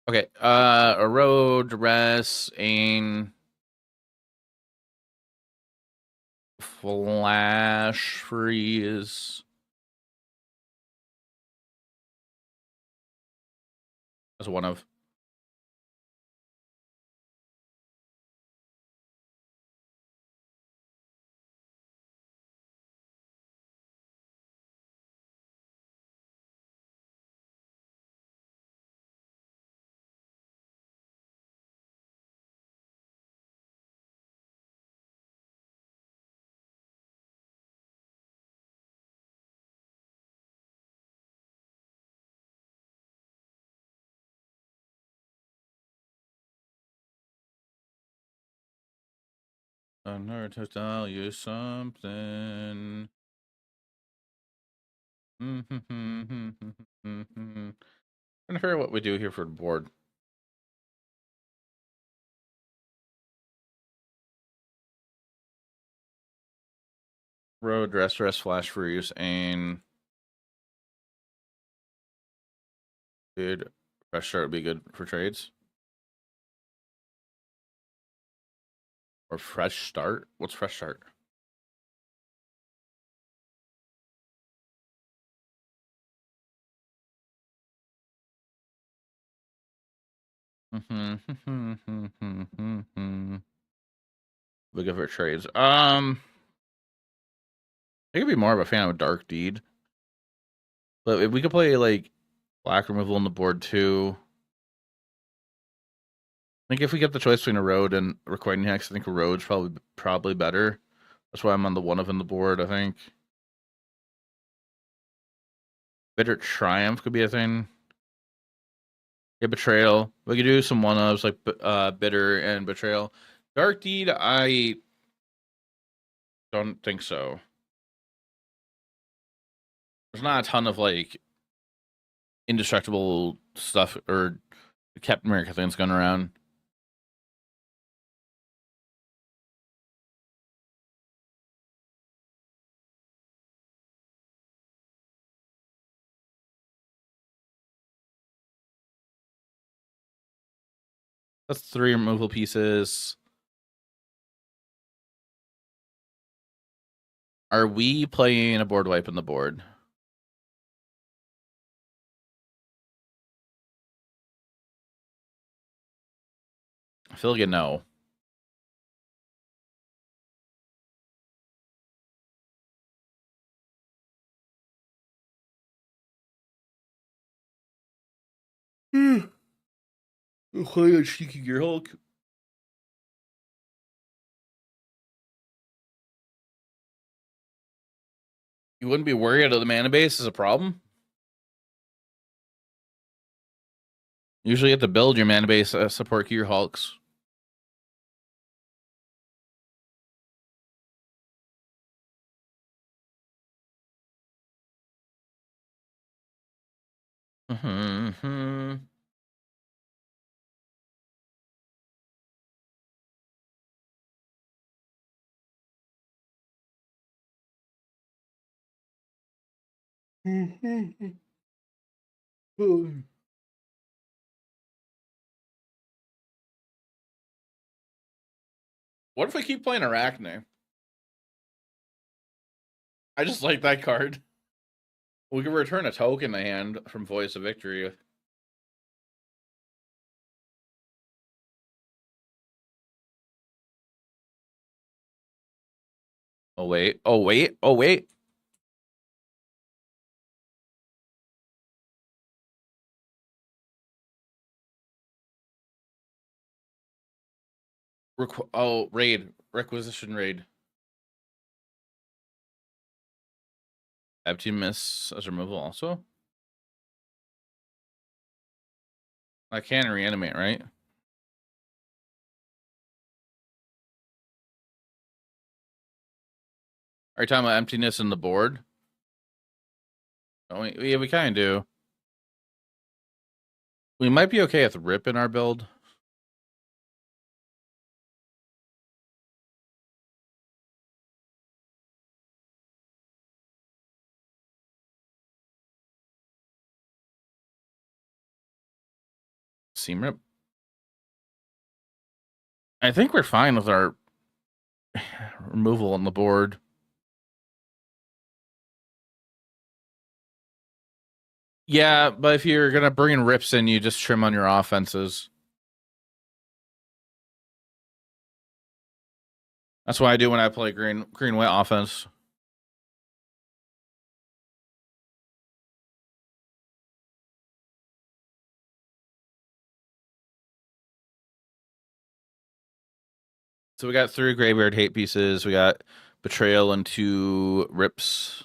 Okay. Erode, Duress, Ain, Flash Freeze. That's one of. I'm here to tell you something. Trying to figure out what we do here for the board. Road, Dress, Flash Freeze, and good. Fresh start would be good for trades. Or fresh start? What's fresh start? We go for trades. I could be more of a fan of Dark Deed. But if we could play like black removal on the board too. I think if we get the choice between a road and recording hex, I think a road's probably better. That's why I'm on the one of in the board, I think. Bitter Triumph could be a thing. Yeah, Betrayal. We could do some one-ups like Bitter and Betrayal. Dark Deed, I don't think so. There's not a ton of like indestructible stuff or Captain America things going around. That's 3 removal pieces. Are we playing a board wipe in the board? I feel like a no. Play a cheeky Gear Hulk. You wouldn't be worried that the mana base is a problem? Usually you have to build your mana base support Gear Hulks. Mm-hmm. What if we keep playing Arachne? I just like that card. We can return a token to hand from Voice of Victory. Oh wait. Oh wait. Oh wait. Raid. Requisition raid. Empty miss as removal also? I can reanimate, right? Are you talking about emptiness in the board? Oh, yeah, we kind of do. We might be okay with Rip in our build. Seam Rip. I think we're fine with our removal on the board. Yeah, but if you're gonna bring rips in, you just trim on your offenses. That's what I do when I play green white offense. So we got 3 graveyard hate pieces. We got betrayal and 2 rips.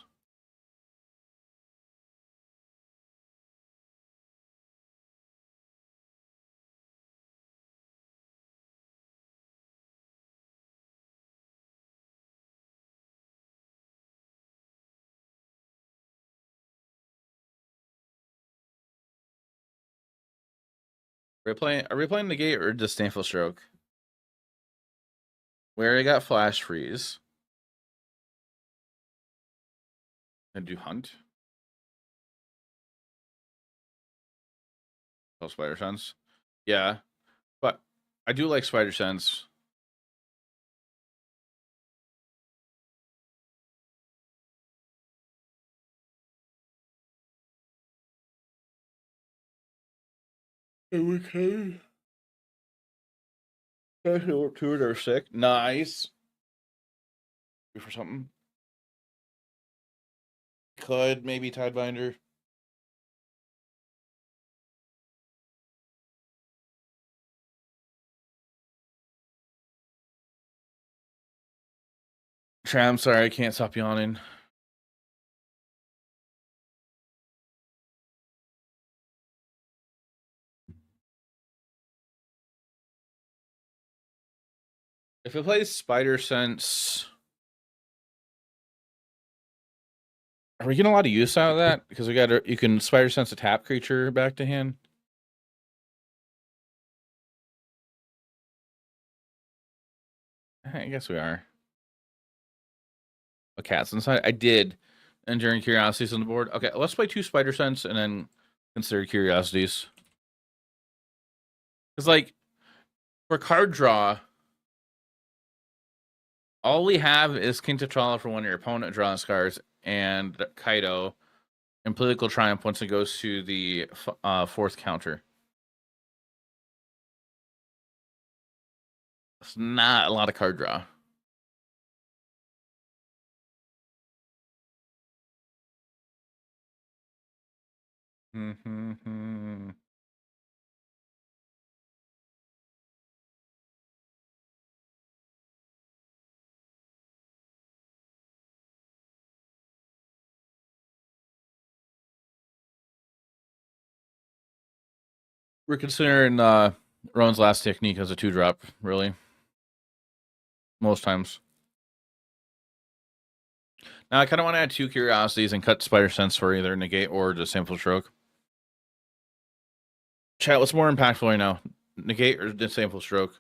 Are we playing negate or disdainful stroke? We already got flash freeze. And do hunt. Oh, spider sense. Yeah, but I do like spider sense. Okay. Two or sick. Nice. For something. Could maybe Tidebinder. I'm sorry, I can't stop yawning. If it plays Spider Sense, are we getting a lot of use out of that? Because you can Spider Sense a tap creature back to hand. I guess we are. A cat's inside. I did, and during curiosities on the board. Okay, let's play 2 Spider Sense and then consider curiosities. Because like for card draw, all we have is King T'Challa for when your opponent draws cards, and Kaido, and Political Triumph once it goes to the 4th counter. It's not a lot of card draw. We're considering Rowan's last technique as a 2-drop, really. Most times. Now I kind of want to add 2 curiosities and cut Spider Sense for either negate or just Sinful Stroke. Chat, what's more impactful right now? Negate or Disable Stroke?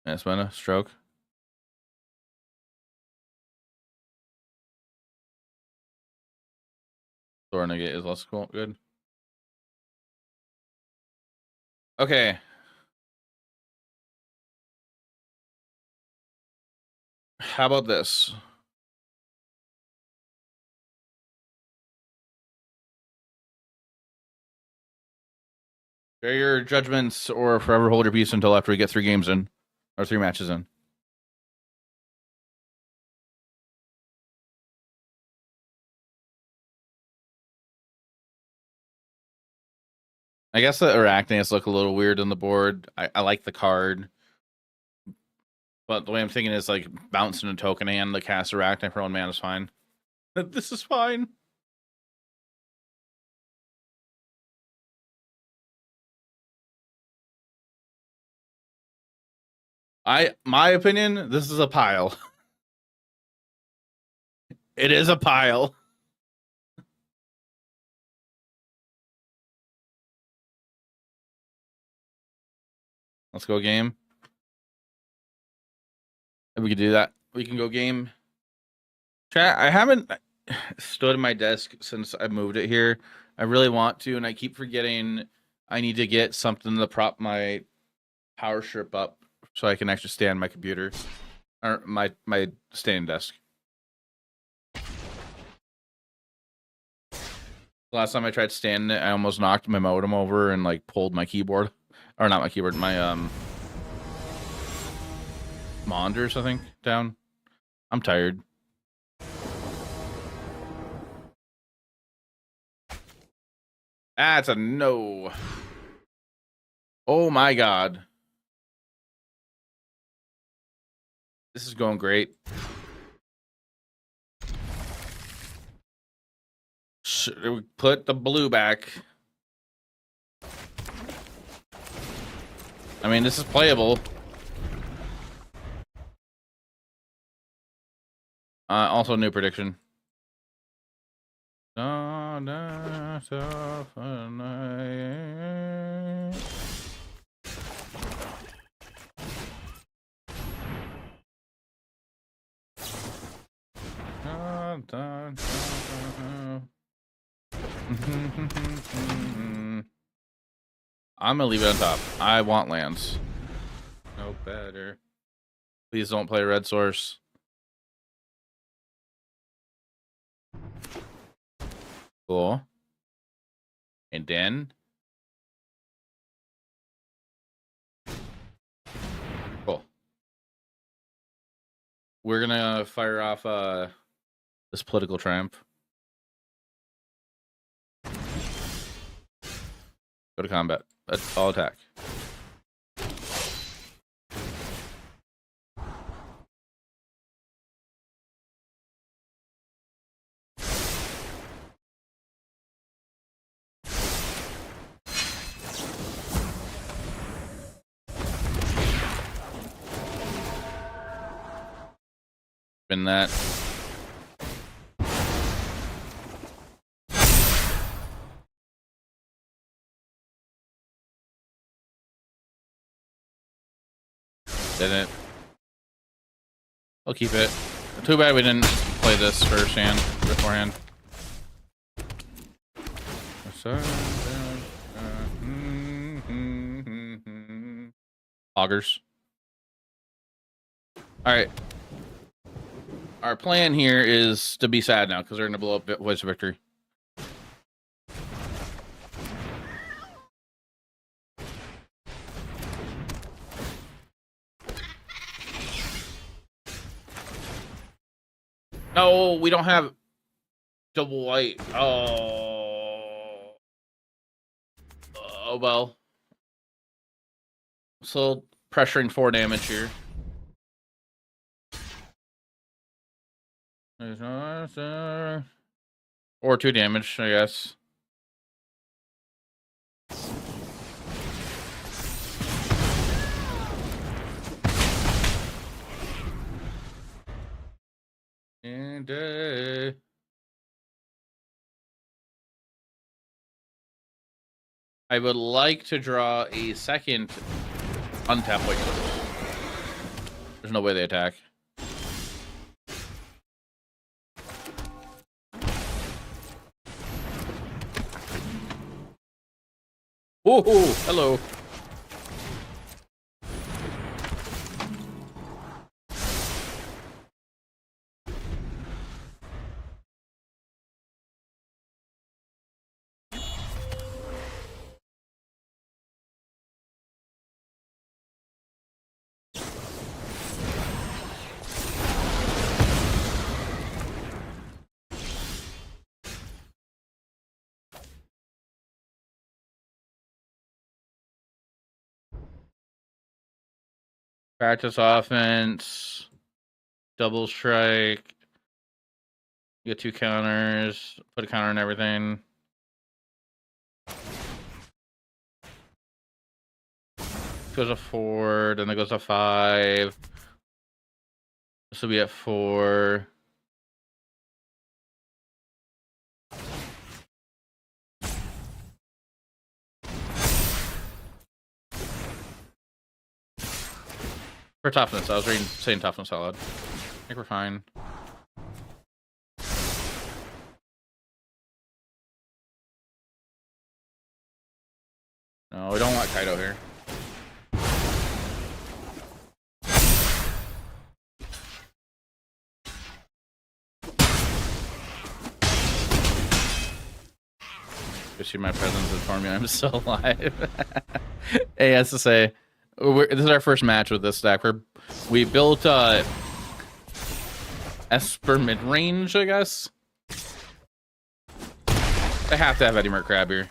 Yes, mana stroke. Thor negate is less cool. Good. Okay. How about this? Share your judgments or forever hold your peace until after we get 3 games in. Or 3 matches in. I guess the Arachnius look a little weird on the board. I like the card. But the way I'm thinking is like bouncing a token and the cast Arachne for 1 mana is fine. This is fine. My opinion, this is a pile. It is a pile. Let's go game. If we could do that, we can go game. Chat, I haven't stood at my desk since I moved it here. I really want to, and I keep forgetting I need to get something to prop my power strip up so I can actually stand my computer or my standing desk. Last time I tried standing it, I almost knocked my modem over and like pulled my keyboard, or not my keyboard, my monitors, I think, down. I'm tired. That's a no. Oh my god. This is going great. Should we put the blue back? I mean, this is playable. Also, new prediction. I'm gonna leave it on top. I want lands. No better. Please don't play red source. Cool. And then cool. We're gonna fire off this Political Triumph. Go to combat. All attack. Spin that. Didn't. I'll keep it. Too bad we didn't play this first hand beforehand. Augers. All right. Our plan here is to be sad now because they're going to blow up Voice of Victory. No, we don't have double white. Oh. Oh, well. So, pressuring 4 damage here. Or 2 damage, I guess. And I would like to draw a second untap white card. There's no way they attack. Oh, hello. Practice offense. Double strike. You get 2 counters. Put a counter on everything. Goes to 4, then it goes to 5. This will be at 4. For toughness, I was saying toughness out loud. I think we're fine. No, we don't want Kaido here. You see my presence inform me I'm still alive. Hey, has to say, this is our first match with this deck. We built Esper mid range, I guess. I have to have Eddie Merc Crab here.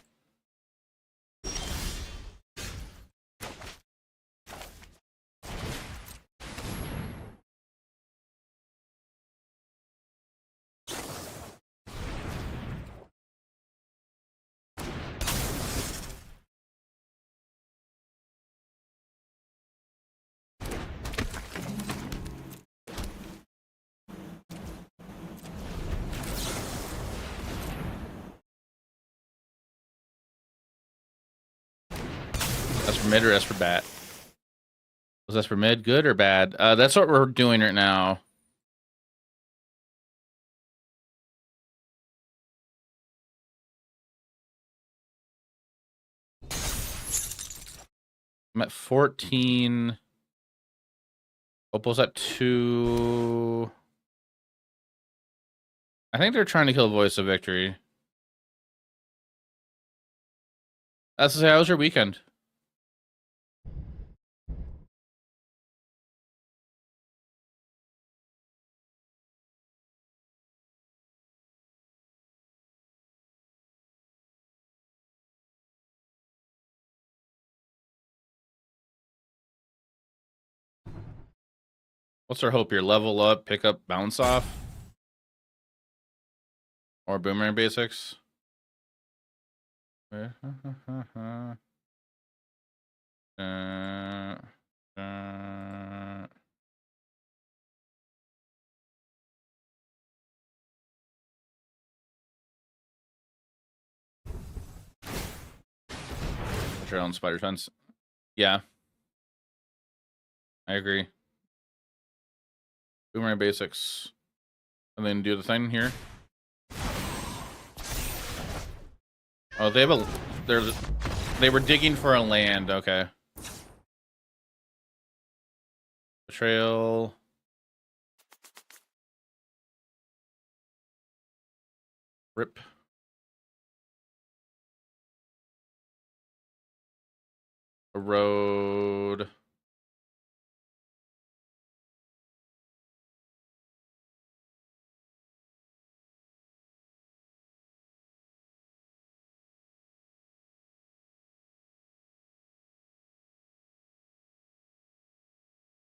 That's for mid or that's for bat? Was that for mid good or bad? That's what we're doing right now. I'm at 14. Opal's at 2. I think they're trying to kill Voice of Victory. That's to say, how was your weekend? What's our hope here? Level up, pick up, bounce off? Or boomerang basics? Trail and Spider Fence. Yeah. I agree. Boomerang basics. And then do the thing here. Oh, they have a... They were digging for a land. Okay. Betrayal. Rip. Erode.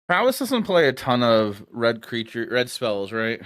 Prowess doesn't play a ton of red spells, right?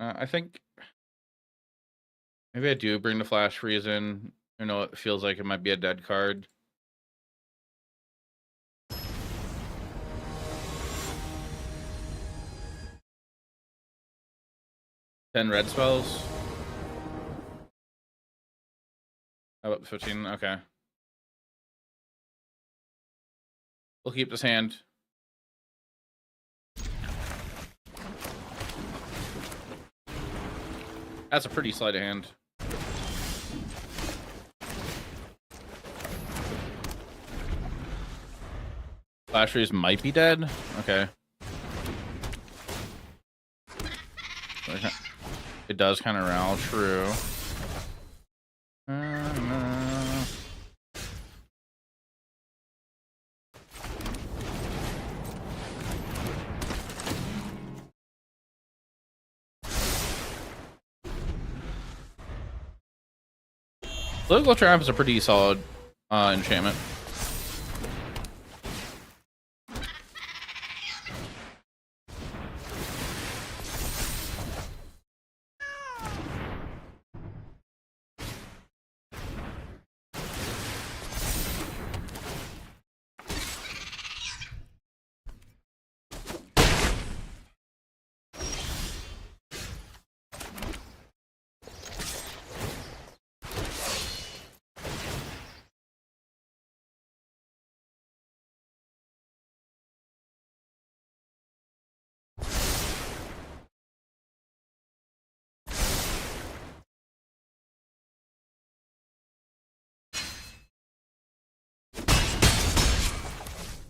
I think maybe I do bring the Flash Freeze in. You know, it feels like it might be a dead card. Ten red spells. How about 15? Okay. We'll keep this hand. That's a pretty sleight of hand. Flash Freeze might be dead. Okay. It does kind of rattle true. Political Triumph is a pretty solid enchantment.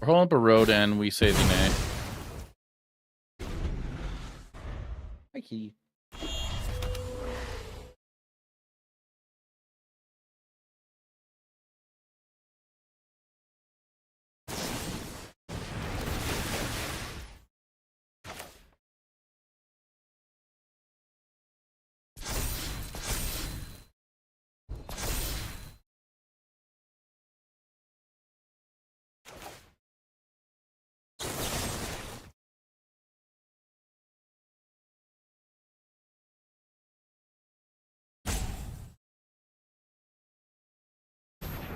We're holding up a road and we say the nay. Hi, Kitty.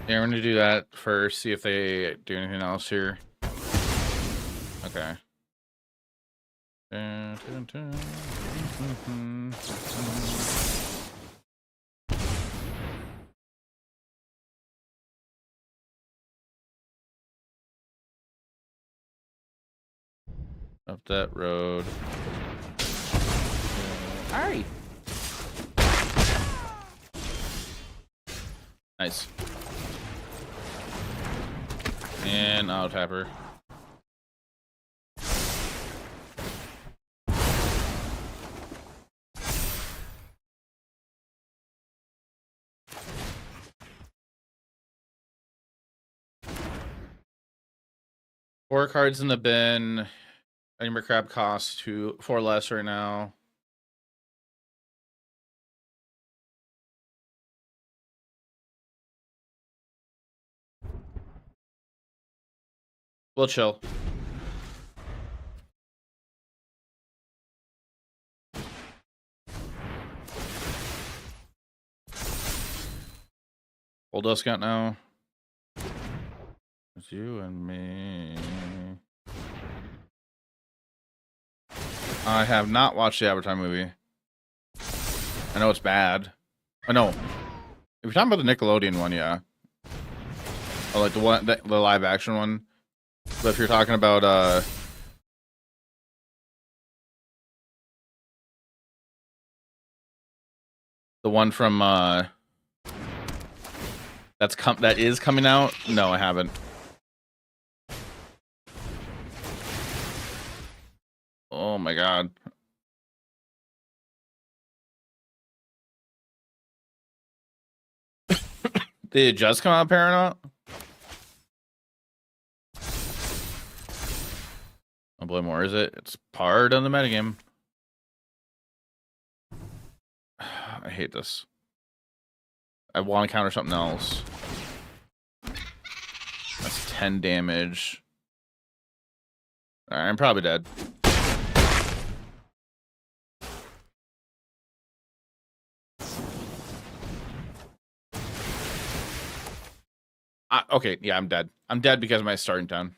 Yeah, we're gonna do that first, see if they do anything else here. Okay. Up that road. Alright. Nice. And I'll tap her. 4 cards in the bin. Ember Crab costs 4 less right now. We'll chill. Full discount now. It's you and me. I have not watched the Avatar movie. I know it's bad. I know. If you're talking about the Nickelodeon one, yeah. Or like the live action one. But if you're talking about the one from that is coming out, no, I haven't. Oh my god. Did it just come out, Paramount? Oh boy, more is it? It's part of the metagame. I hate this. I want to counter something else. That's 10 damage. Alright, I'm probably dead. Okay, yeah, I'm dead. I'm dead because of my starting town.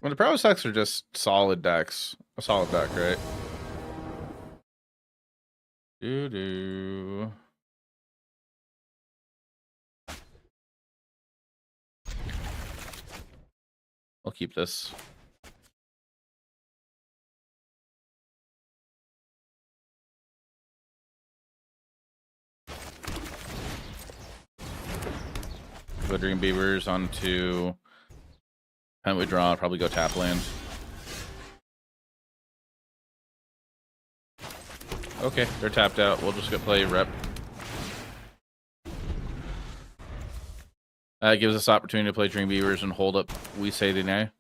Well, the Pro decks are just solid decks. A solid deck, right? Doo-doo. I'll keep this. Glittering Beavers onto Pen Withdraw, probably go tap land. Okay, they're tapped out. We'll just go play rep. That gives us opportunity to play Dream Beavers and hold up We Say Deny.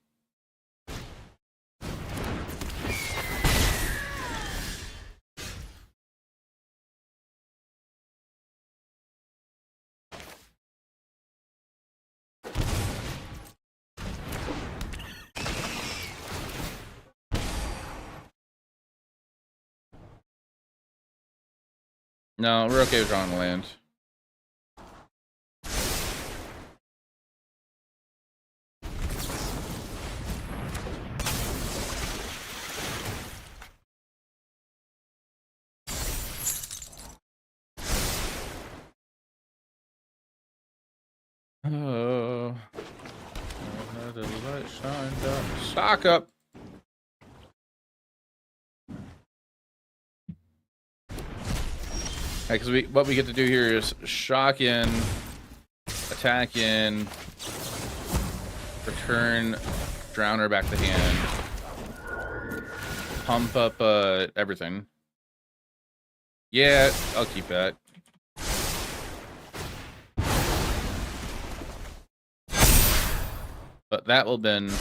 No, we're okay with drawing land. Oh, the light shined up. Stock up. Because what we get to do here is shock in, attack in, return Drowner back to hand, pump up everything. Yeah, I'll keep that. But that will then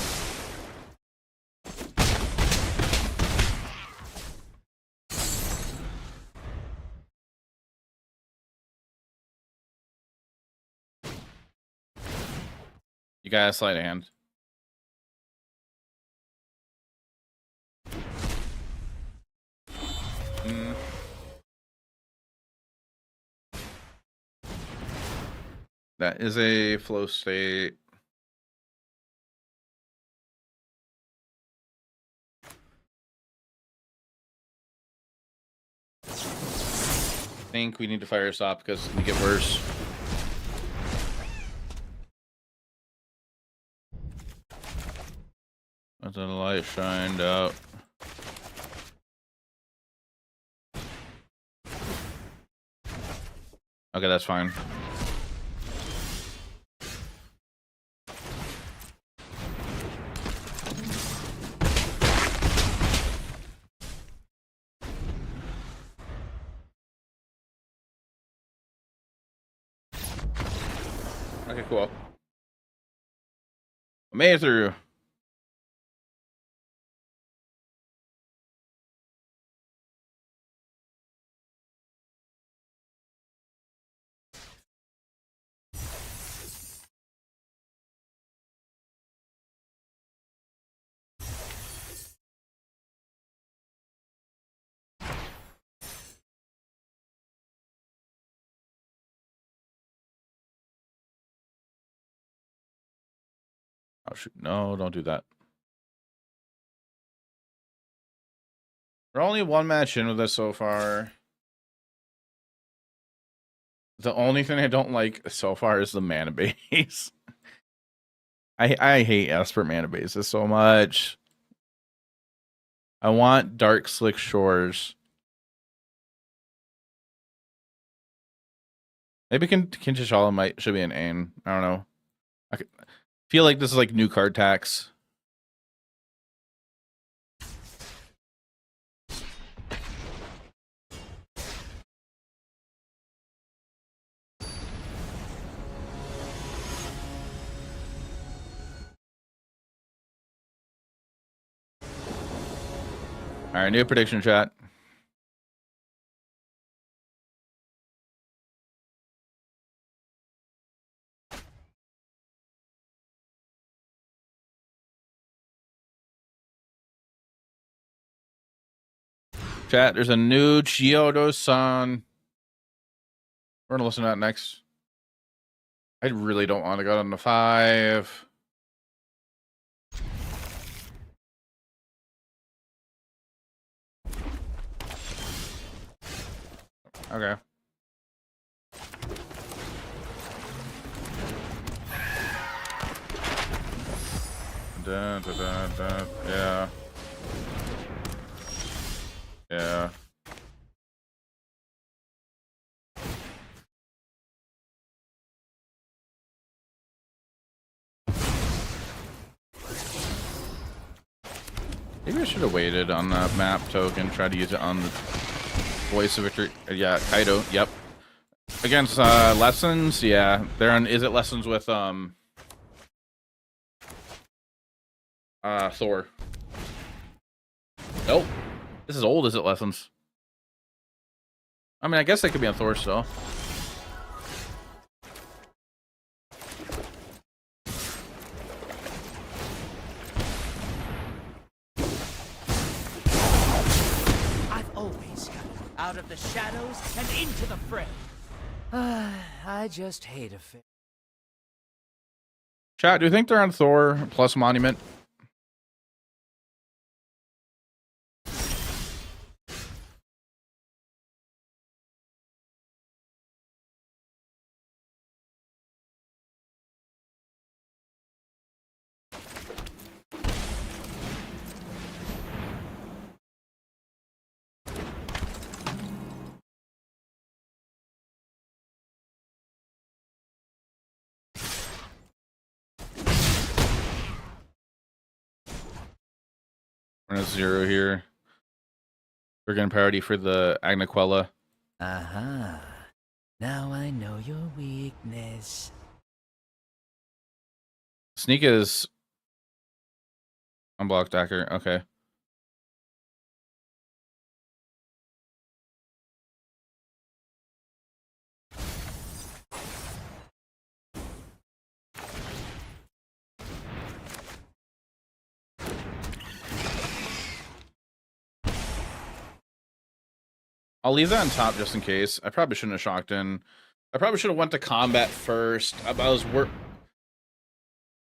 you got a sleight of hand. That is a flow state. think we need to fire stop because it's gonna get worse. Let the light shined out. Okay, that's fine. Okay, cool. Made it through. Oh shoot, no, don't do that. We're only one match in with this so far. The only thing I don't like so far is the mana base. I hate Esper mana bases so much. I want Dark Slick Shores. Maybe Kinshashala should be an aim. I don't know. I feel like this is like new card tax. All right, new prediction chat. Chat, there's a new Chiodo song. We're gonna listen to that next. I really don't want to go down to 5. Okay. Dun, dun, dun, dun. Yeah. Yeah. Maybe I should have waited on the map token, tried to use it on the Voice of Victory. Yeah, Kaido. Yep. Against Lessons, yeah. They're on. Is it Lessons with Thor? Nope. This is old. Is it Lessons? I mean, I guess they could be on Thor still. I've always come out of the shadows and into the fray. I just hate a fit. Chat, do you think they're on Thor plus Monument? We're gonna 0 here. We're gonna parody for the Agnaquella. Aha. Now I know your weakness. Sneak is unblocked Dacker. Okay. I'll leave that on top just in case. I probably shouldn't have shocked in. I probably should have went to combat first.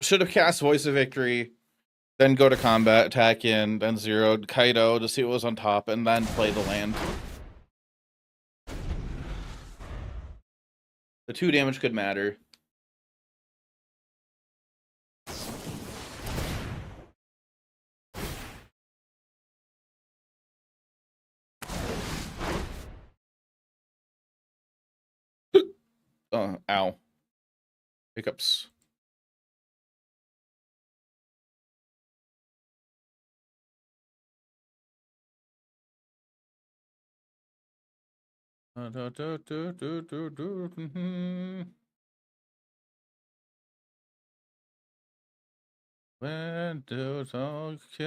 Should have cast Voice of Victory, then go to combat, attack in, then 0'd Kaido to see what was on top, and then play the land. The 2 damage could matter. Ow. Hiccups. Windows all kiss.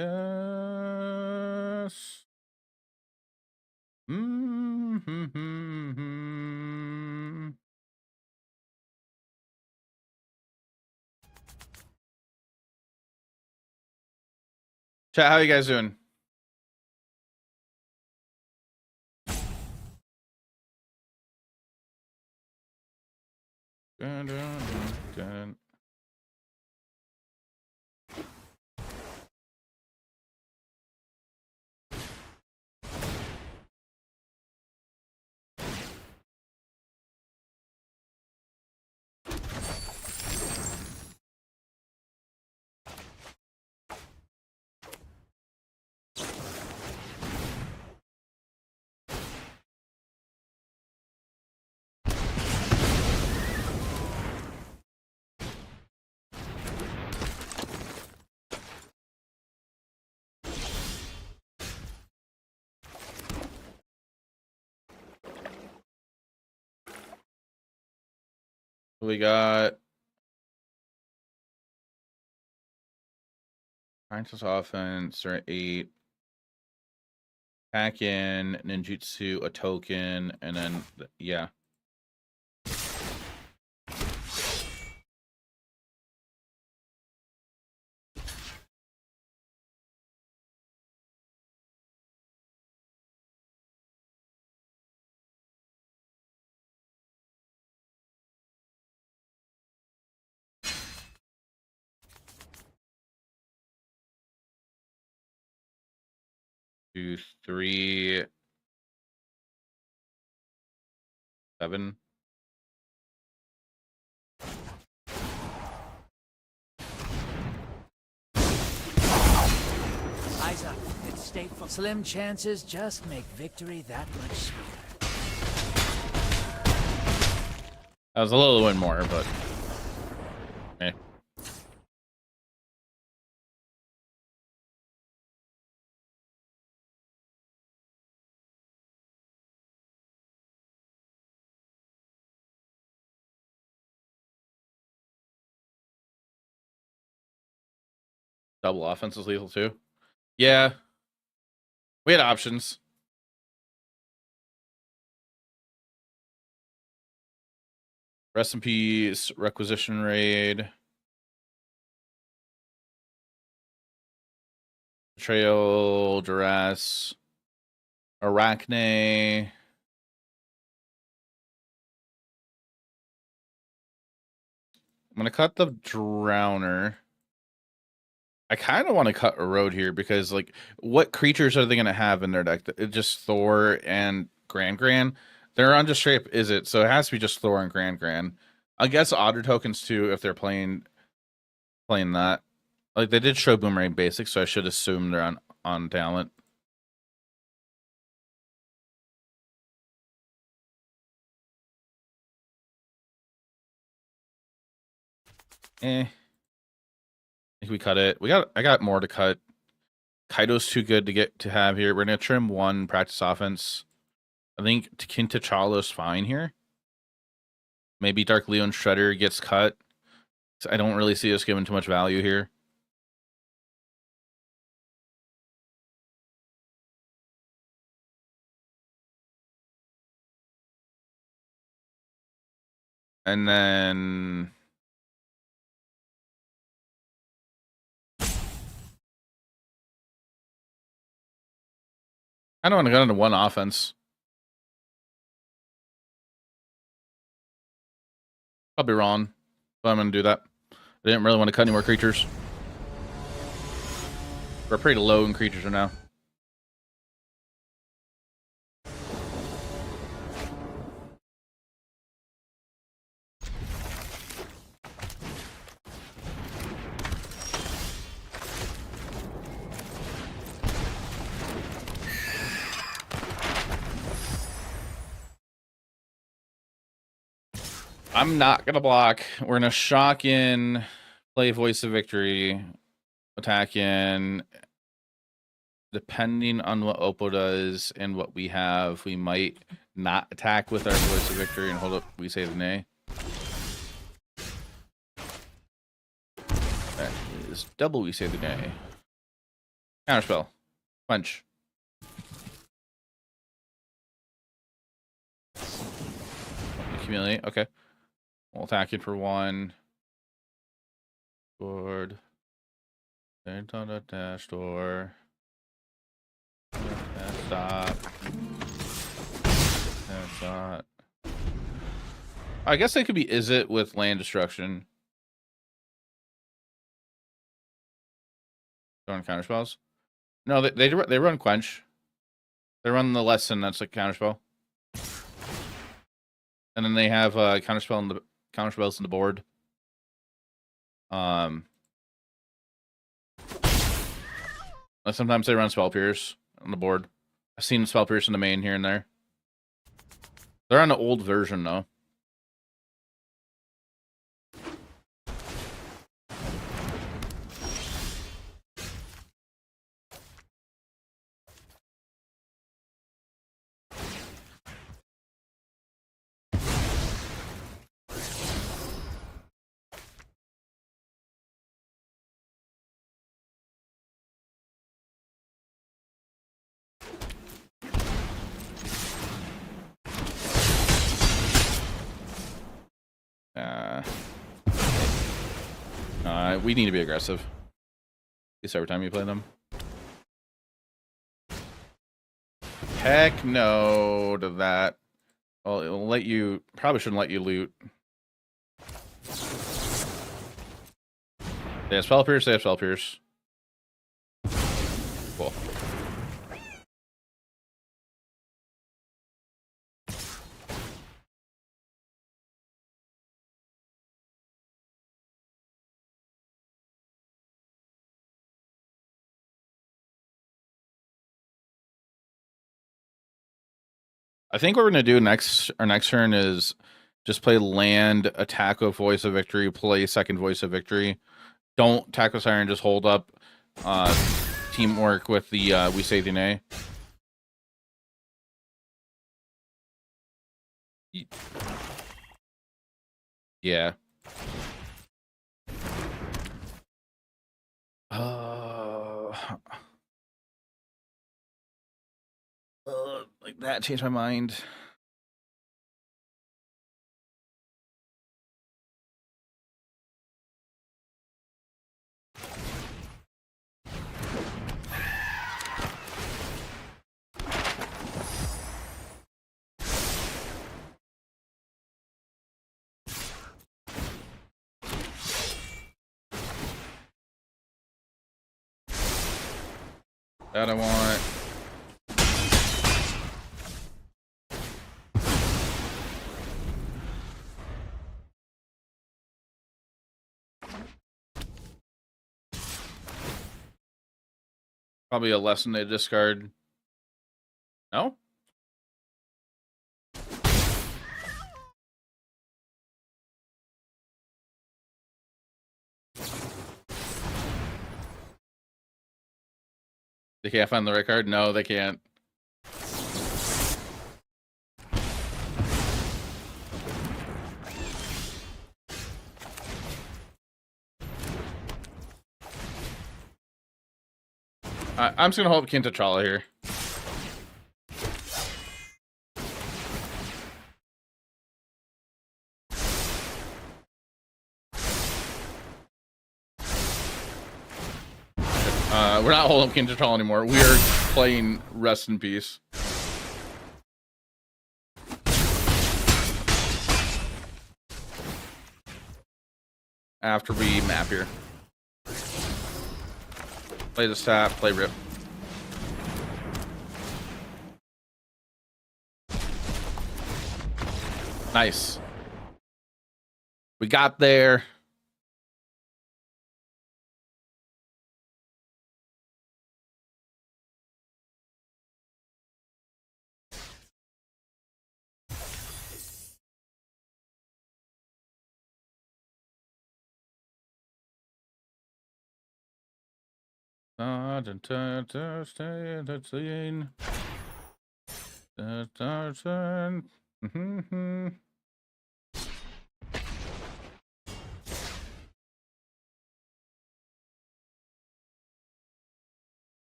Chat, how you guys doing? Dun, dun, dun. We got Scientist offense or 8. Pack in ninjutsu, a token, and then yeah. Two, 3, 7. Eyes up. It's stateful. Slim chances just make victory that much sweeter. That was a little win more, but okay. Double offense is lethal too. Yeah. We had options. Rest in peace, Requisition Raid. Betrayal, Duress, Arachne. I'm going to cut the Drowner. I kind of want to cut Erode here because, like, what creatures are they going to have in their deck? It's just Thor and Grand. They're on just straight up is it, so it has to be just Thor and Grand. I guess Otter tokens too if they're playing that. Like, they did show Boomerang Basics, so I should assume they're on talent. I think we cut it. I got more to cut. Kaido's too good to have here. We're gonna trim 1 practice offense. I think Kin T'Challa's fine here. Maybe Dark Leon Shredder gets cut. I don't really see us giving too much value here. And then I don't want to go into 1 offense. I'll be wrong, but I'm going to do that. I didn't really want to cut any more creatures. We're pretty low in creatures right now. I'm not gonna block. We're gonna shock in, play Voice of Victory, attack in. Depending on what Oppo does and what we have, we might not attack with our Voice of Victory and hold up. We say the nay. That is double. We say the nay. Counterspell, punch. Accumulate. Okay, we'll attack it for 1. Board. Dash door. Stop. Stop. I guess they could be is it with land destruction. Throwing counterspells. No, they run quench. They run the lesson. That's like counterspell. And then they have counterspells in the board. Sometimes they run Spell Pierce on the board. I've seen Spell Pierce in the main here and there. They're on the old version though. We need to be aggressive. At least every time you play them. Heck no to that. Well, it'll let you. Probably shouldn't let you loot. They have Spell Pierce. They have Spell Pierce. Cool. I think what we're gonna do our next turn is just play land, attack with Voice of Victory, play second Voice of Victory. Don't tackle Siren, just hold up. Teamwork with the we say the nay. Yeah. Like that changed my mind. That I want. Probably a lesson they discard. No? They can't find the right card? No, they can't. I'm just gonna hold Kintatala here. We're not holding Kintatala anymore. We are playing Rest in Peace. After we map here. Play the tap, play Rip. Nice. We got there. Stay in the scene.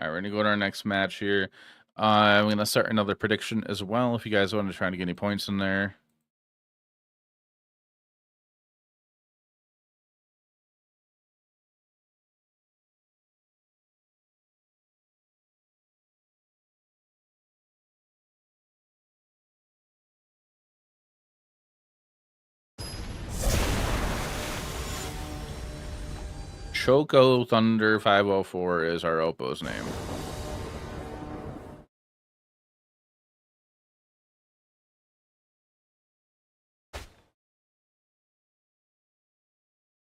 All right, we're gonna go to our next match here. I'm gonna start another prediction as well. If you guys want to try to get any points in there. Choco Thunder 504 is our Oppo's name.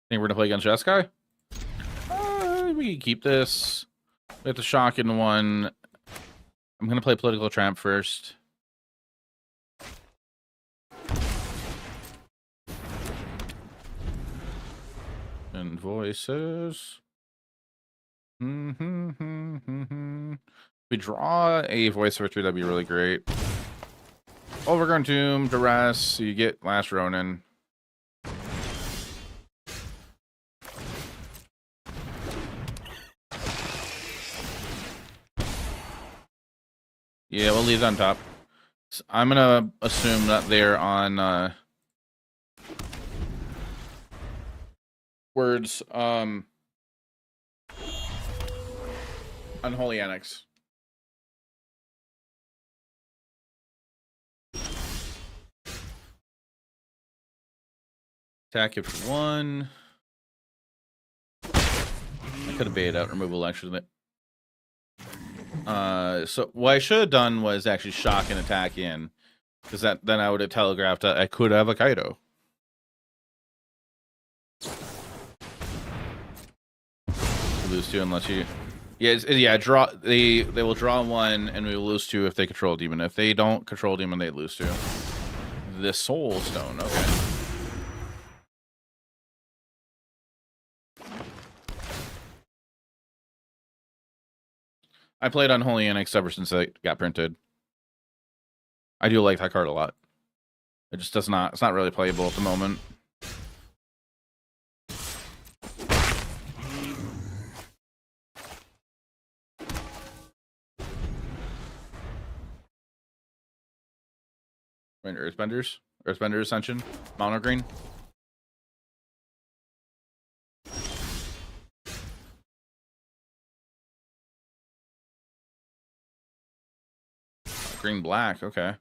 Think we're gonna play against Jeskai? We can keep this. We have the shock in one. I'm gonna play Political Tramp first. And voices. We draw a voice victory, that'd be really great. Overgrown Tomb, Duress, so you get Last Ronin. Yeah, we'll leave it on top. So I'm gonna assume that they're on words Unholy Annex. Attack if one. I could have baited out removal actually. So what I should have done was actually shock and attack in, because then I would have telegraphed that I could have a Kaido. You lose two unless you, draw. They will draw one, and we will lose two if they control demon. If they don't control demon, they lose two. The Soul Stone, okay. I played Unholy Annex ever since it got printed. I do like that card a lot. It just does not, it's not really playable at the moment. Earthbenders? Earthbender Ascension? Mono green? Green black, okay.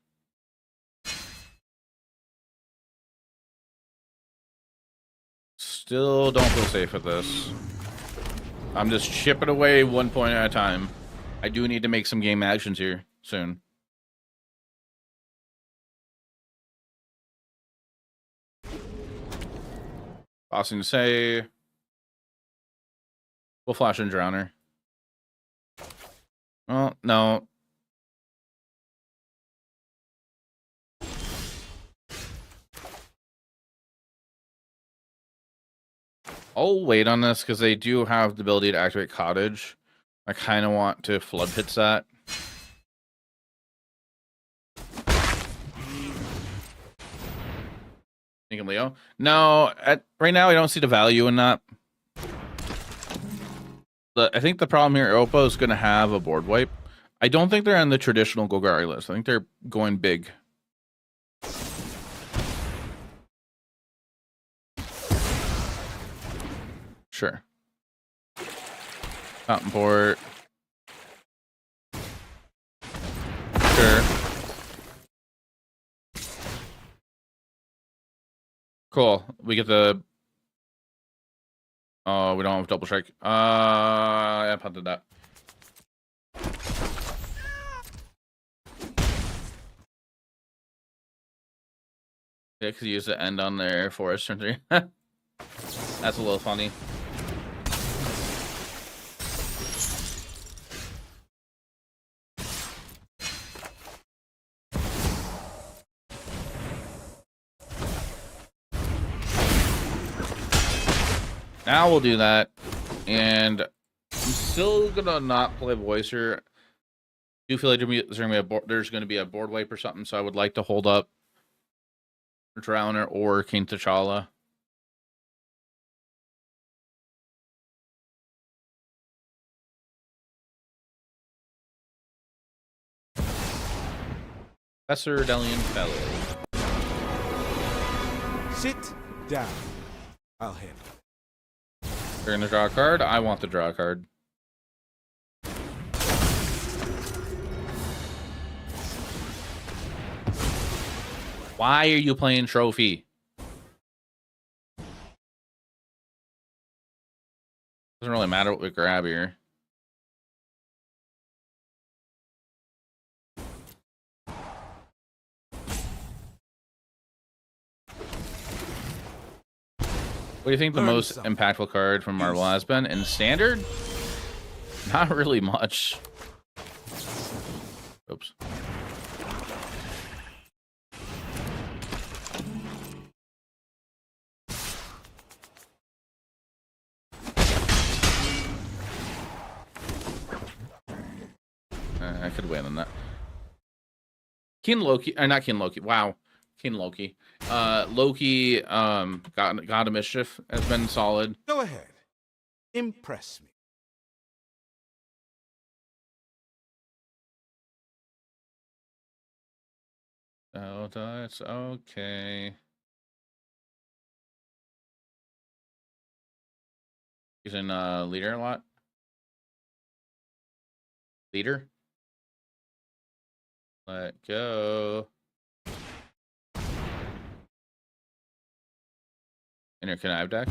Still don't feel safe with this. I'm just chipping away 1 point at a time. I do need to make some game actions here soon. Bossing to say. We'll flash in Drowner. Well, no. I'll wait on this because they do have the ability to activate Cottage. I kind of want to Flood Pits that. Thinking Leo? No, right now I don't see the value in that. I think the problem here, Oppo is going to have a board wipe. I don't think they're on the traditional Golgari list. I think they're going big. Sure. Fountain Port. Sure. Cool. We get the... Oh, we don't have double strike. I punted that. Yeah, because you use the end on their forest turn 3. That's a little funny. Now we'll do that. And I'm still gonna not play Voicer. I do feel like there's gonna be a board wipe or something, so I would like to hold up Drowner or King T'Challa. Professor Delian Fellow. Sit down. I'll handle it. You're gonna draw a card. I want to draw a card. Why are you playing Trophy? Doesn't really matter what we grab here. What do you think the most impactful card from Marvel has been? In Standard? Not really much. Oops. I could win on that. Keen Loki, not Keen Loki. Wow, Keen Loki. Loki, God of Mischief has been solid. Go ahead. Impress me. Oh, that's okay. Using leader a lot. Leader. Let go. In your connive deck.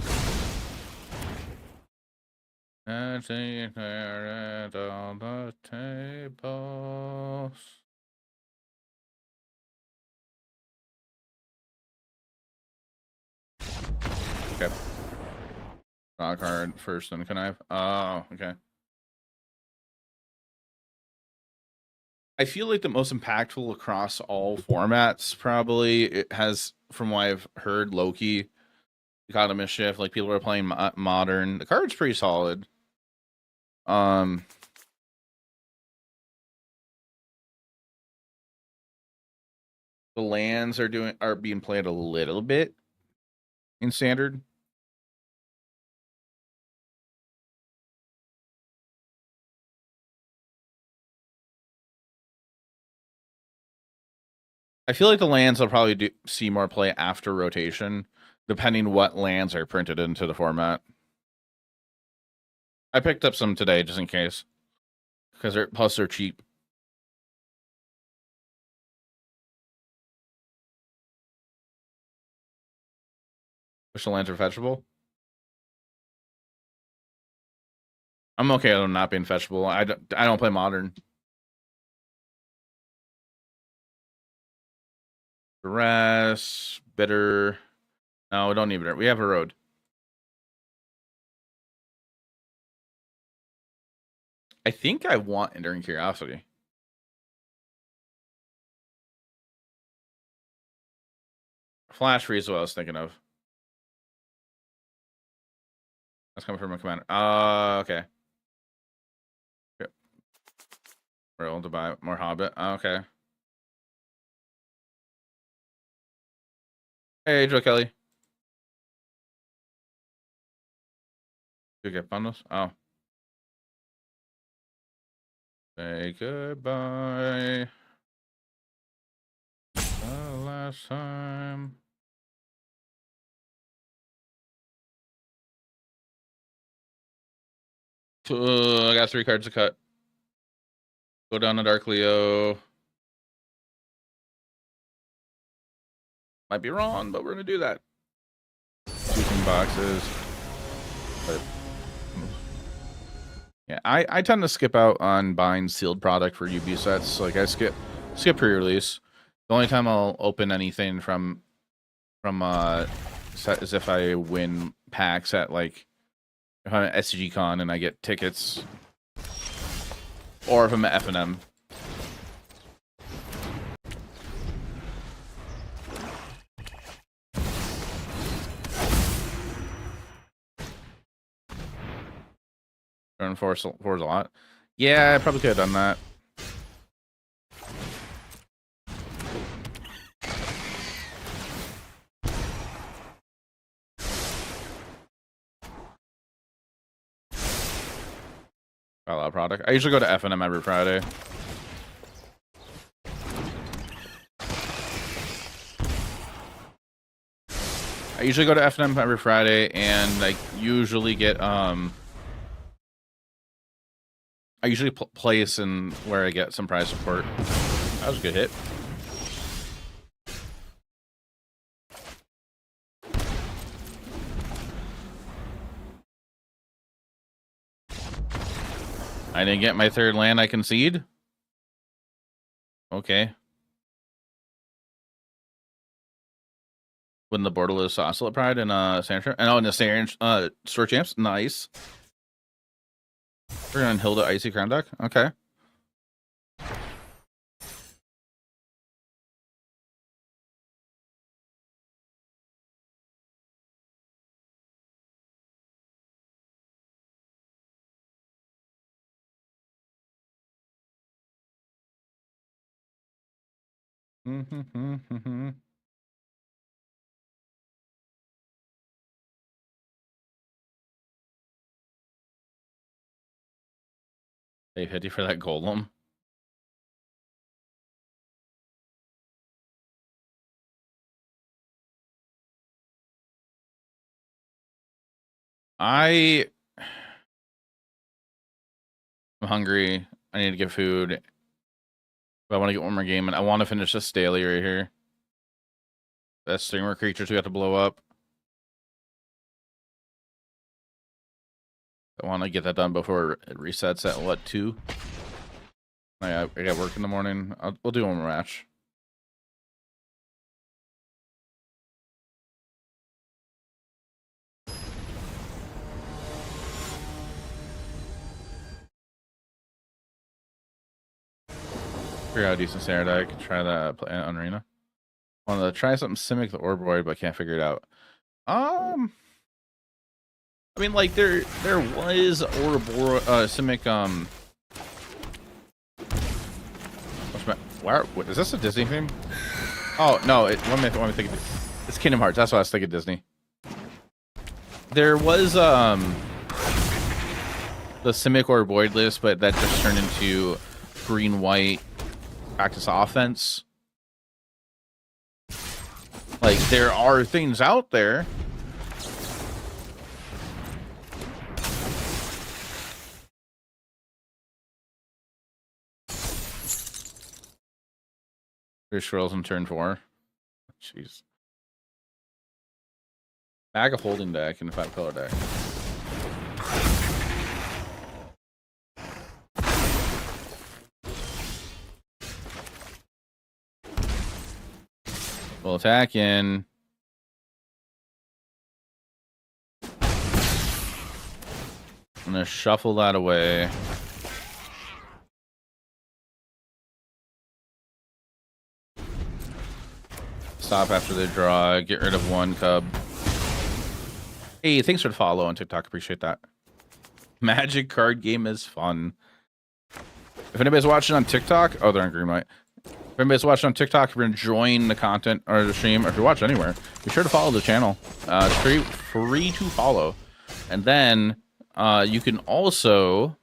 And see there at all the tables. Okay. Draw a card first and connive. Oh, okay. I feel like the most impactful across all formats, probably, it has, from what I've heard, Loki, God of Mischief. Like, people are playing Modern. The card's pretty solid. The lands are being played a little bit in Standard. I feel like the lands will probably see more play after rotation, depending what lands are printed into the format. I picked up some today just in case, because they're cheap. Wish the lands are fetchable. I'm okay with them not being fetchable. I don't play Modern. Duress, Bitter. No, we don't need Bitter. We have a Road. I think I want Enduring Curiosity. Flash Freeze is what I was thinking of. That's coming from a commander. Okay. Yep. We're able to buy more Hobbit. Okay. Hey, Joe Kelly. Did you get bundles? Oh. Say goodbye. The last time. I got 3 cards to cut. Go down to Dark Leo. Might be wrong, but we're gonna do that. Choosing boxes. But yeah, I tend to skip out on buying sealed product for UB sets. Like, I skip pre-release. The only time I'll open anything from set is if I win packs at, like, if I'm at SCG Con and I get tickets, or if I'm at F&M. Run fours a lot. Yeah, I probably could have done that. Got a lot of product. I usually go to F&M every Friday. I usually go to F&M every Friday, and I usually get I usually place in where I get some prize support. That was a good hit. I didn't get my third land. I concede. Okay. When the borderless Oscillate Pride and Sandra and in the Sand Store Champs. Nice. We're on Hilda Icy Crown deck. Okay. Hey, 50 for that golem. I'm hungry. I need to get food. But I want to get one more game, and I want to finish this daily right here. That's 3 more creatures we have to blow up. I want to get that done before it resets at what, 2? I got work in the morning. We'll do one more match. Figure out a decent standard. I could try that on Arena. Want to try something Simic the Orb Void, but can't figure it out. I mean, like there was Simic what is this, a Disney theme? Oh no, what am I thinking? It's Kingdom Hearts. That's what I was thinking, Disney. There was the Simic or Void list, but that just turned into green white practice offense. Like, there are things out there. There's Swirls in turn 4. Jeez. Bag of Holding deck and 5-color deck. We'll attack in. I'm gonna shuffle that away. Stop after the draw. Get rid of 1 cub. Hey, thanks for the follow on TikTok. Appreciate that. Magic card game is fun. If anybody's watching on TikTok, oh, they're on green light. If anybody's watching on TikTok, if you're enjoying the content or the stream, or if you're watching anywhere, be sure to follow the channel. It's free to follow. And then you can also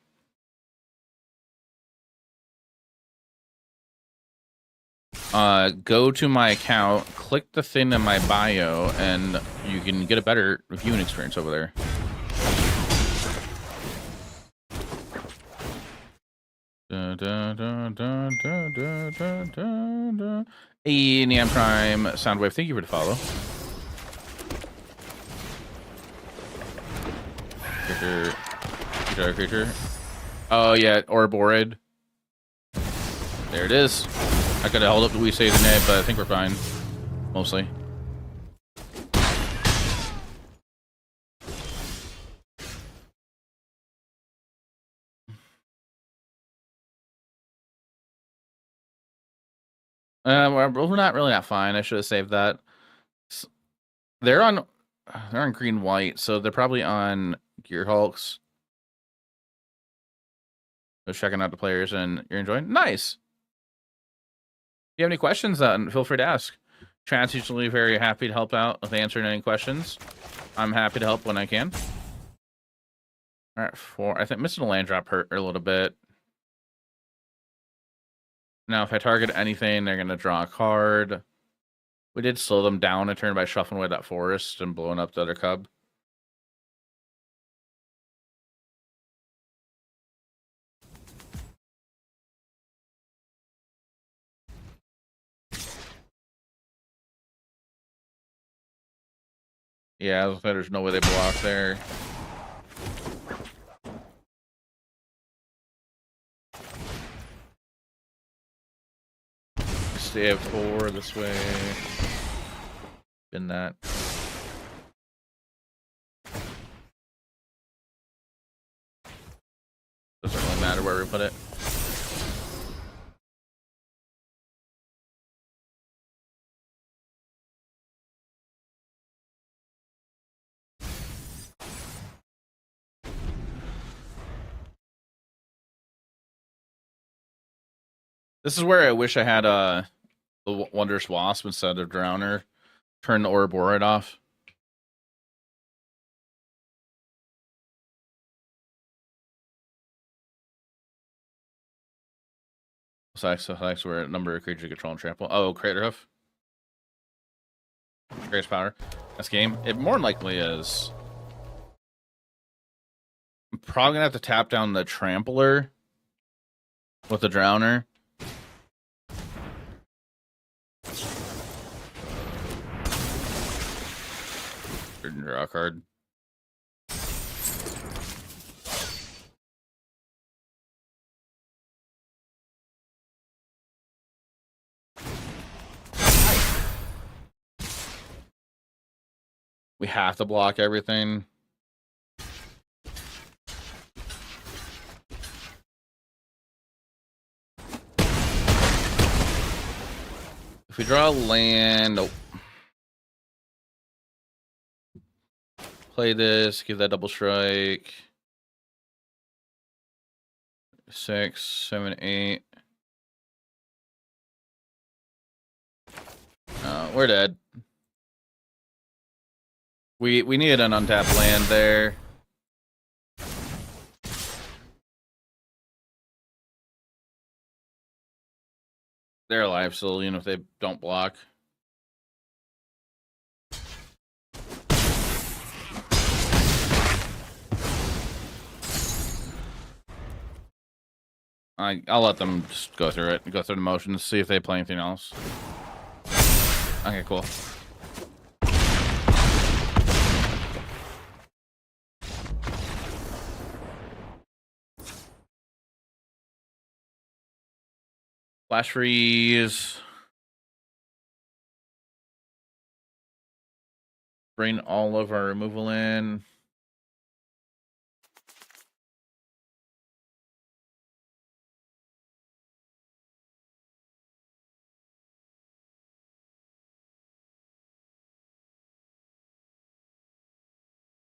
go to my account, click the thing in my bio, and you can get a better viewing experience over there. Hey, Neon Prime Soundwave, thank you for the follow. Creature. Oh yeah, Orborid. There it is. I could have held up the We Save the Net, but I think we're fine. Mostly. We're not really that fine. I should have saved that. They're on green white, so they're probably on Gear Hulks. Just checking out the players and you're enjoying. Nice. If you have any questions, feel free to ask. Chat's usually very happy to help out with answering any questions. I'm happy to help when I can. All right, 4. I think missing a land drop hurt a little bit. Now, if I target anything, they're going to draw a card. We did slow them down a turn by shuffling away that forest and blowing up the other cub. Yeah, there's no way they block there. Stay up 4 this way. Been that. Doesn't really matter where we put it. This is where I wish I had the Wondrous Wasp instead of Drowner. Turn the Ouroboros off. Selects where a number of creatures control and trample. Oh, Crater Hoof. Greatest power. This game. It more than likely is. I'm probably gonna have to tap down the Trampler with the Drowner. Draw a card. We have to block everything. If we draw land, nope. Play this, give that double strike. 6, 7, 8. We're dead. We needed an untapped land there. They're alive still, even if they don't block. I'll let them just go through it, go through the motions, see if they play anything else. Okay, cool. Flash freeze. Bring all of our removal in.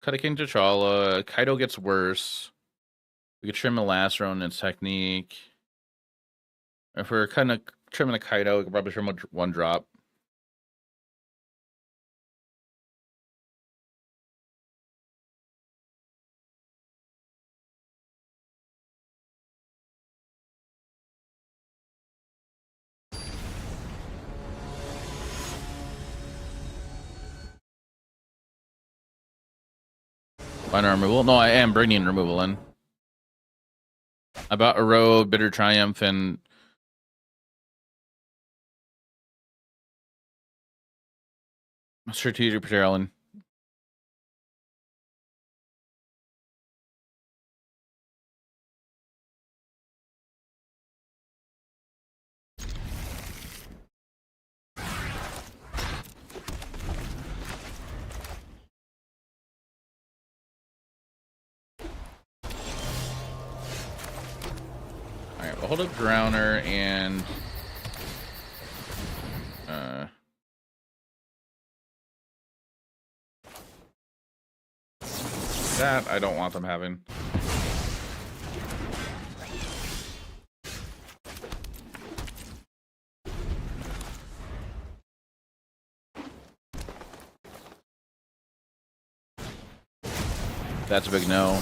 Cut a King T'Challa. Kaido gets worse. We could trim the last round in technique. If we're kind of trimming a Kaido, we could probably trim one drop. Minor removal? No, I am bringing removal in. I bought a Road, Bitter Triumph, and Strategic Patrolling. Alright, we'll hold up Drowner and that I don't want them having. That's a big no.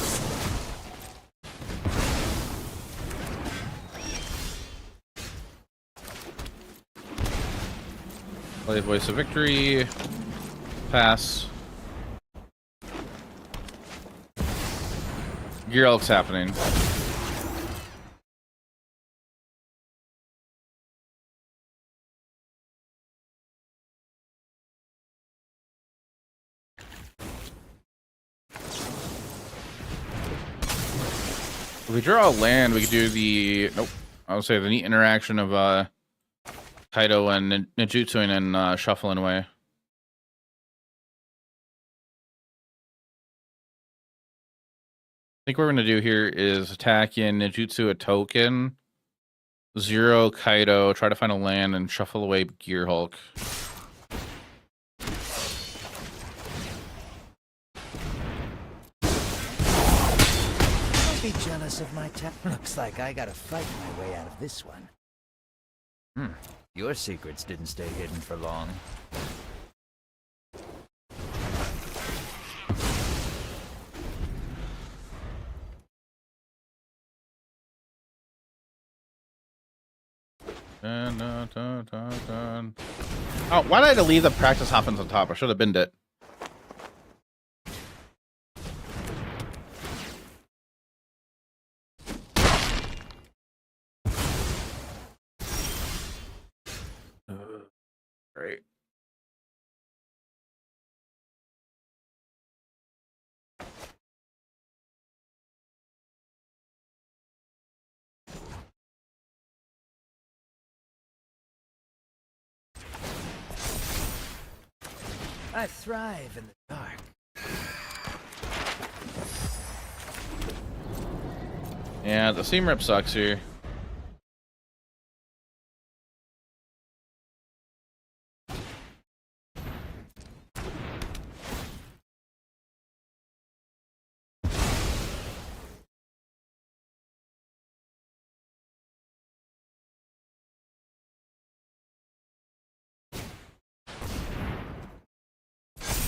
Play Voice of Victory. Pass. Gear Elk's happening. If we draw a land, we could do the nope. I would say the neat interaction of Kaido and Ninjutsu and shuffling away. I think what we're gonna do here is attack in Ninjutsu a token, 0 Kaido, try to find a land and shuffle away Gear Hulk. Don't be jealous of my Looks like I gotta fight my way out of this one. Your secrets didn't stay hidden for long. Oh, why did I leave the practice happens on top? I should have binned it. Great. I thrive in the dark. Yeah, the seam rip sucks here.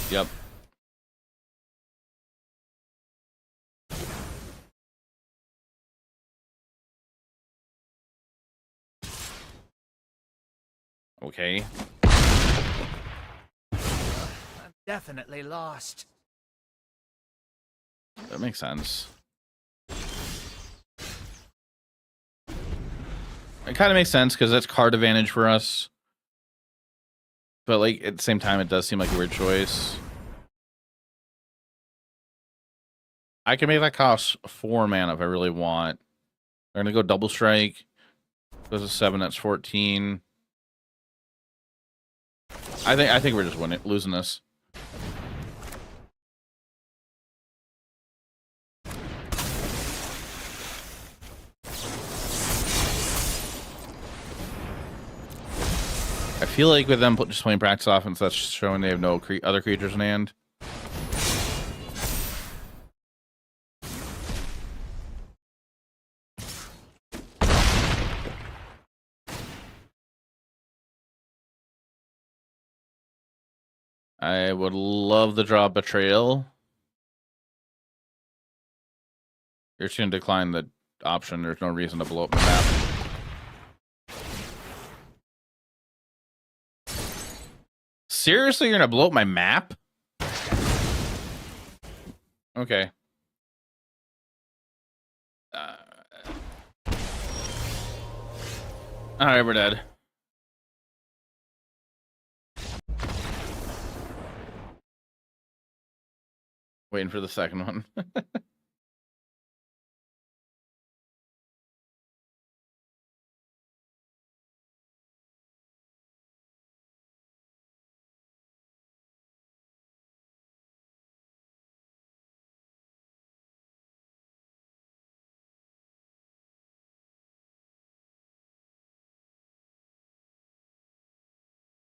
Yep. Okay. I'm definitely lost. That makes sense. It kind of makes sense because that's card advantage for us. But like at the same time, it does seem like a weird choice. I can make that cost 4 mana if I really want. They're gonna go double strike. Goes to 7, that's 14. I think we're just losing this. I feel like with them just playing practice offense, that's showing they have no other creatures in hand. I would love the draw Betrayal. You're just going to decline the option. There's no reason to blow up the map. Seriously, you're going to blow up my map? Okay. Alright, we're dead. Waiting for the second one.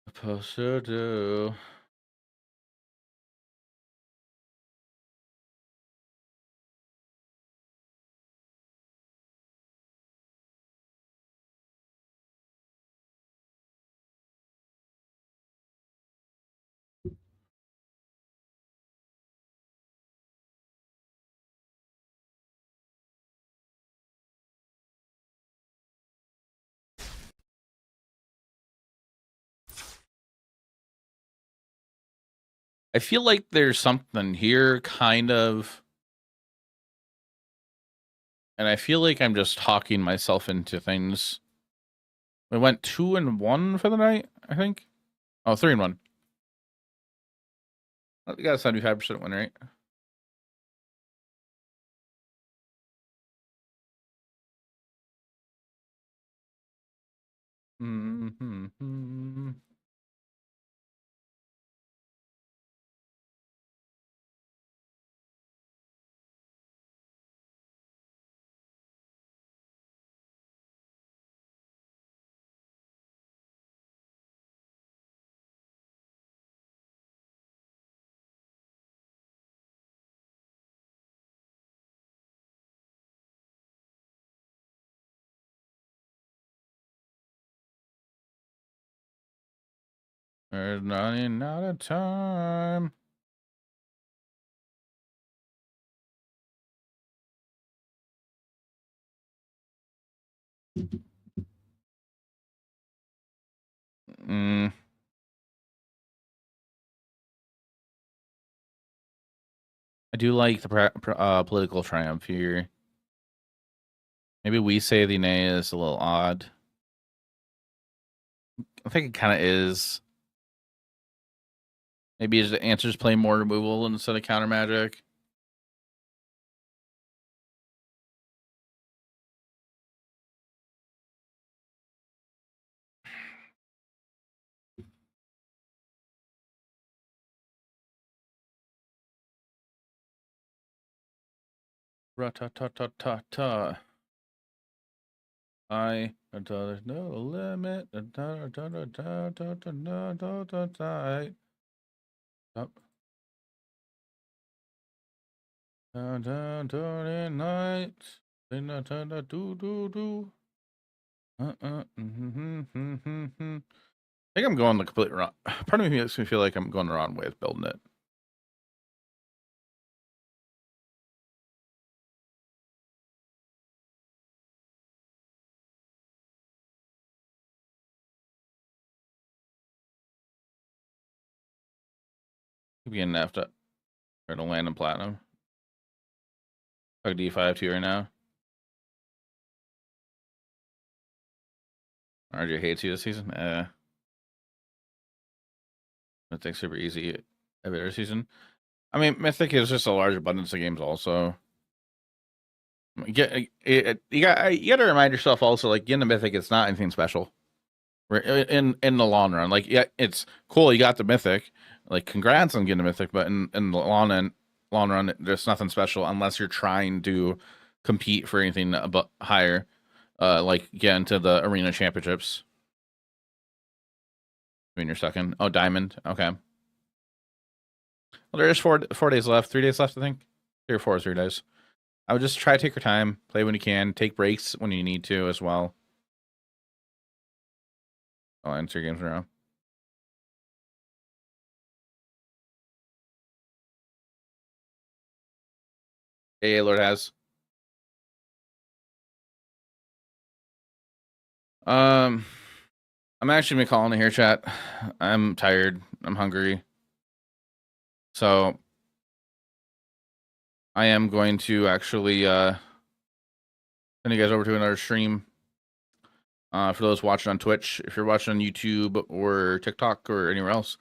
Supposed to do. I feel like there's something here, kind of. And I feel like I'm just talking myself into things. We went 2-1 for the night, I think. Oh, 3-1. We got a 75% win rate. Mm-hmm. There's not a time. Mm. I do like the political triumph here. Maybe we say the nay is a little odd. I think it kind of is. Maybe his answers play more removal instead of counter magic. Ra-ta-ta-ta-ta-ta. There's no limit. Up. Down night. Do do do. I think I'm going the complete wrong. Part of me makes me feel like I'm going the wrong way with building it. Maybe getting after or to land in platinum. Like D5 2 right now. RJ hates you this season. Mythic's super easy every other season. I mean, Mythic is just a large abundance of games also. You got to remind yourself also, like, getting the Mythic, it's not anything special. In the long run, like, yeah, it's cool you got the Mythic, like, congrats on getting the Mythic, but in the long run, there's nothing special unless you're trying to compete for anything but higher, like get into the arena championships. I mean, you're second. Oh, diamond. Okay. Well, there's 4 days left, 3 days left, I think. 3 days. I would just try to take your time, play when you can, take breaks when you need to as well. I'll answer your games in a row. AA Lord has. I'm actually been calling it here, chat. I'm tired. I'm hungry. So I am going to actually send you guys over to another stream. For those watching on Twitch, if you're watching on YouTube or TikTok or anywhere else,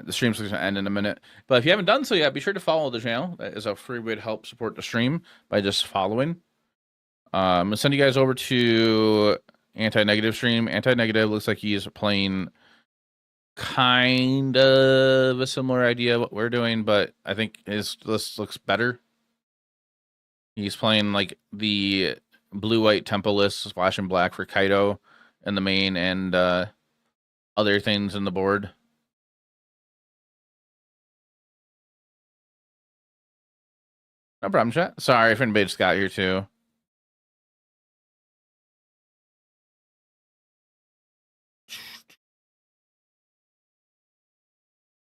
the stream's going to end in a minute. But if you haven't done so yet, be sure to follow the channel. That is a free way to help support the stream by just following. I'm going to send you guys over to Anti-Negative stream. Anti-Negative looks like he's playing kind of a similar idea what we're doing, but I think his list looks better. He's playing like the blue-white tempo list, splash and black for Kaido in the main, and other things in the board. No problem, chat. Sorry if anybody just got here too.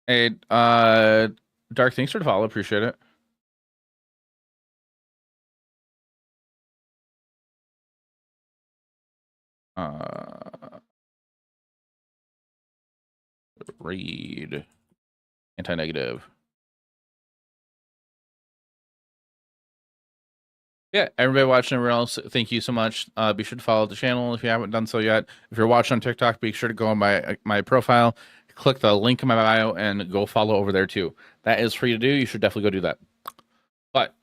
Hey, Dark, thanks for the follow. Appreciate it. Read. Anti-negative. Yeah, everybody watching, everyone else, thank you so much. Be sure to follow the channel if you haven't done so yet. If you're watching on TikTok, be sure to go on my profile, click the link in my bio, and go follow over there too. That is free to do. You should definitely go do that. But,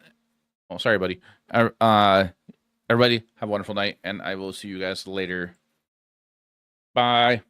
oh, sorry, buddy. Everybody, have a wonderful night, and I will see you guys later. Bye.